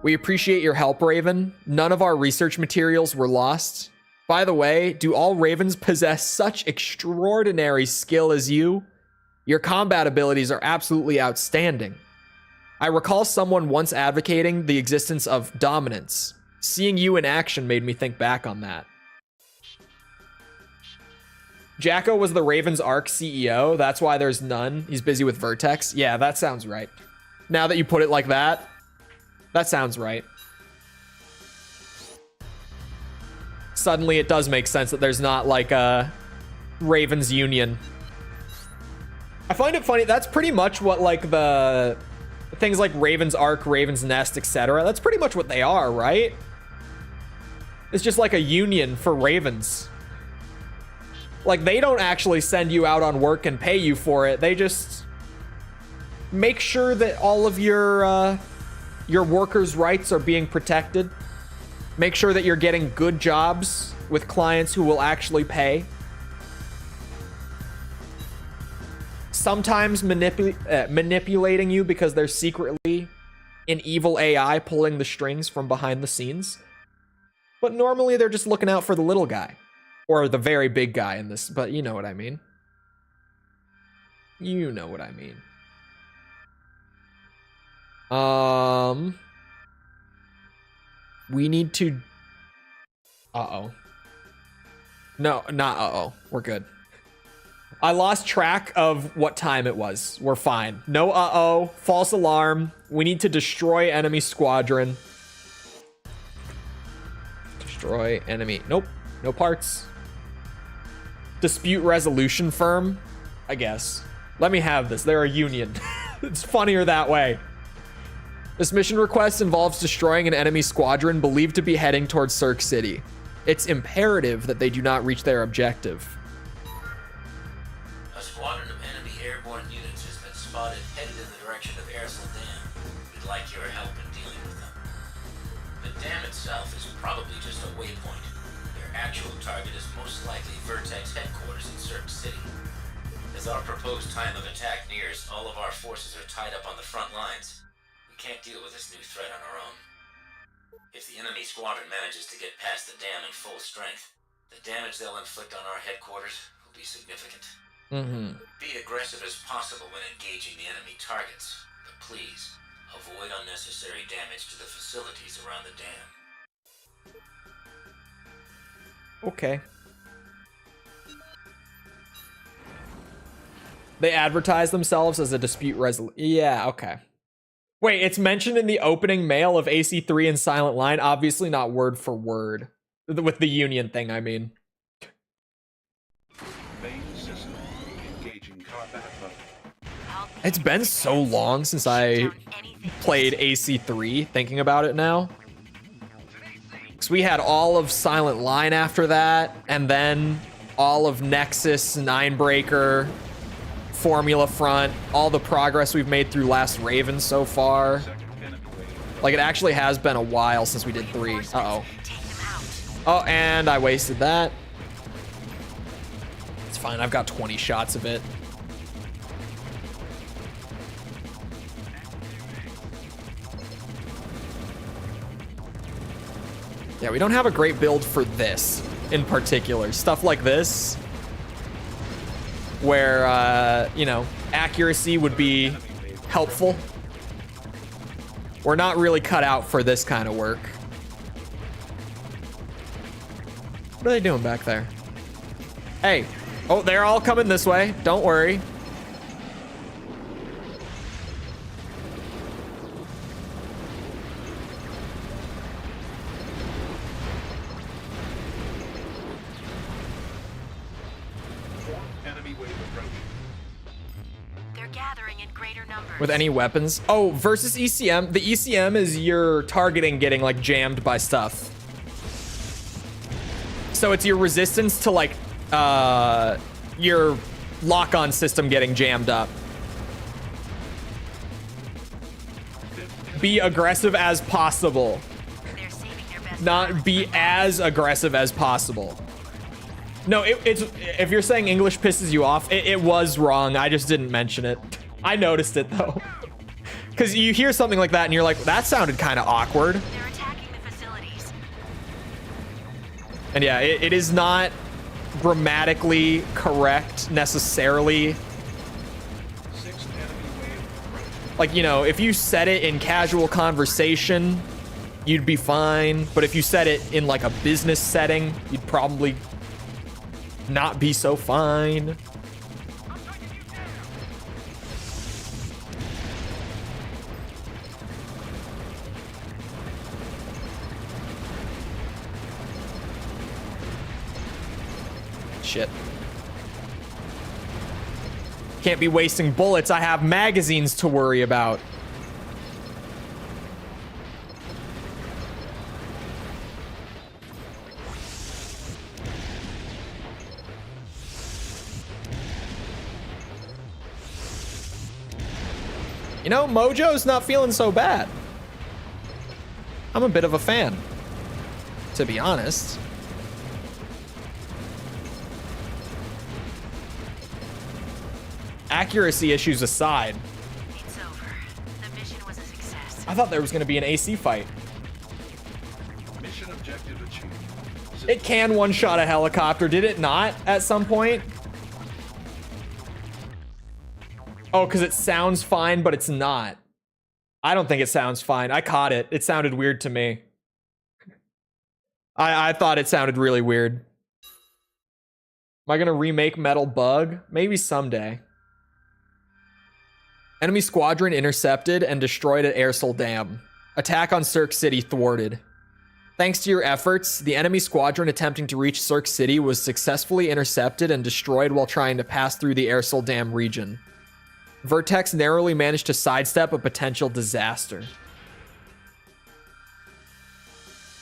We appreciate your help, Raven. None of our research materials were lost. By the way, do all Ravens possess such extraordinary skill as you? Your combat abilities are absolutely outstanding. I recall someone once advocating the existence of dominance. Seeing you in action made me think back on that. Jacko was the Ravens Arc CEO. That's why there's none. He's busy with Vertex. Yeah, that sounds right. Now that you put it like that, that sounds right. Suddenly it does make sense that there's not like a Ravens Union. I find it funny. That's pretty much what like the things like Ravens Arc, Ravens Nest, etc. That's pretty much what they are, right? It's just like a union for Ravens. Like, they don't actually send you out on work and pay you for it. They just make sure that all of your workers' rights are being protected. Make sure that you're getting good jobs with clients who will actually pay. Sometimes manipulating you because they're secretly an evil AI pulling the strings from behind the scenes. But normally they're just looking out for the little guy. Or the very big guy in this, but you know what I mean. You know what I mean. We need to... Uh-oh. No, not uh-oh. We're good. I lost track of what time it was. We're fine. No uh-oh. False alarm. We need to destroy enemy squadron. Destroy enemy. Nope. No parts. Dispute resolution firm. I guess. Let me have this. They're a union. It's funnier that way. This mission request involves destroying an enemy squadron believed to be heading towards Cirque City. It's imperative that they do not reach their objective. A squadron of enemy airborne units has been spotted headed in the direction of Aersel Dam. We'd like your help in dealing with them. The dam itself is probably just a waypoint. Their actual target is most likely Vertex headquarters in Cirque City. As our proposed time of attack nears, all of our forces are tied up on the front lines. We can't deal with this new threat on our own. If the enemy squadron manages to get past the dam in full strength, the damage they'll inflict on our headquarters will be significant. Be aggressive as possible when engaging the enemy targets, but please, avoid unnecessary damage to the facilities around the dam. Okay. They advertise themselves as a dispute resolution. Yeah, okay. Wait, it's mentioned in the opening mail of AC3 in Silent Line. Obviously not word for word. With the union thing, I mean. Main system. Engaging combat mode. It's been so long since I played AC3, thinking about it now. Because we had all of Silent Line after that, and then all of Nexus, Ninebreaker, Formula Front, all the progress we've made through Last Raven so far. Like, it actually has been a while since we did 3. Uh-oh. Oh, and I wasted that. It's fine, I've got 20 shots of it. Yeah, we don't have a great build for this in particular. Stuff like this, where, you know, accuracy would be helpful. We're not really cut out for this kind of work. What are they doing back there? Hey. Oh, they're all coming this way. Don't worry. With any weapons. Oh, versus ECM. The ECM is your targeting getting like jammed by stuff. So it's your resistance to like your lock-on system getting jammed up. Be aggressive as possible. Not be as aggressive as possible. No, it's if you're saying English pisses you off, it was wrong. I just didn't mention it. I noticed it though. Because you hear something like that and you're like, that sounded kind of awkward. They're attacking the facilities. And yeah, it is not grammatically correct necessarily. Like, you know, if you said it in casual conversation, you'd be fine. But if you said it in like a business setting, you'd probably not be so fine. Shit. Can't be wasting bullets. I have magazines to worry about. You know, Mojo's not feeling so bad. I'm a bit of a fan, to be honest. Accuracy issues aside. It's over. The mission was a success. I thought there was going to be an AC fight. Mission objective achieved. It can one-shot a helicopter, did it not at some point? Oh, because it sounds fine, but it's not. I don't think it sounds fine. I caught it. It sounded weird to me. I thought it sounded really weird. Am I gonna remake Metal Bug? Maybe someday. Enemy squadron intercepted and destroyed at Airsil Dam. Attack on Cirque City thwarted. Thanks to your efforts, the enemy squadron attempting to reach Cirque City was successfully intercepted and destroyed while trying to pass through the Airsil Dam region. Vertex narrowly managed to sidestep a potential disaster.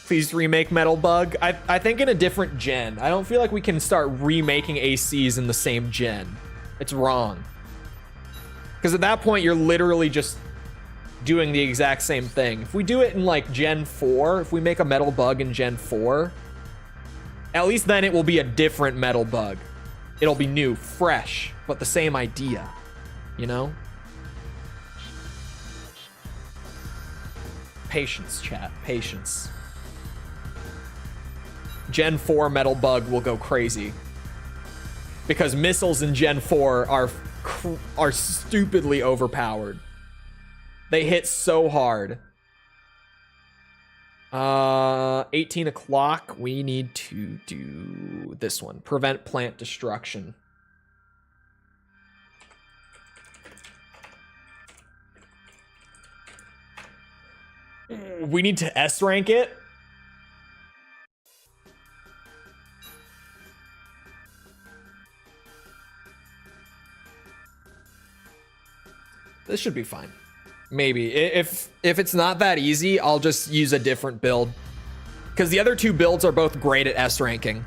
Please remake Metal Bug. I think in a different gen. I don't feel like we can start remaking ACs in the same gen. It's wrong. Because at that point, you're literally just doing the exact same thing. If we do it in like Gen 4, if we make a Metal Bug in Gen 4, at least then it will be a different Metal Bug. It'll be new, fresh, but the same idea, you know? Patience, chat, patience. Gen 4 Metal Bug will go crazy. Because missiles in Gen 4 are stupidly overpowered. They hit so hard. 18 o'clock. We need to do this one. Prevent plant destruction. We need to S rank it. This should be fine. Maybe. If it's not that easy, I'll just use a different build. Because the other two builds are both great at S ranking.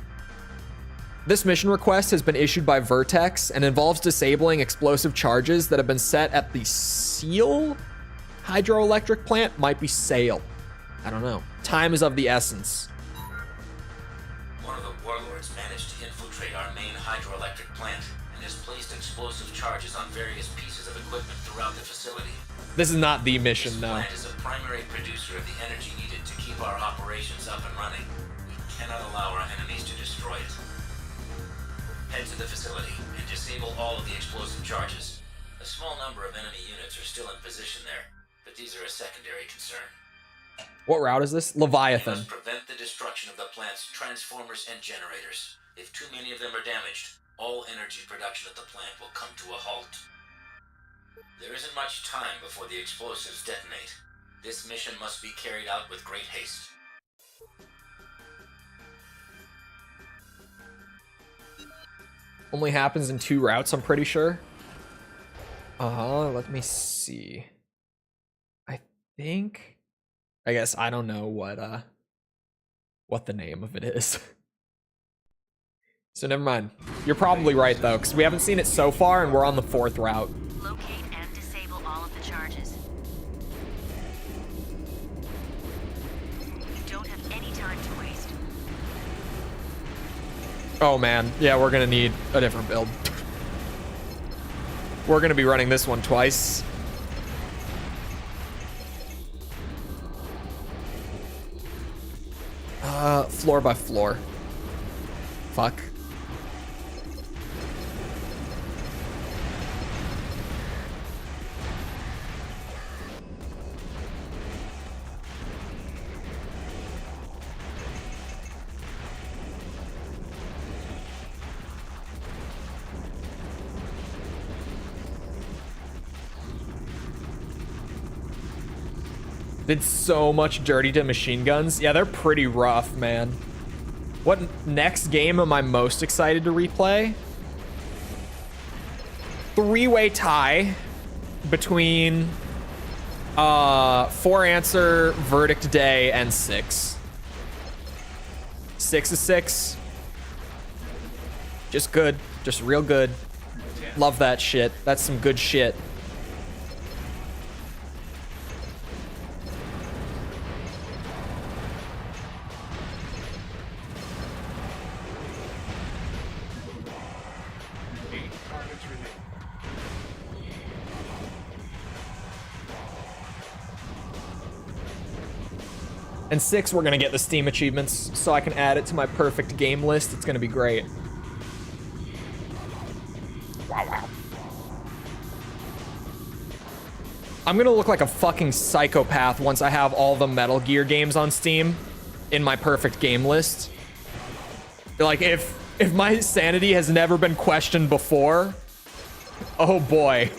This mission request has been issued by Vertex and involves disabling explosive charges that have been set at the Seal Hydroelectric plant. Might be Sale. I don't know. Time is of the essence. One of the warlords managed to infiltrate our main hydroelectric plant and has placed explosive charges on various pieces of equipment throughout the facility. This is not the mission, This no. plant is a primary producer of the energy needed to keep our operations up and running. We cannot allow our enemies to destroy it. Head to the facility and disable all of the explosive charges. A small number of enemy units are still in position there, but these are a secondary concern. What route is this? We Leviathan. must prevent the destruction of the plant's transformers and generators. If too many of them are damaged, all energy production at the plant will come to a halt. There isn't much time before the explosives detonate. This mission must be carried out with great haste. Only happens in 2 routes, I'm pretty sure. Let me see. I guess I don't know what the name of it is. So never mind. You're probably right though, because we haven't seen it so far and we're on the 4th route. Locate and disable all of the charges. You don't have any time to waste. Oh man, yeah, we're gonna need a different build. We're gonna be running this one twice. Floor by floor. Fuck. Did so much dirty to machine guns. Yeah, they're pretty rough, man. What next game am I most excited to replay? 3-way tie between 4 answer, verdict day, and 6. 6 is 6. Just good. Just real good. Love that shit. That's some good shit. And 6, we're gonna get the Steam achievements, so I can add it to my perfect game list. It's gonna be great. Wow, wow. I'm gonna look like a fucking psychopath once I have all the Metal Gear games on Steam in my perfect game list. Like, if my sanity has never been questioned before, oh boy.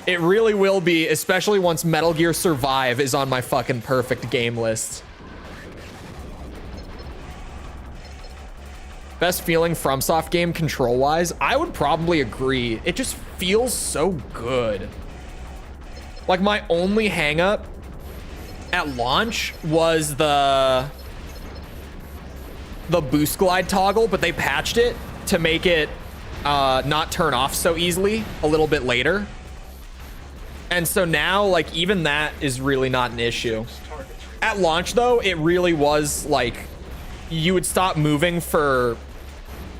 It really will be, especially once Metal Gear Survive is on my fucking perfect game list. Best feeling FromSoft game control-wise? I would probably agree. It just feels so good. Like, my only hang-up at launch was the boost glide toggle, but they patched it to make it not turn off so easily a little bit later. And so now, like, even that is really not an issue. At launch, though, it really was, like, you would stop moving for,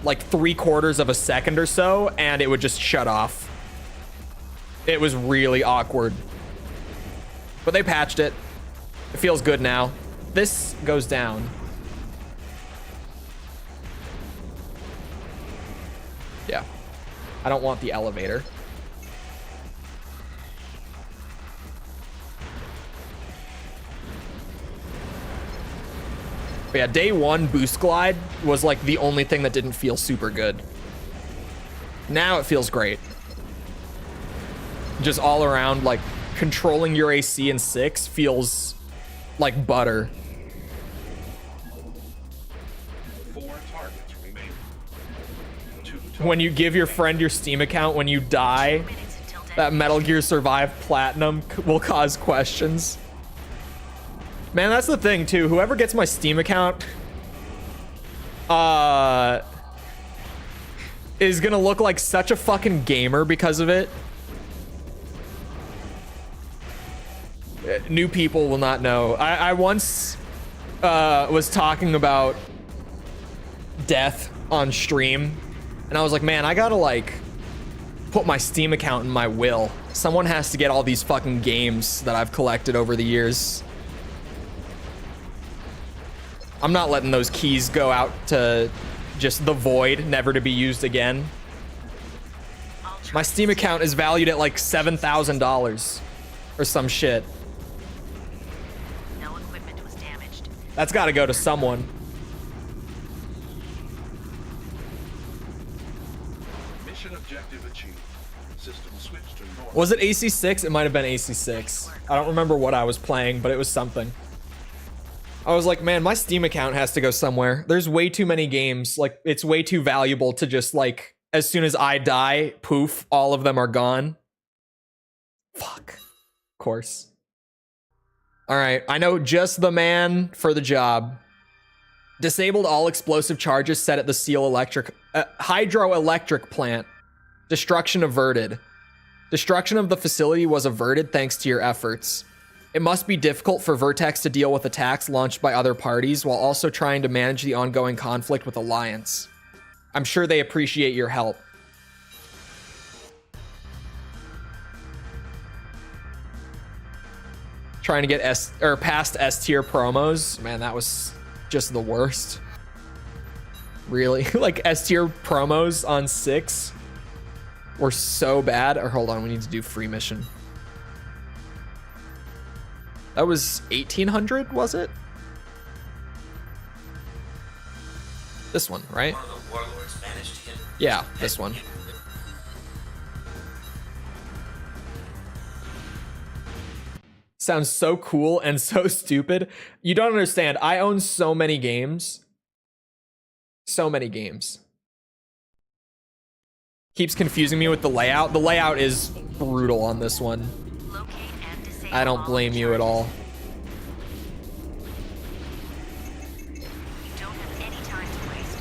like, 3/4 of a second or so, and it would just shut off. It was really awkward. But they patched it. It feels good now. This goes down. Yeah. I don't want the elevator. But yeah, day one boost glide was like the only thing that didn't feel super good. Now it feels great. Just all around, like, controlling your AC in 6 feels like butter. 4 targets remain. 2 When you give your friend your Steam account when you die, Minutes until that Metal Gear Survive Platinum will cause questions. Man, that's the thing too. Whoever gets my Steam account is gonna look like such a fucking gamer because of it. New people will not know. I once was talking about death on stream, and I was like, man, I gotta like put my Steam account in my will. Someone has to get all these fucking games that I've collected over the years. I'm not letting those keys go out to just the void, never to be used again. My Steam account is valued at like $7,000 or some shit. no equipment was damaged. That's got to go to someone. Mission objective achieved. System switched to normal. Was it AC6? It might have been AC6. I don't remember what I was playing, but it was something. I was like, man, my Steam account has to go somewhere. There's way too many games. Like, it's way too valuable to just, like, as soon as I die, poof, all of them are gone. Fuck. Of course. All right, I know just the man for the job. Disabled all explosive charges set at the Hydroelectric plant. Destruction averted. Destruction of the facility was averted thanks to your efforts. It must be difficult for Vertex to deal with attacks launched by other parties while also trying to manage the ongoing conflict with Alliance. I'm sure they appreciate your help. Trying to get past S tier promos. Man, that was just the worst. Really? Like, S tier promos on 6 were so bad. Or hold on, we need to do free mission. That was 1800, was it? This one, right? One of the warlords managed to get... Yeah, this one. Sounds so cool and so stupid. You don't understand. I own so many games. So many games. Keeps confusing me with the layout. The layout is brutal on this one. Locate and disable I don't all blame you at all. You don't have any time to waste.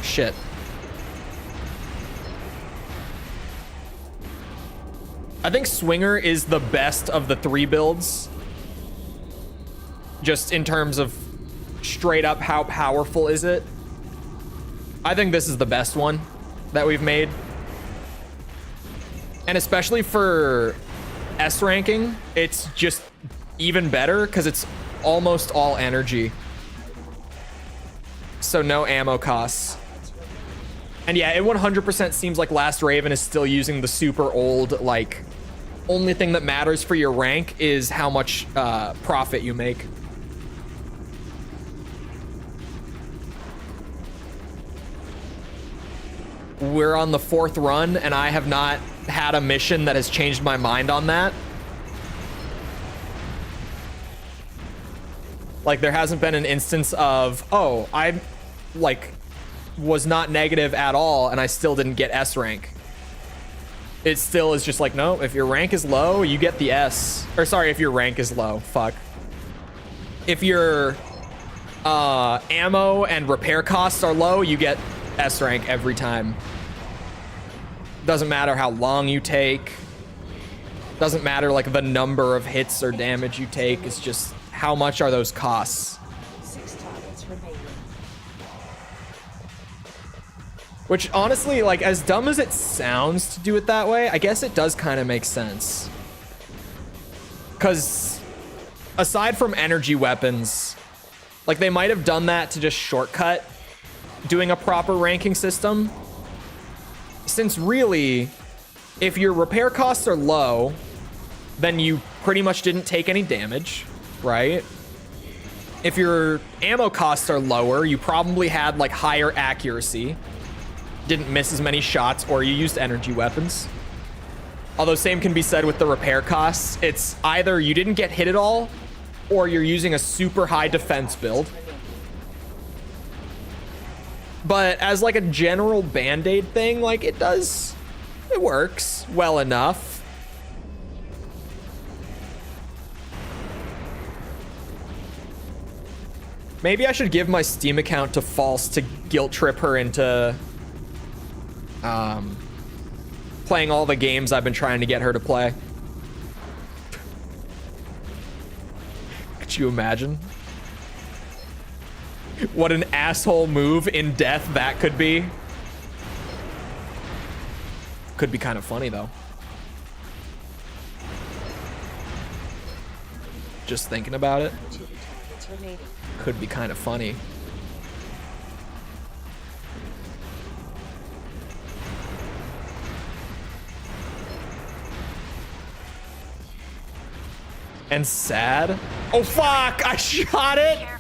Shit. I think Swinger is the best of the 3 builds. Just in terms of straight up how powerful is it. I think this is the best one that we've made. And especially for S ranking, it's just even better because it's almost all energy. So no ammo costs. And yeah, it 100% seems like Last Raven is still using the super old, like, only thing that matters for your rank is how much profit you make. We're on the 4th run, and I have not had a mission that has changed my mind on that. Like, there hasn't been an instance of, oh, I, like, was not negative at all, and I still didn't get S rank. It still is just like, no, if your rank is low, you get the S. Or sorry, if your rank is low, fuck. If your ammo and repair costs are low, you get S rank every time. Doesn't matter how long you take. Doesn't matter like the number of hits or damage you take. It's just how much are those costs. 6 targets remaining. Which honestly, like as dumb as it sounds to do it that way, I guess it does kind of make sense. Because aside from energy weapons, like they might have done that to just shortcut doing a proper ranking system. Since really, if your repair costs are low, then you pretty much didn't take any damage, right? If your ammo costs are lower, you probably had like higher accuracy, didn't miss as many shots, or you used energy weapons. Although same can be said with the repair costs. It's either you didn't get hit at all, or you're using a super high defense build. But as like a general band-aid thing, like it works well enough. Maybe I should give my Steam account to False to guilt trip her into playing all the games I've been trying to get her to play. Could you imagine? What an asshole move in death that could be. Could be kind of funny though. Just thinking about it. 2 targets remaining. Could be kind of funny. And sad. Oh fuck! I shot it! Careful.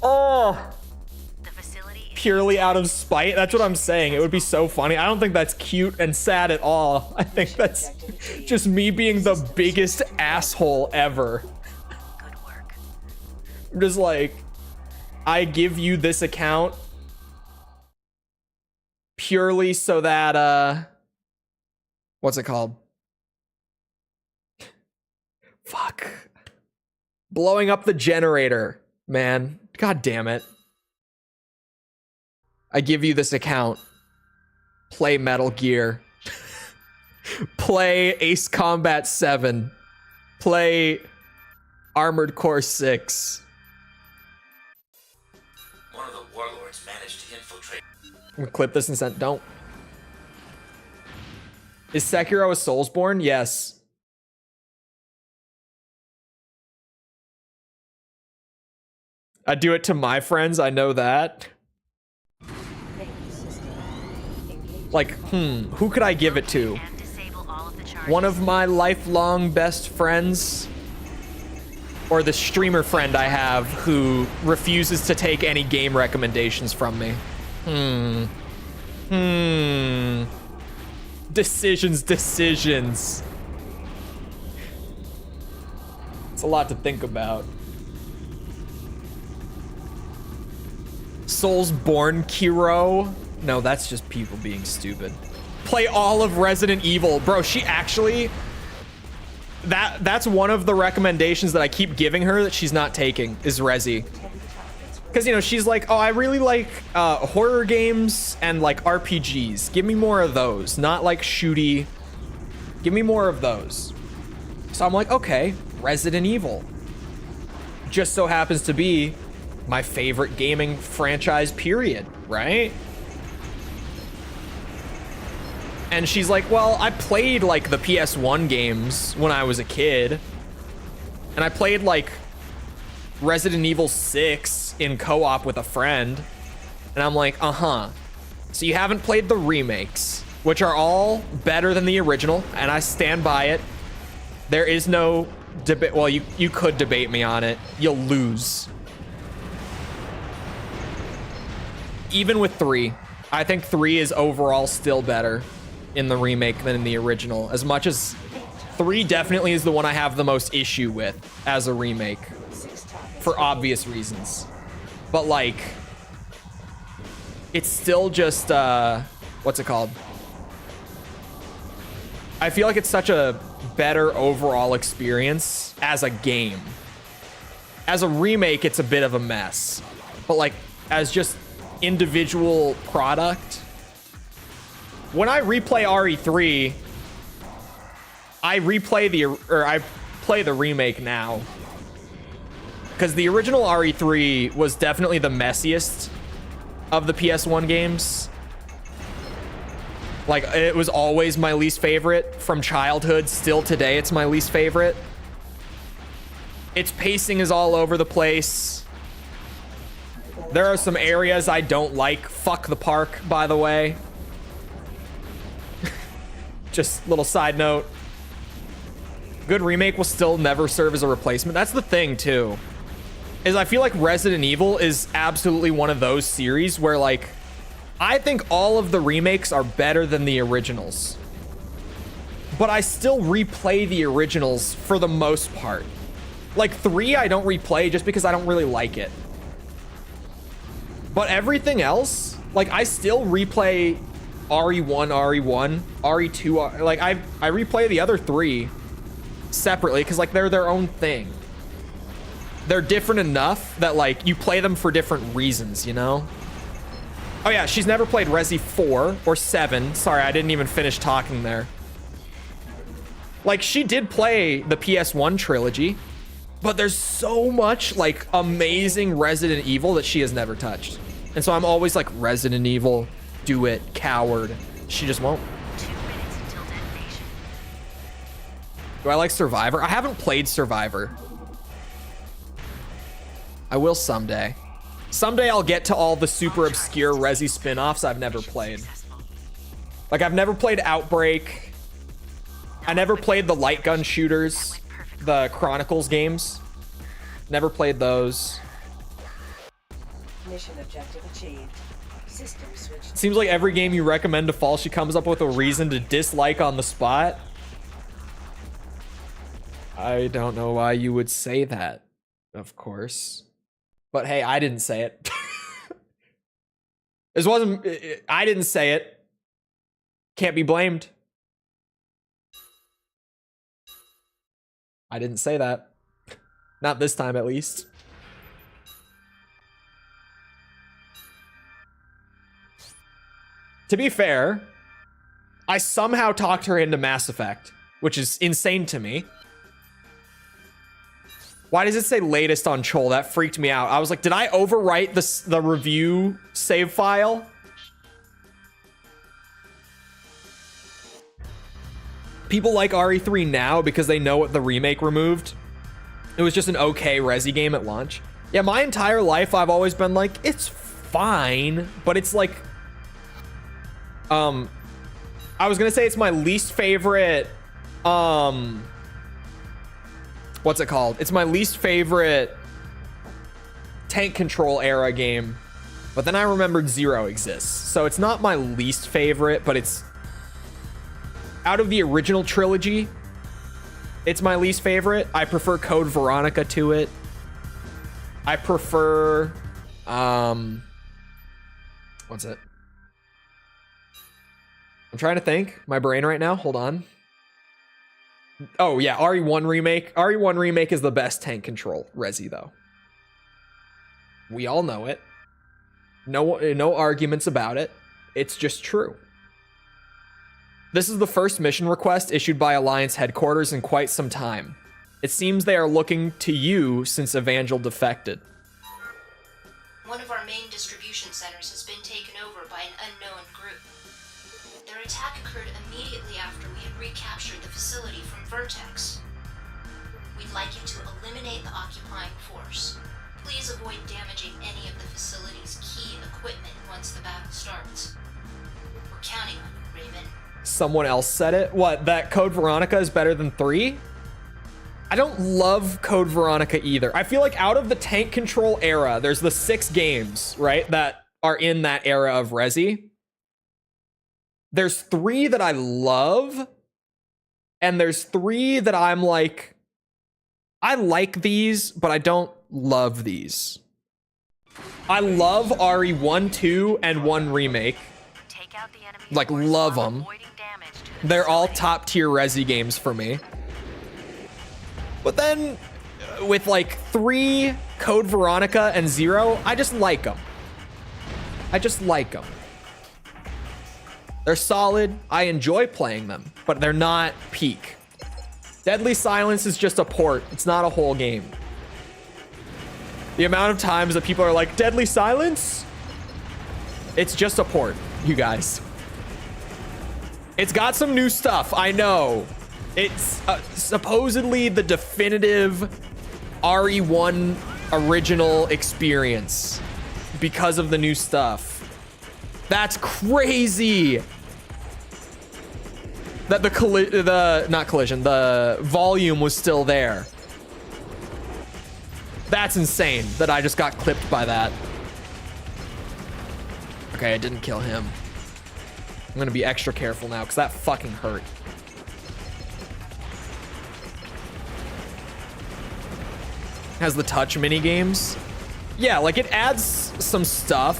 Oh! The facility is Purely out of spite. That's what I'm saying. It would be so funny. I don't think that's cute and sad at all. I think that's just me being the biggest asshole ever. good work. I'm just like, I give you this account purely so that, what's it called? Fuck. Blowing up the generator, man. God damn it. I give you this account. Play Metal Gear. Play Ace Combat 7. Play Armored Core 6. One of the warlords managed to infiltrate. I'm gonna clip this and send. Don't. Is Sekiro a Soulsborne? Yes. I do it to my friends, I know that. Main system. Engage. Like, who could I give it to? And disable all of the charges. One of my lifelong best friends? Or the streamer friend I have who refuses to take any game recommendations from me? Decisions. It's a lot to think about. Soulsborne Kiro? No, that's just people being stupid. Play all of Resident Evil. Bro, she actually... That's one of the recommendations that I keep giving her that she's not taking, is Resi. 10 targets. Because, you know, she's like, oh, I really like horror games and like RPGs. Give me more of those. Not like shooty. Give me more of those. So I'm like, okay, Resident Evil. Just so happens to be my favorite gaming franchise, period, right? And she's like, well, I played like the PS1 games when I was a kid. And I played like Resident Evil 6 in co-op with a friend. And I'm like, so you haven't played the remakes, which are all better than the original, and I stand by it. There is no debate. Well, you could debate me on it. You'll lose. Even with 3, I think 3 is overall still better in the remake than in the original. As much as 3 definitely is the one I have the most issue with as a remake, for obvious reasons. But like, it's still just what's it called? I feel like it's such a better overall experience as a game. As a remake, it's a bit of a mess. But like, as just individual product, when I replay RE3, I play the remake now. Because the original RE3 was definitely the messiest of the PS1 games. Like, it was always my least favorite from childhood. Still today, it's my least favorite. Its pacing is all over the place. There are some areas I don't like. Fuck the park, by the way. Just little side note. Good remake will still never serve as a replacement. That's the thing, too. Is I feel like Resident Evil is absolutely one of those series where, like, I think all of the remakes are better than the originals. But I still replay the originals for the most part. Like 3, I don't replay just because I don't really like it. But everything else, like, I still replay RE1, RE2, like, I replay the other 3 separately because, like, they're their own thing. They're different enough that, like, you play them for different reasons, you know? Oh yeah, she's never played Resi 4 or 7. Sorry, I didn't even finish talking there. Like, she did play the PS1 trilogy, but there's so much, like, amazing Resident Evil that she has never touched. And so I'm always like, Resident Evil, do it, coward. She just won't. 2 minutes until detonation. Do I like Survivor? I haven't played Survivor. I will someday. Someday I'll get to all the super obscure Resi spin-offs I've never played. Like, I've never played Outbreak. I never played the light gun shooters, the Chronicles games. Never played those. Mission objective achieved. System switched. Seems like every game you recommend to Fall, she comes up with a reason to dislike on the spot. I don't know why you would say that, of course. But hey, I didn't say it. This wasn't... I didn't say it. Can't be blamed. I didn't say that. Not this time, at least. To be fair, I somehow talked her into Mass Effect, which is insane to me. Why does it say latest on Chole? That freaked me out. I was like, did I overwrite the review save file? People like RE3 now because they know what the remake removed. It was just an okay Resi game at launch. Yeah, my entire life I've always been like, it's fine, but it's like, I was gonna say it's my least favorite, what's it called? It's my least favorite tank control era game, but then I remembered Zero exists. So it's not my least favorite, but it's out of the original trilogy, it's my least favorite. I prefer Code Veronica to it. I prefer, what's it? I'm trying to think. My brain right now. Hold on. Oh, yeah. RE1 Remake. RE1 Remake is the best tank control Resi, though. We all know it. No arguments about it. It's just true. This is the first mission request issued by Alliance headquarters in quite some time. It seems they are looking to you since Evangel defected. One of our main distribution centers has been taken over by an unknown group. Their attack occurred immediately after we had recaptured the facility from Vertex. We'd like you to eliminate the occupying force. Please avoid damaging any of the facility's key equipment once the battle starts. We're counting on you, Raven. Someone else said it. What, that Code Veronica is better than 3? I don't love Code Veronica either. I feel like out of the tank control era, there's the 6 games, right, that are in that era of Resi. There's 3 that I love, and there's 3 that I'm like, I like these, but I don't love these. I love RE1, 2, and 1 Remake. Take out the enemy Like, force love while them. avoiding damage to the They're all facility. top tier Resi games for me. But then with like 3, Code Veronica, and 0, I just like them. I just like them. They're solid. I enjoy playing them, but they're not peak. Deadly Silence is just a port. It's not a whole game. The amount of times that people are like, Deadly Silence? It's just a port, you guys. It's got some new stuff, I know. It's supposedly the definitive RE1 original experience because of the new stuff. That's crazy. That the volume was still there. That's insane that I just got clipped by that. Okay, I didn't kill him. I'm gonna be extra careful now because that fucking hurt. Has the touch mini games. Yeah, like it adds some stuff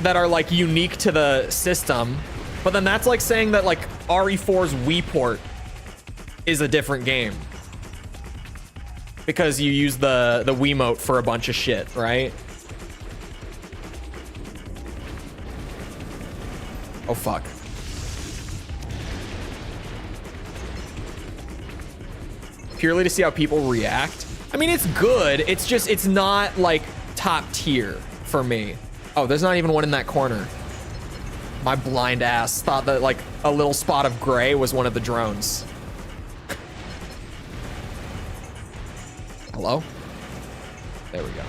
that are like unique to the system, but then that's like saying that like RE4's Wii port is a different game because you use the Wiimote for a bunch of shit, right? Oh fuck. Purely to see how people react. I mean, it's good. It's just, it's not like top tier for me. Oh, there's not even one in that corner. My blind ass thought that like a little spot of gray was one of the drones. Hello? There we go.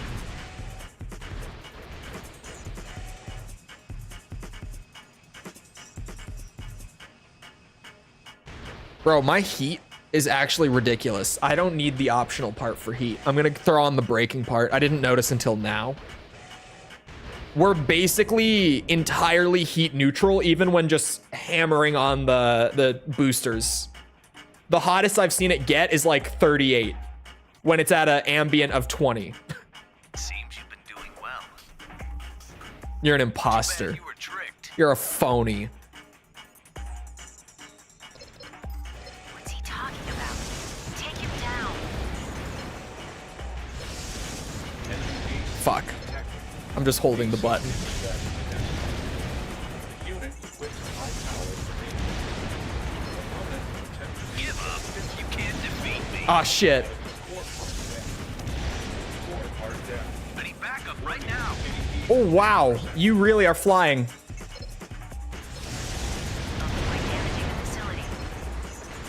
Bro, my heat is actually ridiculous. I don't need the optional part for heat. I'm gonna throw on the braking part. I didn't notice until now. We're basically entirely heat neutral, even when just hammering on the boosters. The hottest I've seen it get is like 38 when it's at an ambient of 20. Seems you've been doing well. You're an imposter. You were tricked. You're a phony. What's he talking about? Take him down. Fuck. I'm just holding the button. Unit equipped high-powered grenade. Give up. You can't defeat me. Ah, shit. I need backup right now. Oh, wow. You really are flying. Avoid damaging the facility.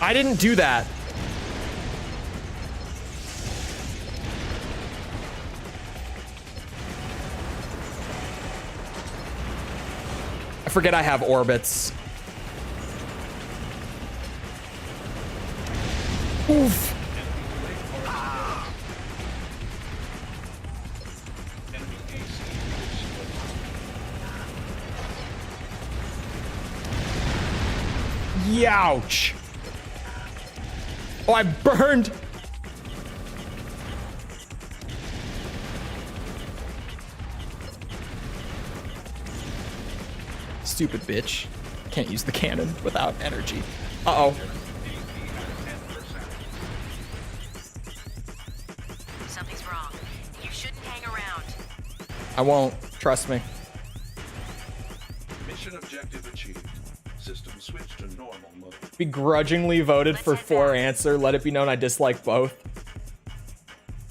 I didn't do that. I forget I have orbits. Oof. Enemy AC Youch. Oh, I burned. Stupid bitch. Can't use the cannon without energy. Uh-oh. Something's wrong. You shouldn't hang around. I won't. Trust me. mission objective achieved. System switched to normal mode. Begrudgingly voted for 4 answer. Let it be known I dislike both.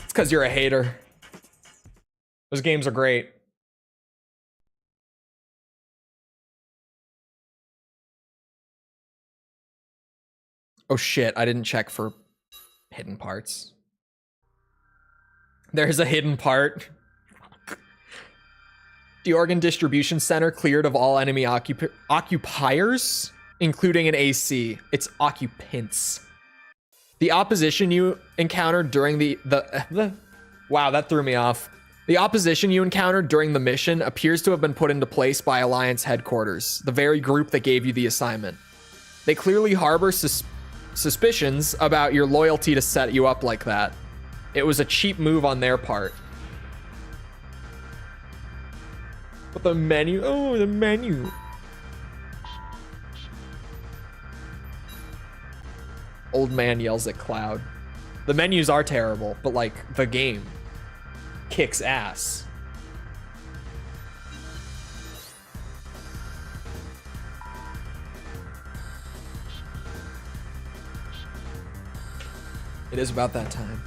It's because you're a hater. Those games are great. Oh shit, I didn't check for hidden parts. There's a hidden part. The organ distribution center cleared of all enemy occupiers, including an AC. It's occupants. The opposition you encountered during the wow, that threw me off. The opposition you encountered during the mission appears to have been put into place by Alliance headquarters, the very group that gave you the assignment. They clearly harbor suspicions about your loyalty to set you up like that. It was a cheap move on their part. But the menu, oh, the menu. Old man yells at Cloud. The menus are terrible, but like the game kicks ass. It is about that time.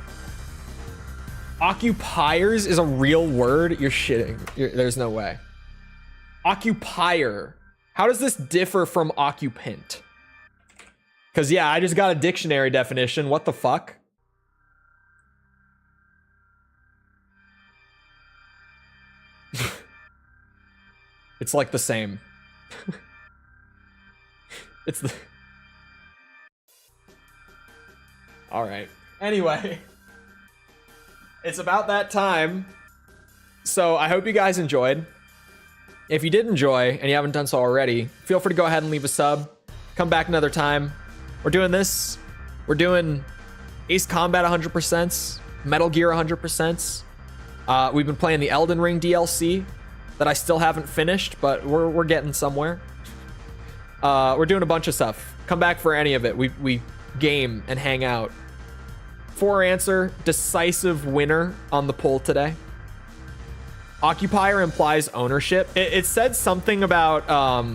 Occupiers is a real word? You're shitting. There's no way. Occupier. How does this differ from occupant? Because, yeah, I just got a dictionary definition. What the fuck? It's like the same. It's the... All right. Anyway. It's about that time. So I hope you guys enjoyed. If you did enjoy and you haven't done so already, feel free to go ahead and leave a sub. Come back another time. We're doing this. We're doing Ace Combat 100%, Metal Gear 100%. We've been playing the Elden Ring DLC that I still haven't finished, but we're getting somewhere. We're doing a bunch of stuff. Come back for any of it. We game and hang out. For answer, decisive winner on the poll today. Occupier implies ownership. It said something about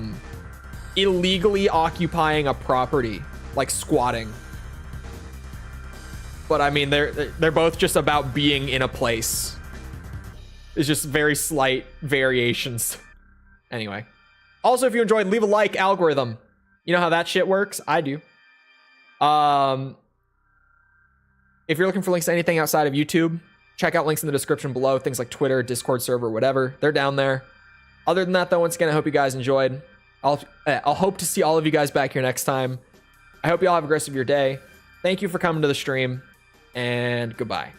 illegally occupying a property, like squatting. But I mean, they're both just about being in a place. It's just very slight variations. Anyway. Also, if you enjoyed, leave a like, algorithm. You know how that shit works? I do. If you're looking for links to anything outside of YouTube, check out links in the description below. Things like Twitter, Discord server, whatever. They're down there. Other than that, though, once again, I hope you guys enjoyed. I'll hope to see all of you guys back here next time. I hope you all have a great rest of your day. Thank you for coming to the stream, and goodbye.